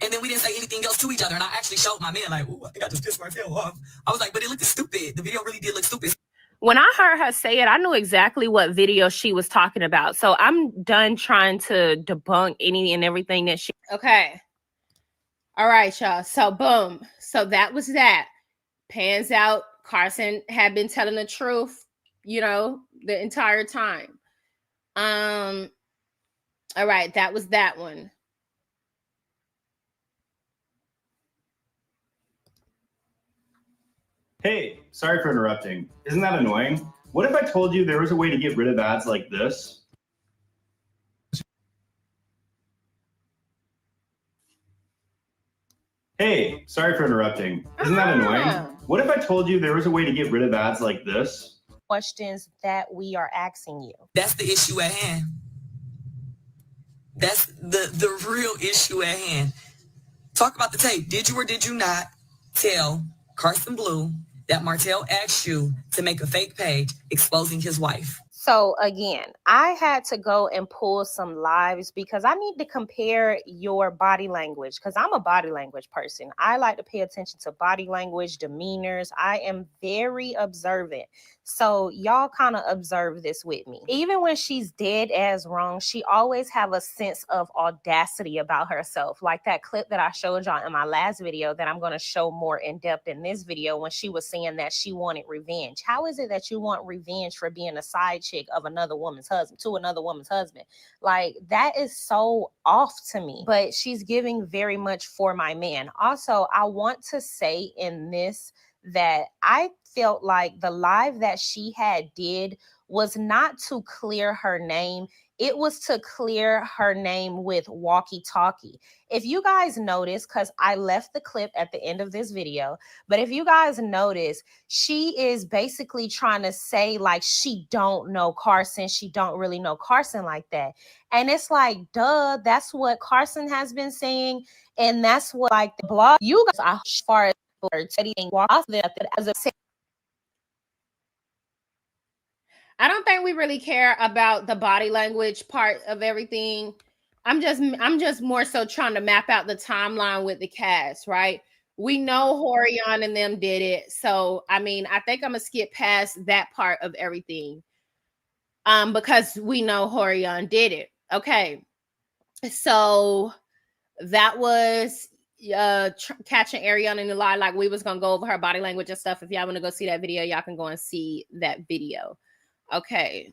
And then we didn't say anything else to each other. And I actually showed my man like, ooh, I think I just pissed Martell off. I was like, but it looked stupid. The video really did look stupid. When I heard her say it, I knew exactly what video she was talking about. So I'm done trying to debunk any and everything that she... Okay. All right, y'all. So boom. So that was that. Pans out. Carson had been telling the truth, you know, the entire time. All right, that was that one. Hey, sorry for interrupting. Isn't that annoying? What if I told you there was a way to get rid of ads like this? Hey, sorry for interrupting. Isn't that annoying? What if I told you there was a way to get rid of ads like this? Questions that we are asking you. That's the issue at hand. That's the real issue at hand. Talk about the tape. Did you or did you not tell Carson Blue that Martell asked you to make a fake page exposing his wife? So again, I had to go and pull some lives because I need to compare your body language because I'm a body language person. I like to pay attention to body language, demeanors. I am very observant. So y'all kind of observe this with me. Even when she's dead as wrong, she always have a sense of audacity about herself. Like that clip that I showed y'all in my last video that I'm going to show more in depth in this video when she was saying that she wanted revenge. How is it that you want revenge for being a side chick of another woman's husband, to another woman's husband? Like that is so off to me, but she's giving very much for my man. Also, I want to say in this that I felt like the live that she had did was not to clear her name. It was to clear her name with walkie-talkie. If you guys notice, because I left the clip at the end of this video, but if you guys notice, she is basically trying to say like she don't know Carson. She don't really know Carson like that. And it's like, duh, that's what Carson has been saying. And that's what like the blog, you guys are as far as anything as a I don't think we really care about the body language part of everything. I'm just more so trying to map out the timeline with the cast, right? We know Horion and them did it. So, I mean, I think I'm going to skip past that part of everything. Because we know Horion did it. Okay. So that was catching Ariana in the lie. Like, we was going to go over her body language and stuff. If y'all want to go see that video, y'all can go and see that video. Okay.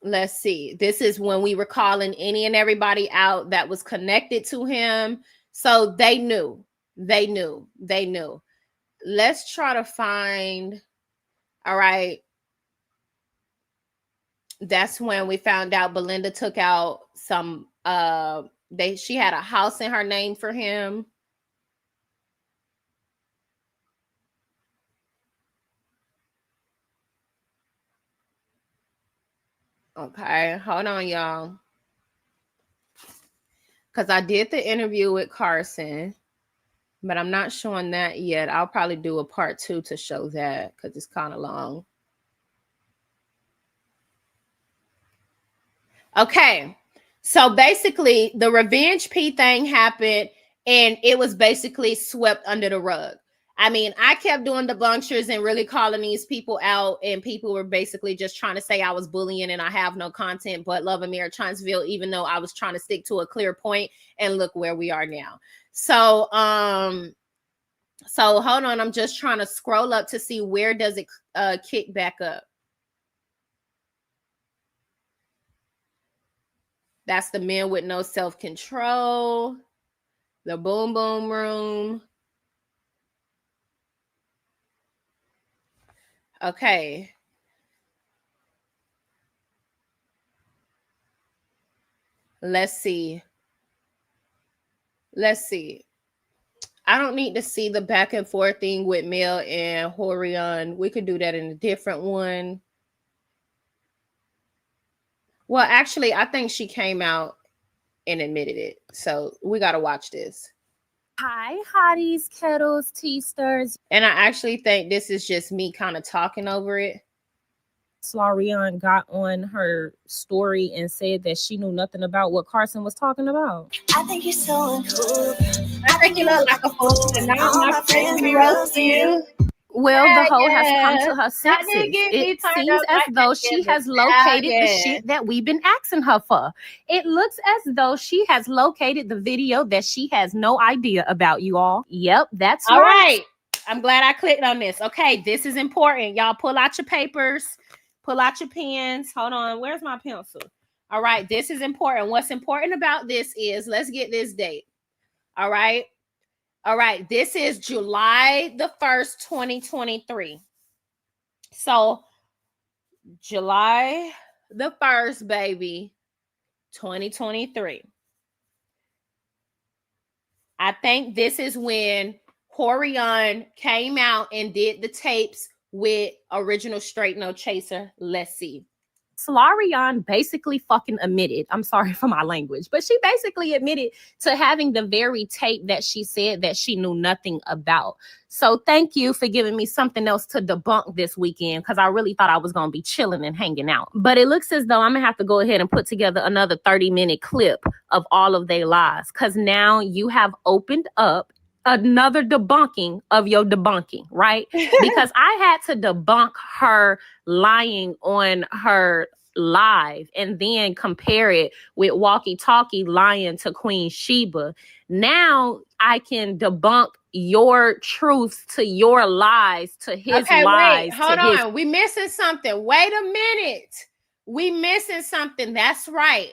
Let's see. This is when we were calling any and everybody out that was connected to him. So they knew. Let's try to find. All right. That's when we found out Belinda took out some she had a house in her name for him. Okay, hold on, y'all. Because I did the interview with Carson, but I'm not showing that yet. I'll probably do a part 2 to show that because it's kind of long. Okay, so basically the Revenge P thing happened and it was basically swept under the rug. I mean, I kept doing debunkers and really calling these people out, and people were basically just trying to say I was bullying and I have no content but Love Amir Transville, even though I was trying to stick to a clear point, and look where we are now. So hold on, I'm just trying to scroll up to see where does it kick back up. That's the men with no self-control, the boom boom room. Okay. Let's see. I don't need to see the back and forth thing with Mel and Horion. We could do that in a different one. Well, actually, I think she came out and admitted it. So we got to watch this. Hi, hotties, kettles, teasters. And I actually think this is just me kind of talking over it. Slarion got on her story and said that she knew nothing about what Carson was talking about. I think you're so cool. I think you look like a fool, and now my friends be roasting you. Well, the hoe has come to her senses. It seems as though she has located the shit that we've been asking her for. It looks as though she has located the video that she has no idea about, you all. Yep, that's all right. I'm glad I clicked on this. Okay, this is important. Y'all pull out your papers, pull out your pens. Hold on, where's my pencil? All right, this is important. What's important about this is, let's get this date. All right. This is July the 1st, 2023. So July the 1st, baby, 2023. I think this is when Horion came out and did the tapes with original Straight No Chaser. Let's see. Slarion basically fucking admitted, I'm sorry for my language, but she basically admitted to having the very tape that she said that she knew nothing about. So thank you for giving me something else to debunk this weekend, because I really thought I was going to be chilling and hanging out. But it looks as though I'm going to have to go ahead and put together another 30-minute clip of all of their lies, because now you have opened up another debunking of your debunking, right? Because I had to debunk her lying on her live and then compare it with Walkie Talkie lying to Queen Sheba. Now I can debunk your truths to your lies to his lies. Wait, hold on. We missing something. Wait a minute. We missing something. That's right.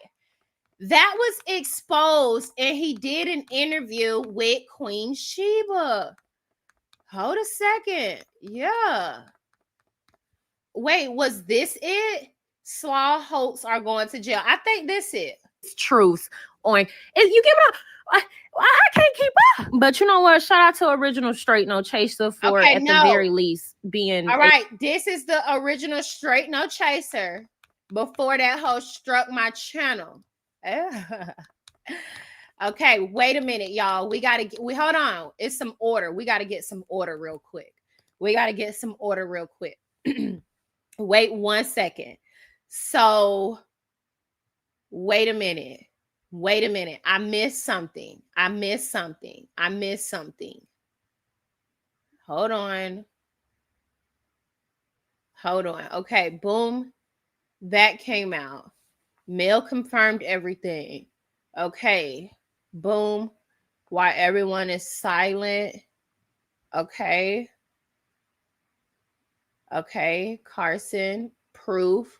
That was exposed, and he did an interview with Queen Sheba. Hold a second. Yeah. Wait, was this it? Slaw Holtz are going to jail. I think this is it. Truth on. If you give it up, I can't keep up. But you know what? Shout out to original Straight No Chaser for the very least being. All right. This is the original Straight No Chaser before that host struck my channel. Okay, wait a minute, y'all. We hold on. It's some order. We got to get some order real quick. Wait 1 second. So wait a minute. I missed something. Hold on. Okay, boom. That came out. Mail confirmed everything. Okay, boom. Why everyone is silent. Okay. Carson, proof.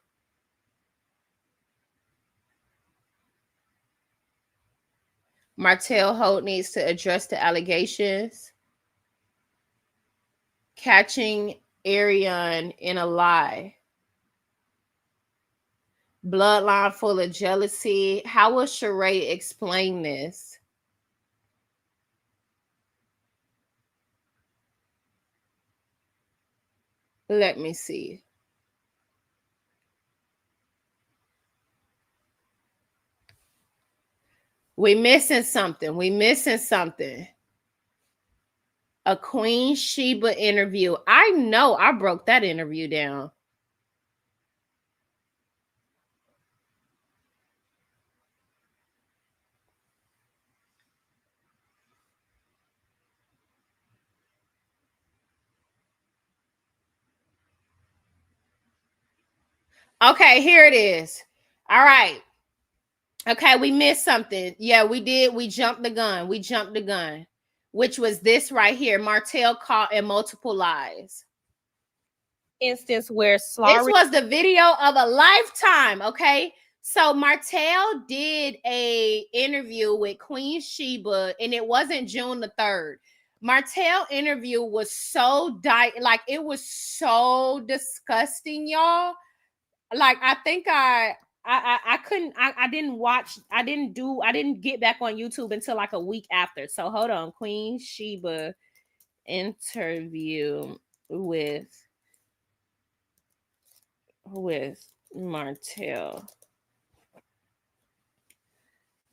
Martell Holt needs to address the allegations. Catching Ariane in a lie. Bloodline full of jealousy. How will Sheree explain this? Let me see. We missing something. A Queen Sheba interview. I know I broke that interview down. Okay, here it is. All right. Okay, we missed something. Yeah, we did. We jumped the gun. Which was this right here. Martell caught in multiple lies. Instance where This was the video of a lifetime. Okay. So Martell did a interview with Queen Sheba, and it wasn't June the 3rd. Martell interview was so it was so disgusting, y'all. Like I think I didn't get back on YouTube until like a week after. So hold on. Queen Sheba interview with Martell.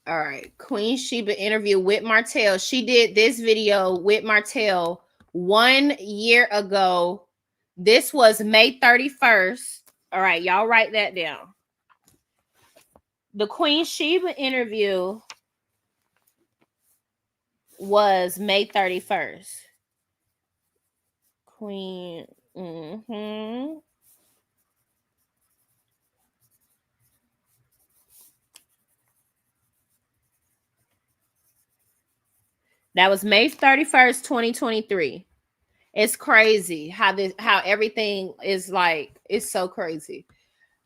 All right. Queen Sheba interview with Martell. She did this video with Martell 1 year ago. This was May 31st. All right, y'all write that down. The Queen Sheba interview was May 31st. Queen. That was May 31st, 2023. It's crazy how everything is like, it's so crazy.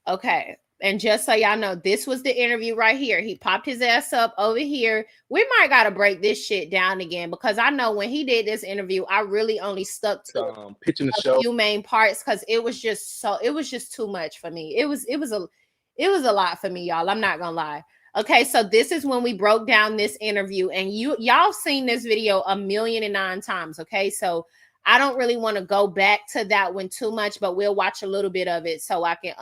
Okay. And just so y'all know, this was the interview right here. He popped his ass up over here. We might got to break this shit down again, because I know when he did this interview, I really only stuck to pitching the a show. few main parts, because it was just too much for me. It was a lot for me, y'all. I'm not gonna lie. Okay, so this is when we broke down this interview, and y'all seen this video 1,000,009 times. Okay, so I don't really want to go back to that one too much, but we'll watch a little bit of it so I can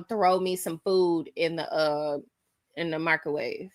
throw me some food in the microwave.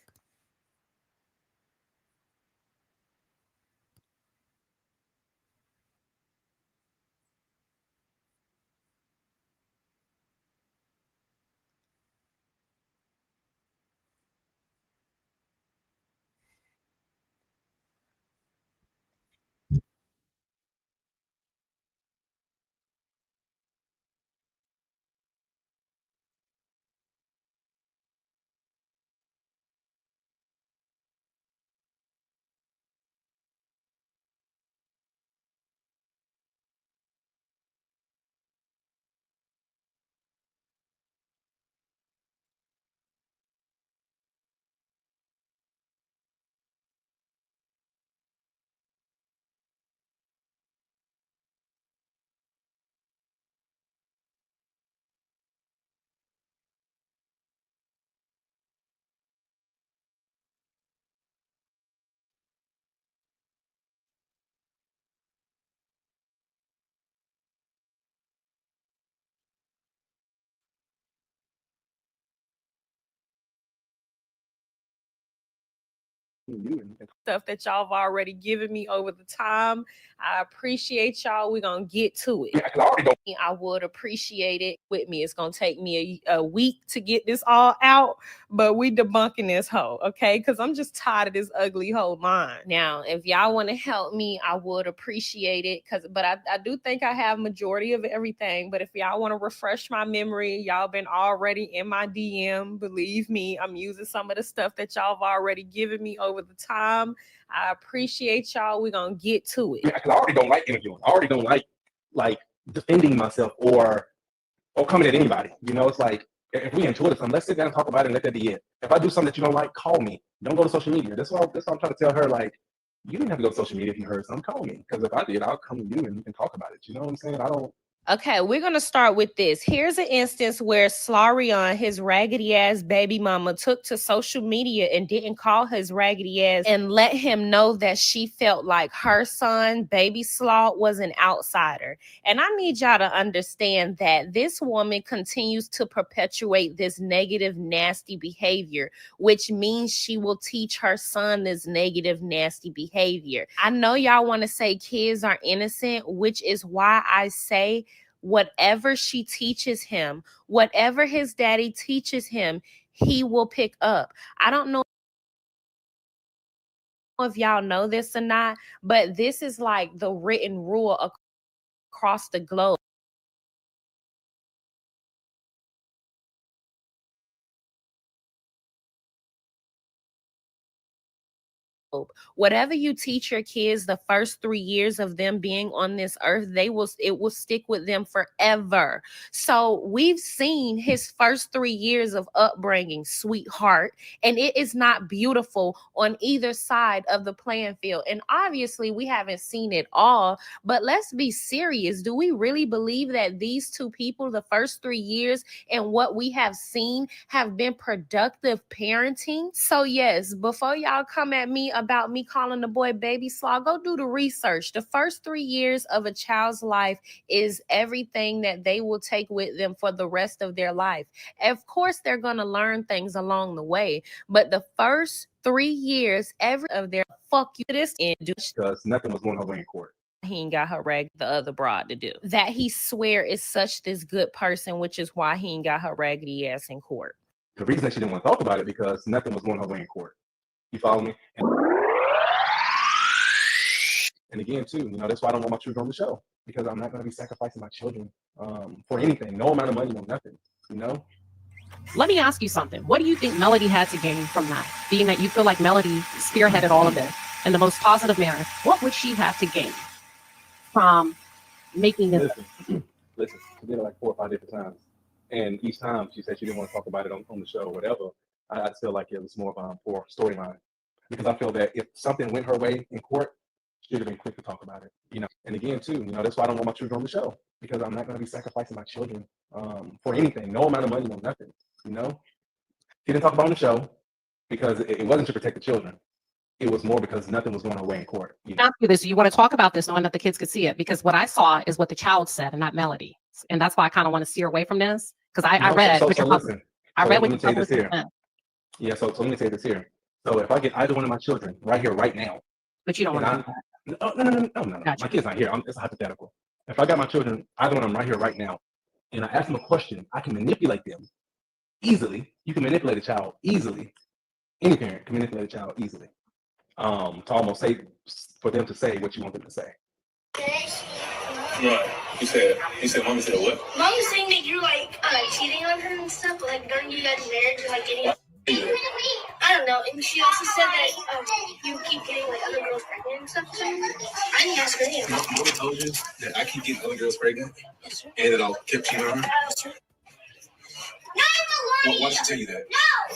stuff that y'all have already given me over the time. I appreciate y'all. We're going to get to it. I would appreciate it with me. It's going to take me a week to get this all out, but we debunking this hoe, okay? Because I'm just tired of this ugly hoe line. Now, if y'all want to help me, I would appreciate it. But I do think I have majority of everything. But if y'all want to refresh my memory, y'all been already in my DM. Believe me, I'm using some of the stuff that y'all have already given me over the time. I appreciate y'all. We're going to get to it. Because I already don't like interviewing. I already don't like defending myself or coming at anybody. You know, it's like, if we enjoy something, let's sit down and talk about it and let that be it. If I do something that you don't like, call me. Don't go to social media. That's what I'm trying to tell her. Like, you didn't have to go to social media if you heard something. Call me. Because if I did, I'll come to you and talk about it. You know what I'm saying? I don't. Okay, we're going to start with this. Here's an instance where Slarion, his raggedy ass baby mama, took to social media and didn't call his raggedy ass and let him know that she felt like her son, baby Slaw, was an outsider. And I need y'all to understand that this woman continues to perpetuate this negative, nasty behavior, which means she will teach her son this negative, nasty behavior. I know y'all want to say kids are innocent, which is why I say whatever she teaches him, whatever his daddy teaches him, he will pick up. I don't know if y'all know this or not, but this is like the written rule across the globe. Whatever you teach your kids the first 3 years of them being on this earth, it will stick with them forever. So we've seen his first 3 years of upbringing, sweetheart, and it is not beautiful on either side of the playing field. And obviously we haven't seen it all, but let's be serious. Do we really believe that these two people, the first 3 years and what we have seen, have been productive parenting? So yes, before y'all come at me about me calling the boy baby Slaw, go do the research. The first 3 years of a child's life is everything that they will take with them for the rest of their life. Of course, they're going to learn things along the way, but the first 3 years, every of their fuck you this and do because nothing was going her way in court. He ain't got her rag the other broad to do. That he swear is such this good person, which is why he ain't got her raggedy ass in court. The reason that she didn't want to talk about it because nothing was going her way in court. You follow me? And again, too, you know, that's why I don't want my children on the show, because I'm not going to be sacrificing my children for anything. No amount of money, no nothing, you know? Let me ask you something. What do you think Melody had to gain from that? Being that you feel like Melody spearheaded all of this in the most positive manner, what would she have to gain from making this? Listen, she did it like 4 or 5 different times. And each time she said she didn't want to talk about it on the show or whatever, I feel like it was more of a poor storyline. Because I feel that if something went her way in court, she would have been quick to talk about it, you know. And again, too, you know, that's why I don't want my children on the show, because I'm not going to be sacrificing my children for anything. No amount of money, no nothing, you know. She didn't talk about it on the show because it wasn't to protect the children. It was more because nothing was going her way in court. You know? Ask you this: you want to talk about this, knowing that the kids could see it? Because what I saw is what the child said, and not Melody, and that's why I kind of want to steer away from this. Because I read. Listen. I read what you say this here. Yeah, so let me say this here. So if I get either one of my children right here, right now, but you don't want to do that. No. Gotcha. My kid's not here. It's a hypothetical. If I got my children, either one of them right here, right now, and I ask them a question, I can manipulate them easily. You can manipulate a child easily. Any parent can manipulate a child easily. To almost say, for them to say what you want them to say. Right. He said, Mommy said what? Mom was saying that you're like cheating on her and stuff, but like during you guys' marriage, you're like getting. I don't know. And she also said that you keep getting like other girls pregnant and stuff. So I didn't ask her anything. Mommy told you that I keep getting other girls pregnant, and that I'll keep cheating on her. No, why did she tell you that?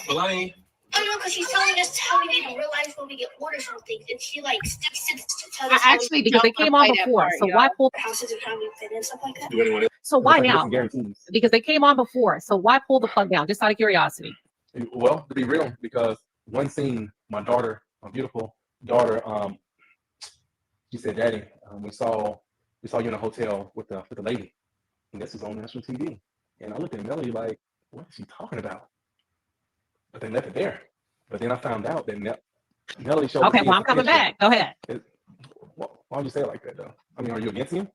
No. Melanie. Oh no, because she's telling us how we need to realize when we get orders from things, and she like sticks to tell us. Actually, because they came on before, so why pull houses and how we fit and stuff like that? So why now? Because they came on before, so why pull the plug down? Just out of curiosity. Well, to be real, because one scene, my daughter, my beautiful daughter, she said, "Daddy, we saw you in a hotel with the lady, and this was on national TV." And I looked at Melody like, "What is she talking about?" But they left it there. But then I found out that Melody showed Okay, the well, kids I'm a coming picture. back. Go ahead. Why would you say it like that, though? I mean, are you against him?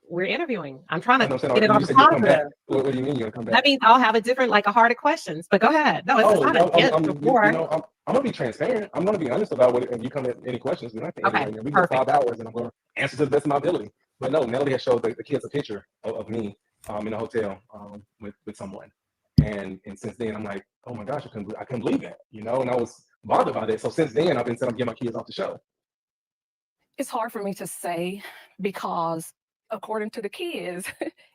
We're interviewing. I'm trying to I know, get it on you the said you'll come back. positive. What do you mean you're gonna come back? That means I'll have a different, like a harder questions. But go ahead. No, it's not against before. I'm gonna be transparent. I'm gonna be honest about what if you come at any questions. We're not Okay, we go 5 hours, and I'm gonna answer to the best of my ability. But no, Melody has showed the kids a picture of me in a hotel with someone, and since then I'm like, oh my gosh, I couldn't believe that, and I was bothered by that. So since then I've been saying I'm getting my kids off the show. It's hard for me to say because according to the kids,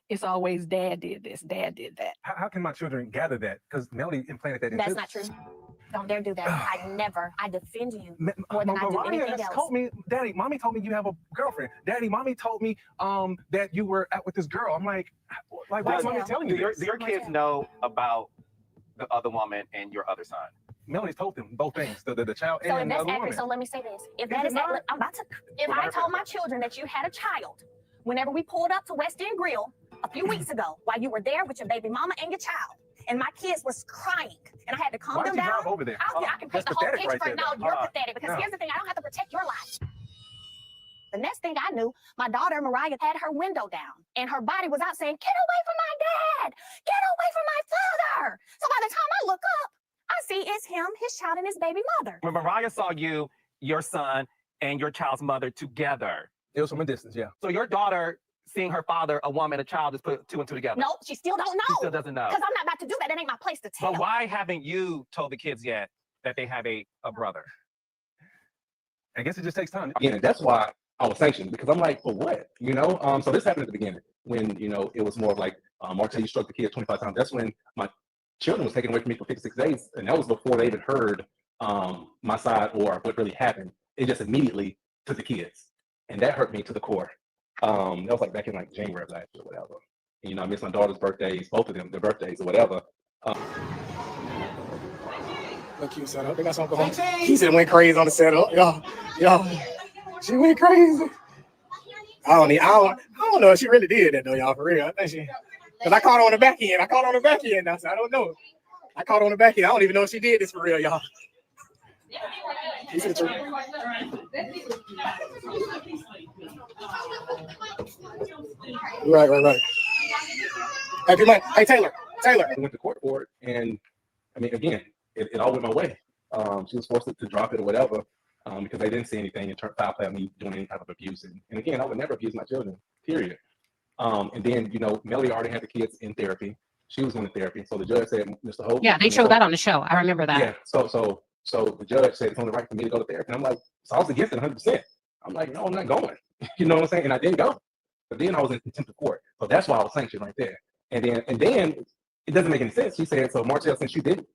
it's always dad did this, dad did that. How can my children gather that? Because Melody implanted that. That's not true. Don't dare do that. I defend you more than I do Mariah anything has else. told me, Daddy, Mommy told me you have a girlfriend. Daddy, Mommy told me that you were out with this girl. I'm like why is Mommy telling you Do your kids know about the other woman and your other son? Melody's told them both things, the child So if and the that's other accurate, woman. so let me say this. If that is accurate, I'm about to. If I told my children that you had a child, whenever we pulled up to West End Grill a few weeks ago, while you were there with your baby mama and your child, and my kids was crying, and I had to calm them down. Drive over there? I can paint the whole picture for it. No, you're pathetic because here's the thing: I don't have to protect your life. The next thing I knew, my daughter Mariah had her window down, and her body was out saying, "Get away from my dad! Get away from my father!" So by the time I look up, I see it's him, his child, and his baby mother. When Mariah saw you, your son, and your child's mother together. It was from a distance, yeah. So your daughter seeing her father, a woman, a child, just put 2 and 2 together. No, she still don't know. She still doesn't know. Because I'm not about to do that. That ain't my place to tell. But why haven't you told the kids yet that they have a brother? I guess it just takes time. Again, that's why I was sanctioned, because I'm like, for what? So this happened at the beginning when, it was more of like, Martell, you struck the kid 25 times. That's when my children was taken away from me for 56 days. And that was before they even heard my side or what really happened. It just immediately took the kids. And that hurt me to the core. That was like back in like January of last year or whatever. And, I missed my daughter's birthdays, both of them, their birthdays or whatever. Look, cute setup. They got something going on. He said went crazy on the setup. Yo, she went crazy. I don't know if she really did that though, y'all, for real. I think she, because I caught her on the back end. Now, so I don't know. I caught her on the back end. I don't even know if she did this for real, y'all. Right. Hey, Taylor. I went to court for it, and I mean, again, it all went my way. She was forced to drop it or whatever because they didn't see anything and foul play me doing any type of abuse. And again, I would never abuse my children, period. And then, Melody already had the kids in therapy. She was going to therapy. So the judge said, Mr. Hope. Yeah, they showed that on the show. I remember that. Yeah. So the judge said it's only right for me to go to therapy. And I'm like, so I was against it 100%. I'm like, no, I'm not going. You know what I'm saying? And I didn't go. But then I was in contempt of court. So that's why I was sanctioned right there. And then it doesn't make any sense. She said, so Martell, since you didn't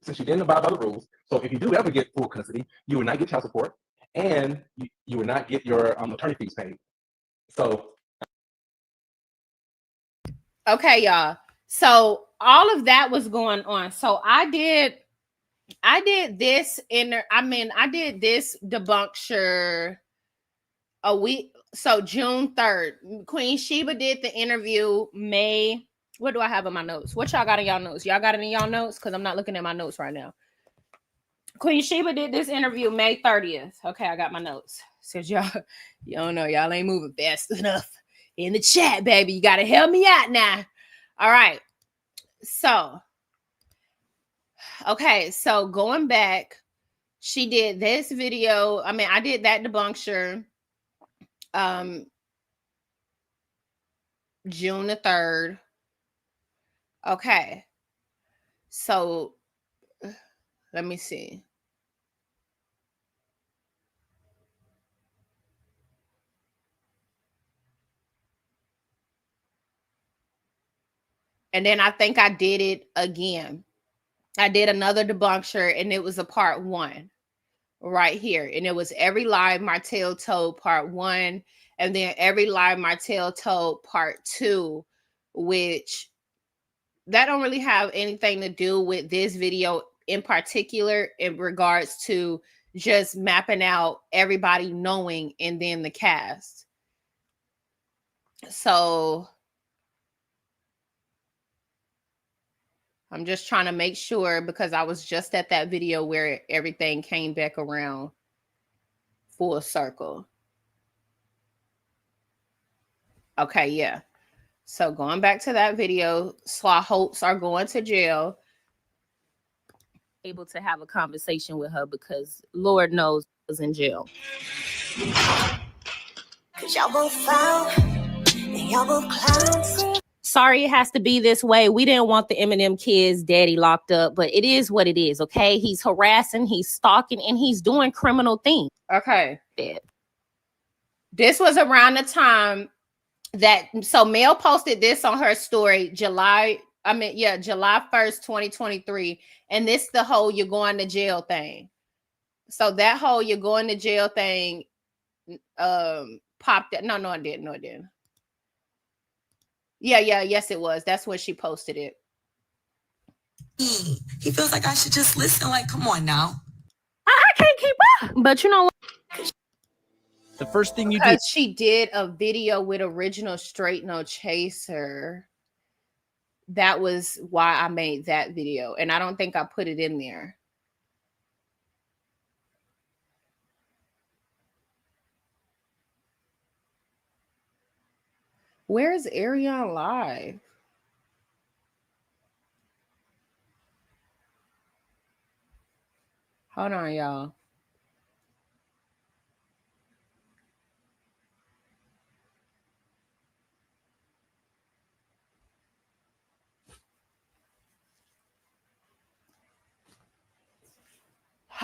abide by the rules, so if you do ever get full custody, you will not get child support and you will not get your attorney fees paid. So okay, y'all. So all of that was going on. So I did this I did this debunkture a week. So June 3rd, Queen Sheba did the interview May. What do I have in my notes? What y'all got in y'all notes? Y'all got it in y'all notes? Because I'm not looking at my notes right now. Queen Sheba did this interview May 30th. Okay, I got my notes. Says y'all don't know. Y'all ain't moving fast enough in the chat, baby. You got to help me out now. All right. So, okay. So going back, she did this video. I mean, I did that debunkture. June the 3rd. Okay. So let me see. And then I think I did it again. I did another debunkture and it was a part 1 right here. And it was every lie Martell told part 1. And then every lie Martell told part 2, which that don't really have anything to do with this video in particular in regards to just mapping out everybody knowing and then the cast. So, I'm just trying to make sure because I was just at that video where everything came back around full circle. Okay, yeah. So going back to that video, Sla Holtz are going to jail. Able to have a conversation with her because Lord knows I was in jail. Cause y'all both foul and y'all both clowns. Sorry it has to be this way. We didn't want the Eminem kids' daddy locked up, but it is what it is, okay? He's harassing, he's stalking, and he's doing criminal things. Okay. This was around the time that, so Mel posted this on her story, July 1st, 2023. And this the whole you're going to jail thing. So that whole you're going to jail thing popped up. No, it didn't. Yes, it was. That's when she posted it. He feels like I should just listen. Like, come on now. I can't keep up. But you know what? The first thing you do. Because she did a video with Original Straight No Chaser. That was why I made that video. And I don't think I put it in there. Where is Ariane live? Hold on, y'all.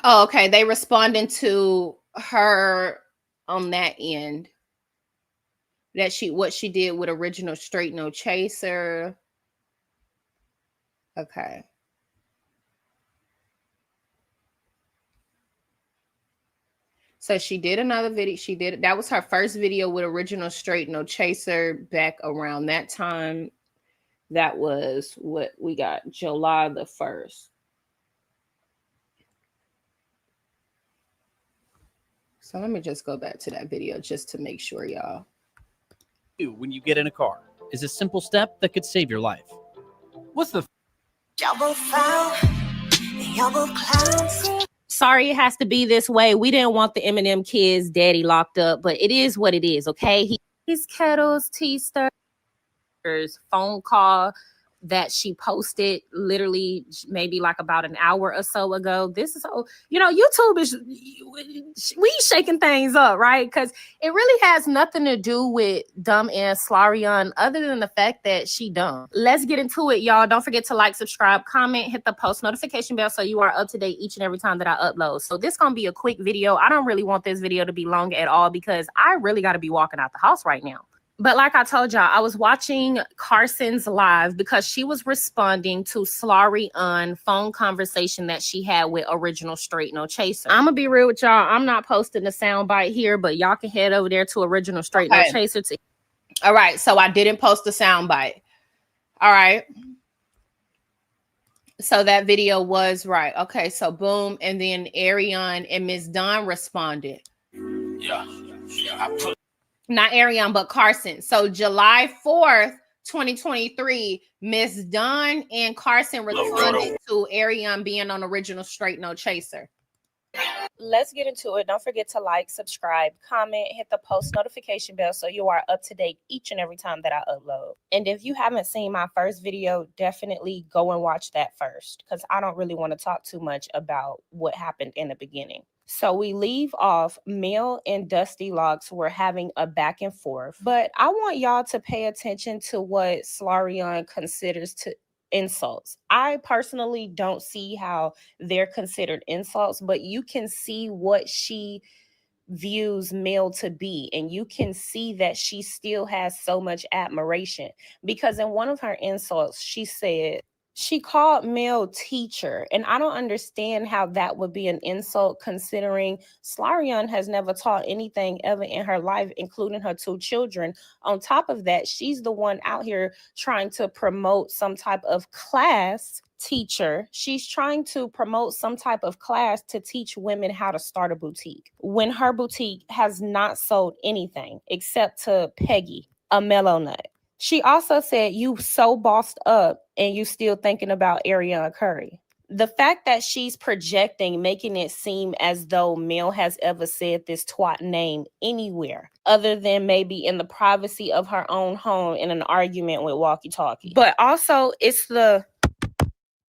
Oh, okay. They responding to her on that end. That what she did with Original Straight No Chaser. Okay. So she did another video. That was her first video with Original Straight No Chaser back around that time. That was what we got, July 1st. So let me just go back to that video just to make sure, y'all. When you get in a car is a simple step that could save your life. What's the Y'all both foul and y'all both clowns. Sorry it has to be this way. We didn't want the Eminem kids' daddy locked up, but it is what it is, okay? His kettles, tea stirrers, phone call that she posted literally maybe like about an hour or so ago. This is so, YouTube is, we shaking things up, right? Because it really has nothing to do with dumb ass Slarion other than the fact that she dumb. Let's get into it, y'all. Don't forget to like, subscribe, comment, hit the post notification bell so you are up to date each and every time that I upload. So this gonna be a quick video. I don't really want this video to be long at all because I really got to be walking out the house right now. But like I told y'all, I was watching Carson's live because she was responding to Slarion phone conversation that she had with Original Straight No Chaser. I'm going to be real with y'all. I'm not posting the soundbite here, but y'all can head over there to Original Straight No Chaser. All right. So I didn't post the soundbite. All right. So that video was right. Okay. So boom. And then Ariane and Miss Dawn responded. Yeah. Not Ariane, but Carson. So July 4th, 2023, Miss Dunn and Carson responded to Ariane being on Original Straight No Chaser. Let's get into it. Don't forget to like, subscribe, comment, hit the post notification bell so you are up to date each and every time that I upload. And if you haven't seen my first video, definitely go and watch that first because I don't really want to talk too much about what happened in the beginning. So we leave off, Mel and Dusty Locks were having a back and forth, but I want y'all to pay attention to what Slarion considers to insults. I personally don't see how they're considered insults, but you can see what she views Mel to be, and you can see that she still has so much admiration because in one of her insults, she said, she called Mel teacher, and I don't understand how that would be an insult considering Slarion has never taught anything ever in her life, including her 2 children. On top of that, she's the one out here trying to promote some type of class teacher. She's trying to promote some type of class to teach women how to start a boutique when her boutique has not sold anything except to Peggy, a mellow nut. She also said, you so bossed up and you still thinking about Ariana Curry. The fact that she's projecting, making it seem as though Mel has ever said this twat name anywhere other than maybe in the privacy of her own home in an argument with Walkie Talkie. But also, it's the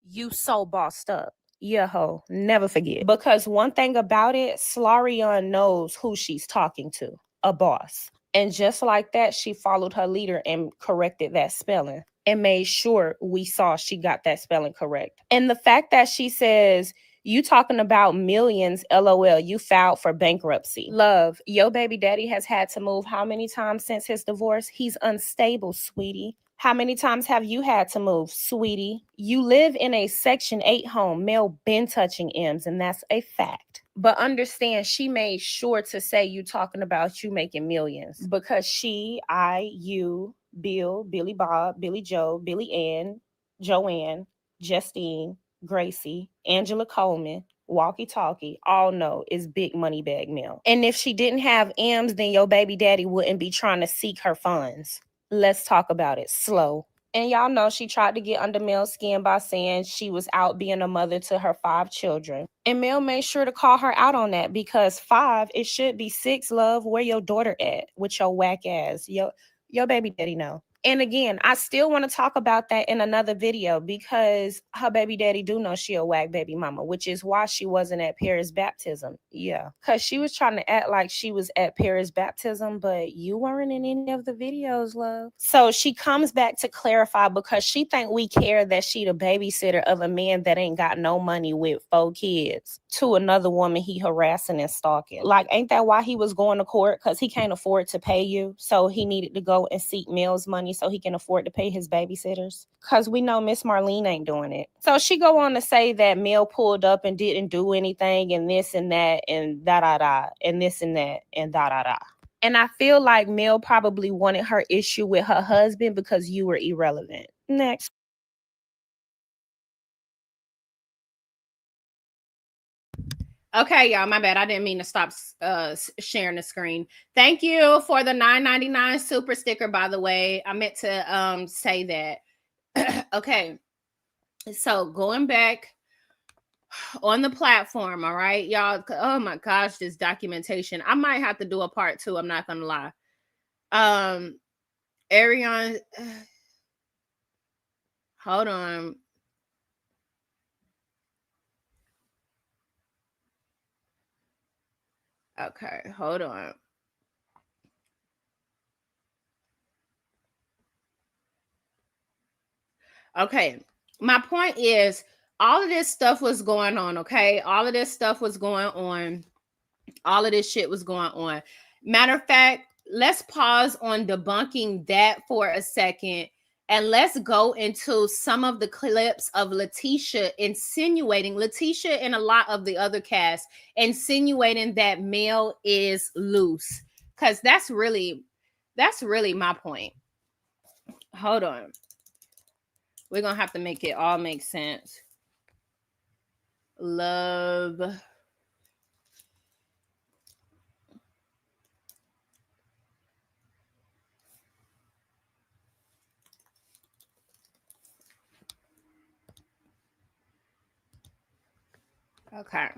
you so bossed up. Yeah, ho, never forget. Because one thing about it, Slarion knows who she's talking to, a boss. And just like that, she followed her leader and corrected that spelling and made sure we saw she got that spelling correct. And the fact that she says, you talking about millions, LOL, you filed for bankruptcy. Love, your baby daddy has had to move how many times since his divorce? He's unstable, sweetie. How many times have you had to move, sweetie? You live in a Section 8 home. Mel been touching M's, and that's a fact. But understand, she made sure to say you talking about you making millions because she, I, you, Bill, Billy Bob, Billy Joe, Billy Ann, Joanne, Justine, Gracie, Angela Coleman, Walkie Talkie, all know is big money bag Mel. And if she didn't have M's, then your baby daddy wouldn't be trying to seek her funds. Let's talk about it slow. And y'all know she tried to get under Mel's skin by saying she was out being a mother to her 5 children. And Mel made sure to call her out on that because 5, it should be 6, love. Where your daughter at with your whack ass? Your baby daddy know. And again, I still want to talk about that in another video because her baby daddy do know she a whack baby mama, which is why she wasn't at Paris' baptism. Yeah, because she was trying to act like she was at Paris' baptism, but you weren't in any of the videos, love. So she comes back to clarify because she think we care that she the babysitter of a man that ain't got no money with 4 kids to another woman he harassing and stalking. Like, ain't that why he was going to court? Because he can't afford to pay you. So he needed to go and seek Mel's money so he can afford to pay his babysitters. Because we know Miss Marlene ain't doing it. So she go on to say that Mel pulled up and didn't do anything and this and that and da-da-da and this and that and da-da-da. And I feel like Mel probably wanted her issue with her husband because you were irrelevant. Next. Okay, y'all, my bad. I didn't mean to stop sharing the screen. Thank you for the $9.99 super sticker, by the way. I meant to say that. Okay, so going back on the platform, all right, y'all. Oh my gosh, this documentation. I might have to do a part 2. I'm not gonna lie. Ariana, hold on. Okay, hold on. Okay, my point is all of this stuff was going on, okay? All of this stuff was going on. All of this shit was going on. Matter of fact, let's pause on debunking that for a second and let's go into some of the clips of Letitia insinuating, Letitia and a lot of the other cast insinuating that Mel is loose. Because that's really my point. Hold on. We're going to have to make it all make sense. Love. Okay.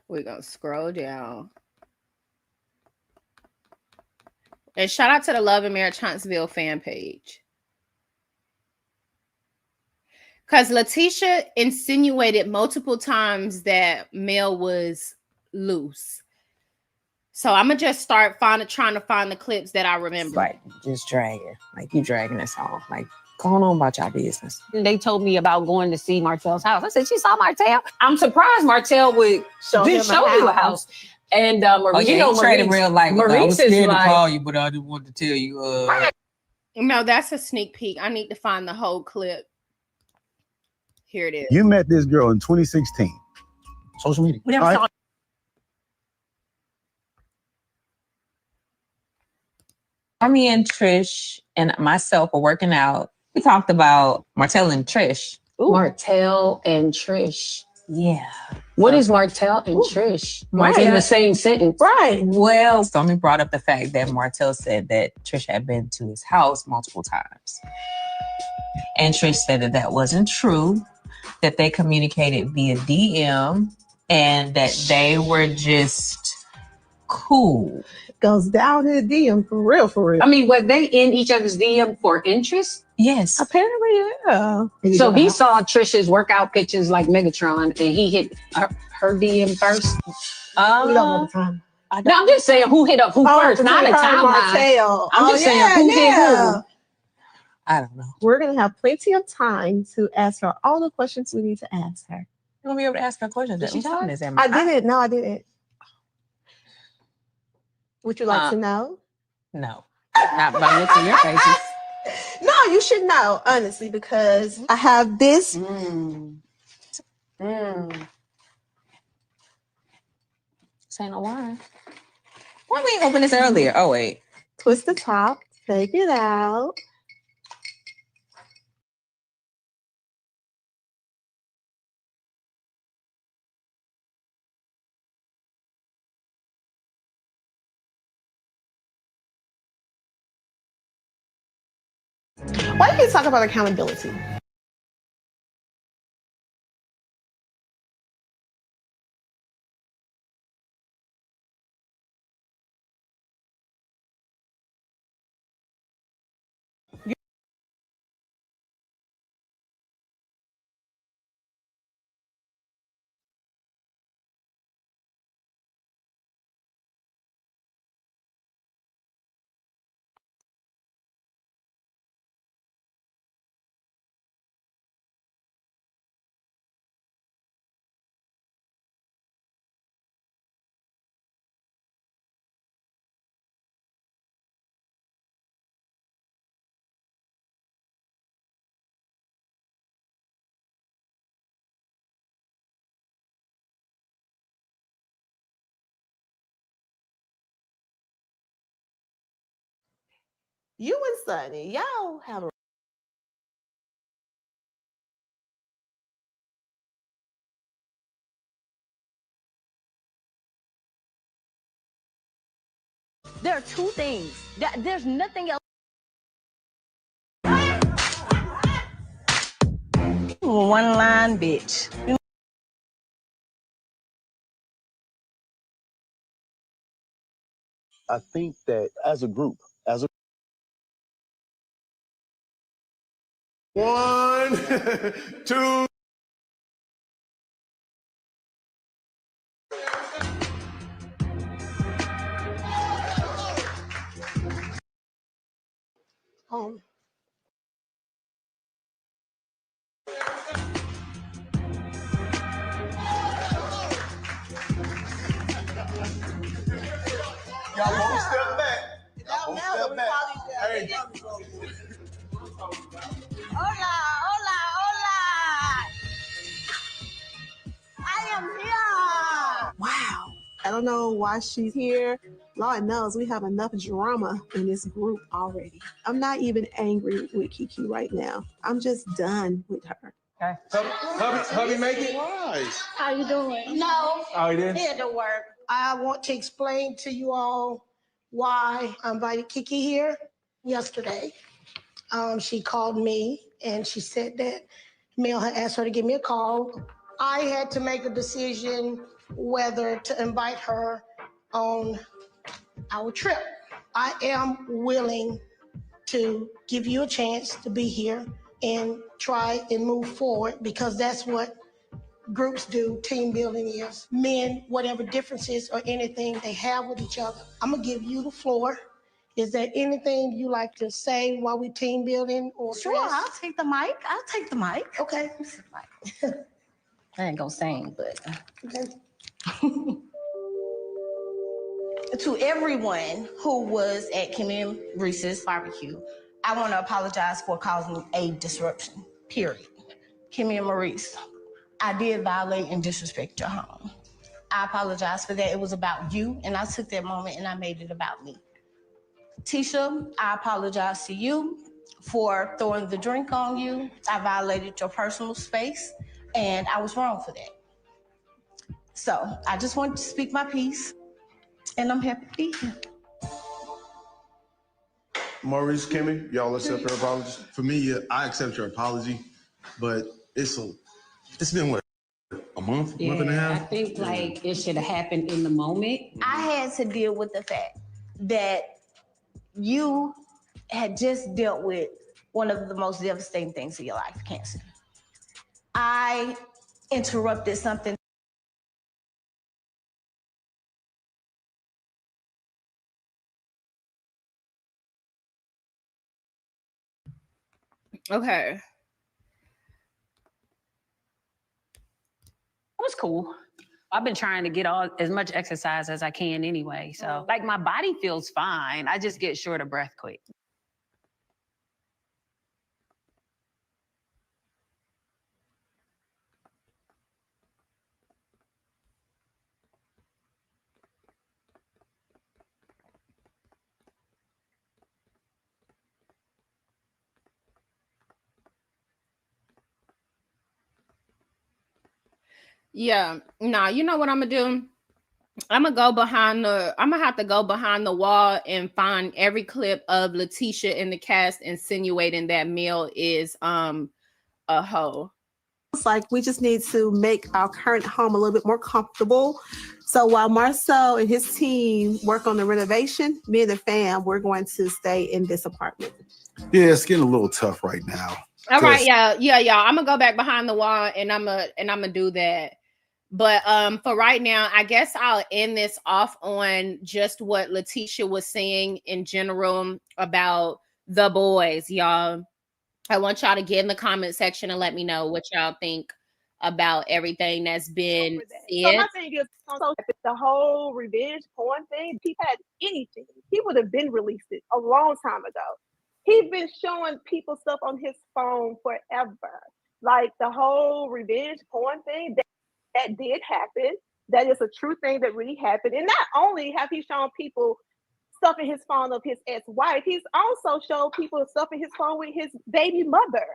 We're going to scroll down. And shout out to the Love and Marriage Huntsville fan page. Because Letitia insinuated multiple times that Mel was loose. So I'm going to just start trying to find the clips that I remember. Like, just dragging. Like, you dragging us on. Like, going on about your business. They told me about going to see Martell's house. I said, she saw Martell? I'm surprised Martell would show you a house. And Maurice, you know, traded real life. I was scared to call you, but I just wanted to tell you. No, that's a sneak peek. I need to find the whole clip. Here it is. You met this girl in 2016. Social media. We never saw. Me and Trish and myself were working out. We talked about Martell and Trish. Ooh. Martell and Trish. Yeah. What is Martell and Trish? In the same sentence. Right. Well, Stormy brought up the fact that Martell said that Trish had been to his house multiple times. And Trish said that that wasn't true, that they communicated via DM and that they were just cool. Goes down in the DM for real, for real. I mean, were they in each other's DM for interest? Yes. Apparently, yeah. So he saw Trisha's workout pictures like Megatron and he hit her DM first? We don't know the time. No, I'm just saying who hit up who first, not a timeline. I'm just saying who hit who. I don't know. We're going to have plenty of time to ask her all the questions we need to ask her. You're going to be able to ask her questions. Did she What time is it? I didn't. No, I didn't. Would you like to know? No. Not by looking your faces. No, you should know, honestly, because I have this. This ain't no wine. Why we ain't open this earlier? Oh, wait. Twist the top. Take it out. Why do you talk about accountability? You and Sonny, y'all have a There are two things. There's nothing else. One line, bitch. I think that as a group, as a 1, 2. Y'all won't step back. Y'all won't step back. Hey. Hola, hola, hola. I am here. wow. I don't know why she's here. Lord knows we have enough drama in this group already. I'm not even angry with Kiki right now. I'm just done with her. Okay. Hubby, make it. How you doing? No. Oh, it is? Here to work. I want to explain to you all why I invited Kiki here yesterday. She called me and she said that Mel had asked her to give me a call. I had to make a decision whether to invite her on our trip. I am willing to give you a chance to be here and try and move forward because that's what groups do. Team building is men, whatever differences or anything they have with each other. I'm gonna give you the floor. Is there anything you like to say while we team building or Sure, I'll take the mic. I'll take the mic. Okay. I ain't gonna sing, but Okay. To everyone who was at Kim and Reese's barbecue, I want to apologize for causing a disruption, period. Kimmy and Maurice, I did violate and disrespect your home. I apologize for that. It was about you, and I took that moment and I made it about me. Tisha, I apologize to you for throwing the drink on you. I violated your personal space, and I was wrong for that. So I just wanted to speak my piece, and I'm happy to be here. Maurice, Kimmy, y'all accept your apologies? For me, yeah, I accept your apology, but it's been what, a month and a half? I think like it should have happened in the moment. I had to deal with the fact that you had just dealt with one of the most devastating things in your life, cancer. I interrupted something. Okay. It was cool. I've been trying to get as much exercise as I can anyway. So like my body feels fine. I just get short of breath quick. Yeah. Nah, you know what I'm gonna do? I'm gonna have to go behind the wall and find every clip of Letitia in the cast insinuating that Mel is a hoe. It's like we just need to make our current home a little bit more comfortable. So while Marcel and his team work on the renovation, me and the fam, we're going to stay in this apartment. Yeah, it's getting a little tough right now. All right, yeah. I'm gonna go back behind the wall and I'm gonna do that. But for right now, I guess I'll end this off on just what Letitia was saying in general about the boys, y'all. I want y'all to get in the comment section and let me know what y'all think about everything that's been So said. my thing is, so if the whole revenge porn thing, if he had anything, he would have been released it a long time ago. He's been showing people stuff on his phone forever. Like the whole revenge porn thing, that did happen. That is a true thing that really happened. And not only have he shown people stuff in his phone of his ex-wife, he's also showed people stuff in his phone with his baby mother.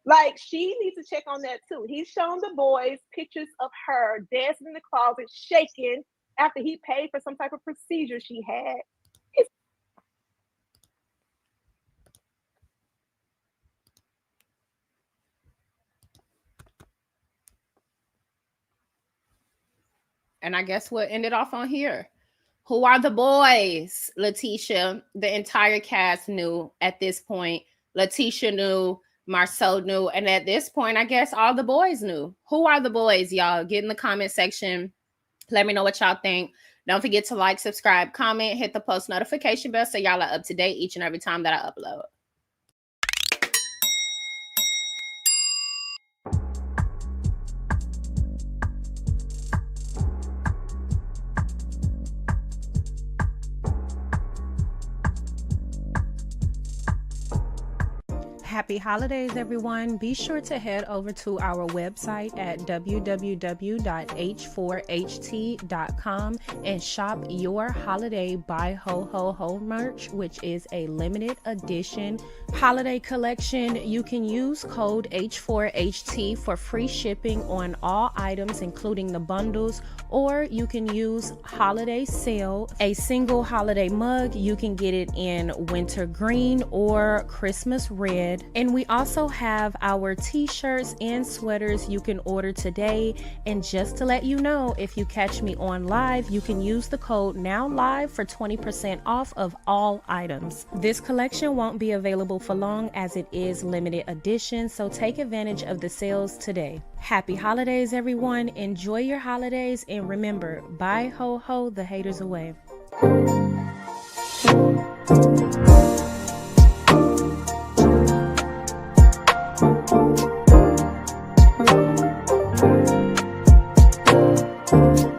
Like, she needs to check on that too. He's shown the boys pictures of her dancing in the closet, shaking after he paid for some type of procedure she had. And I guess we'll end it off on here. Who are the boys? Letitia, the entire cast knew at this point. Letitia knew, Marcel knew, and at this point, I guess all the boys knew. Who are the boys, y'all? Get in the comment section. Let me know what y'all think. Don't forget to like, subscribe, comment, hit the post notification bell so y'all are up to date each and every time that I upload. Happy holidays, everyone. Be sure to head over to our website at www.h4ht.com and shop your holiday Buy Ho Ho Ho merch, which is a limited edition holiday collection. You can use code H4HT for free shipping on all items, including the bundles, or you can use holiday sale, a single holiday mug. You can get it in winter green or Christmas red. And we also have our t-shirts and sweaters you can order today. And just to let you know, if you catch me on live, you can use the code NOWLIVE for 20% off of all items. This collection won't be available for long as it is limited edition, so take advantage of the sales today. Happy holidays, everyone. Enjoy your holidays, and remember, bye ho ho the haters away. Thank you.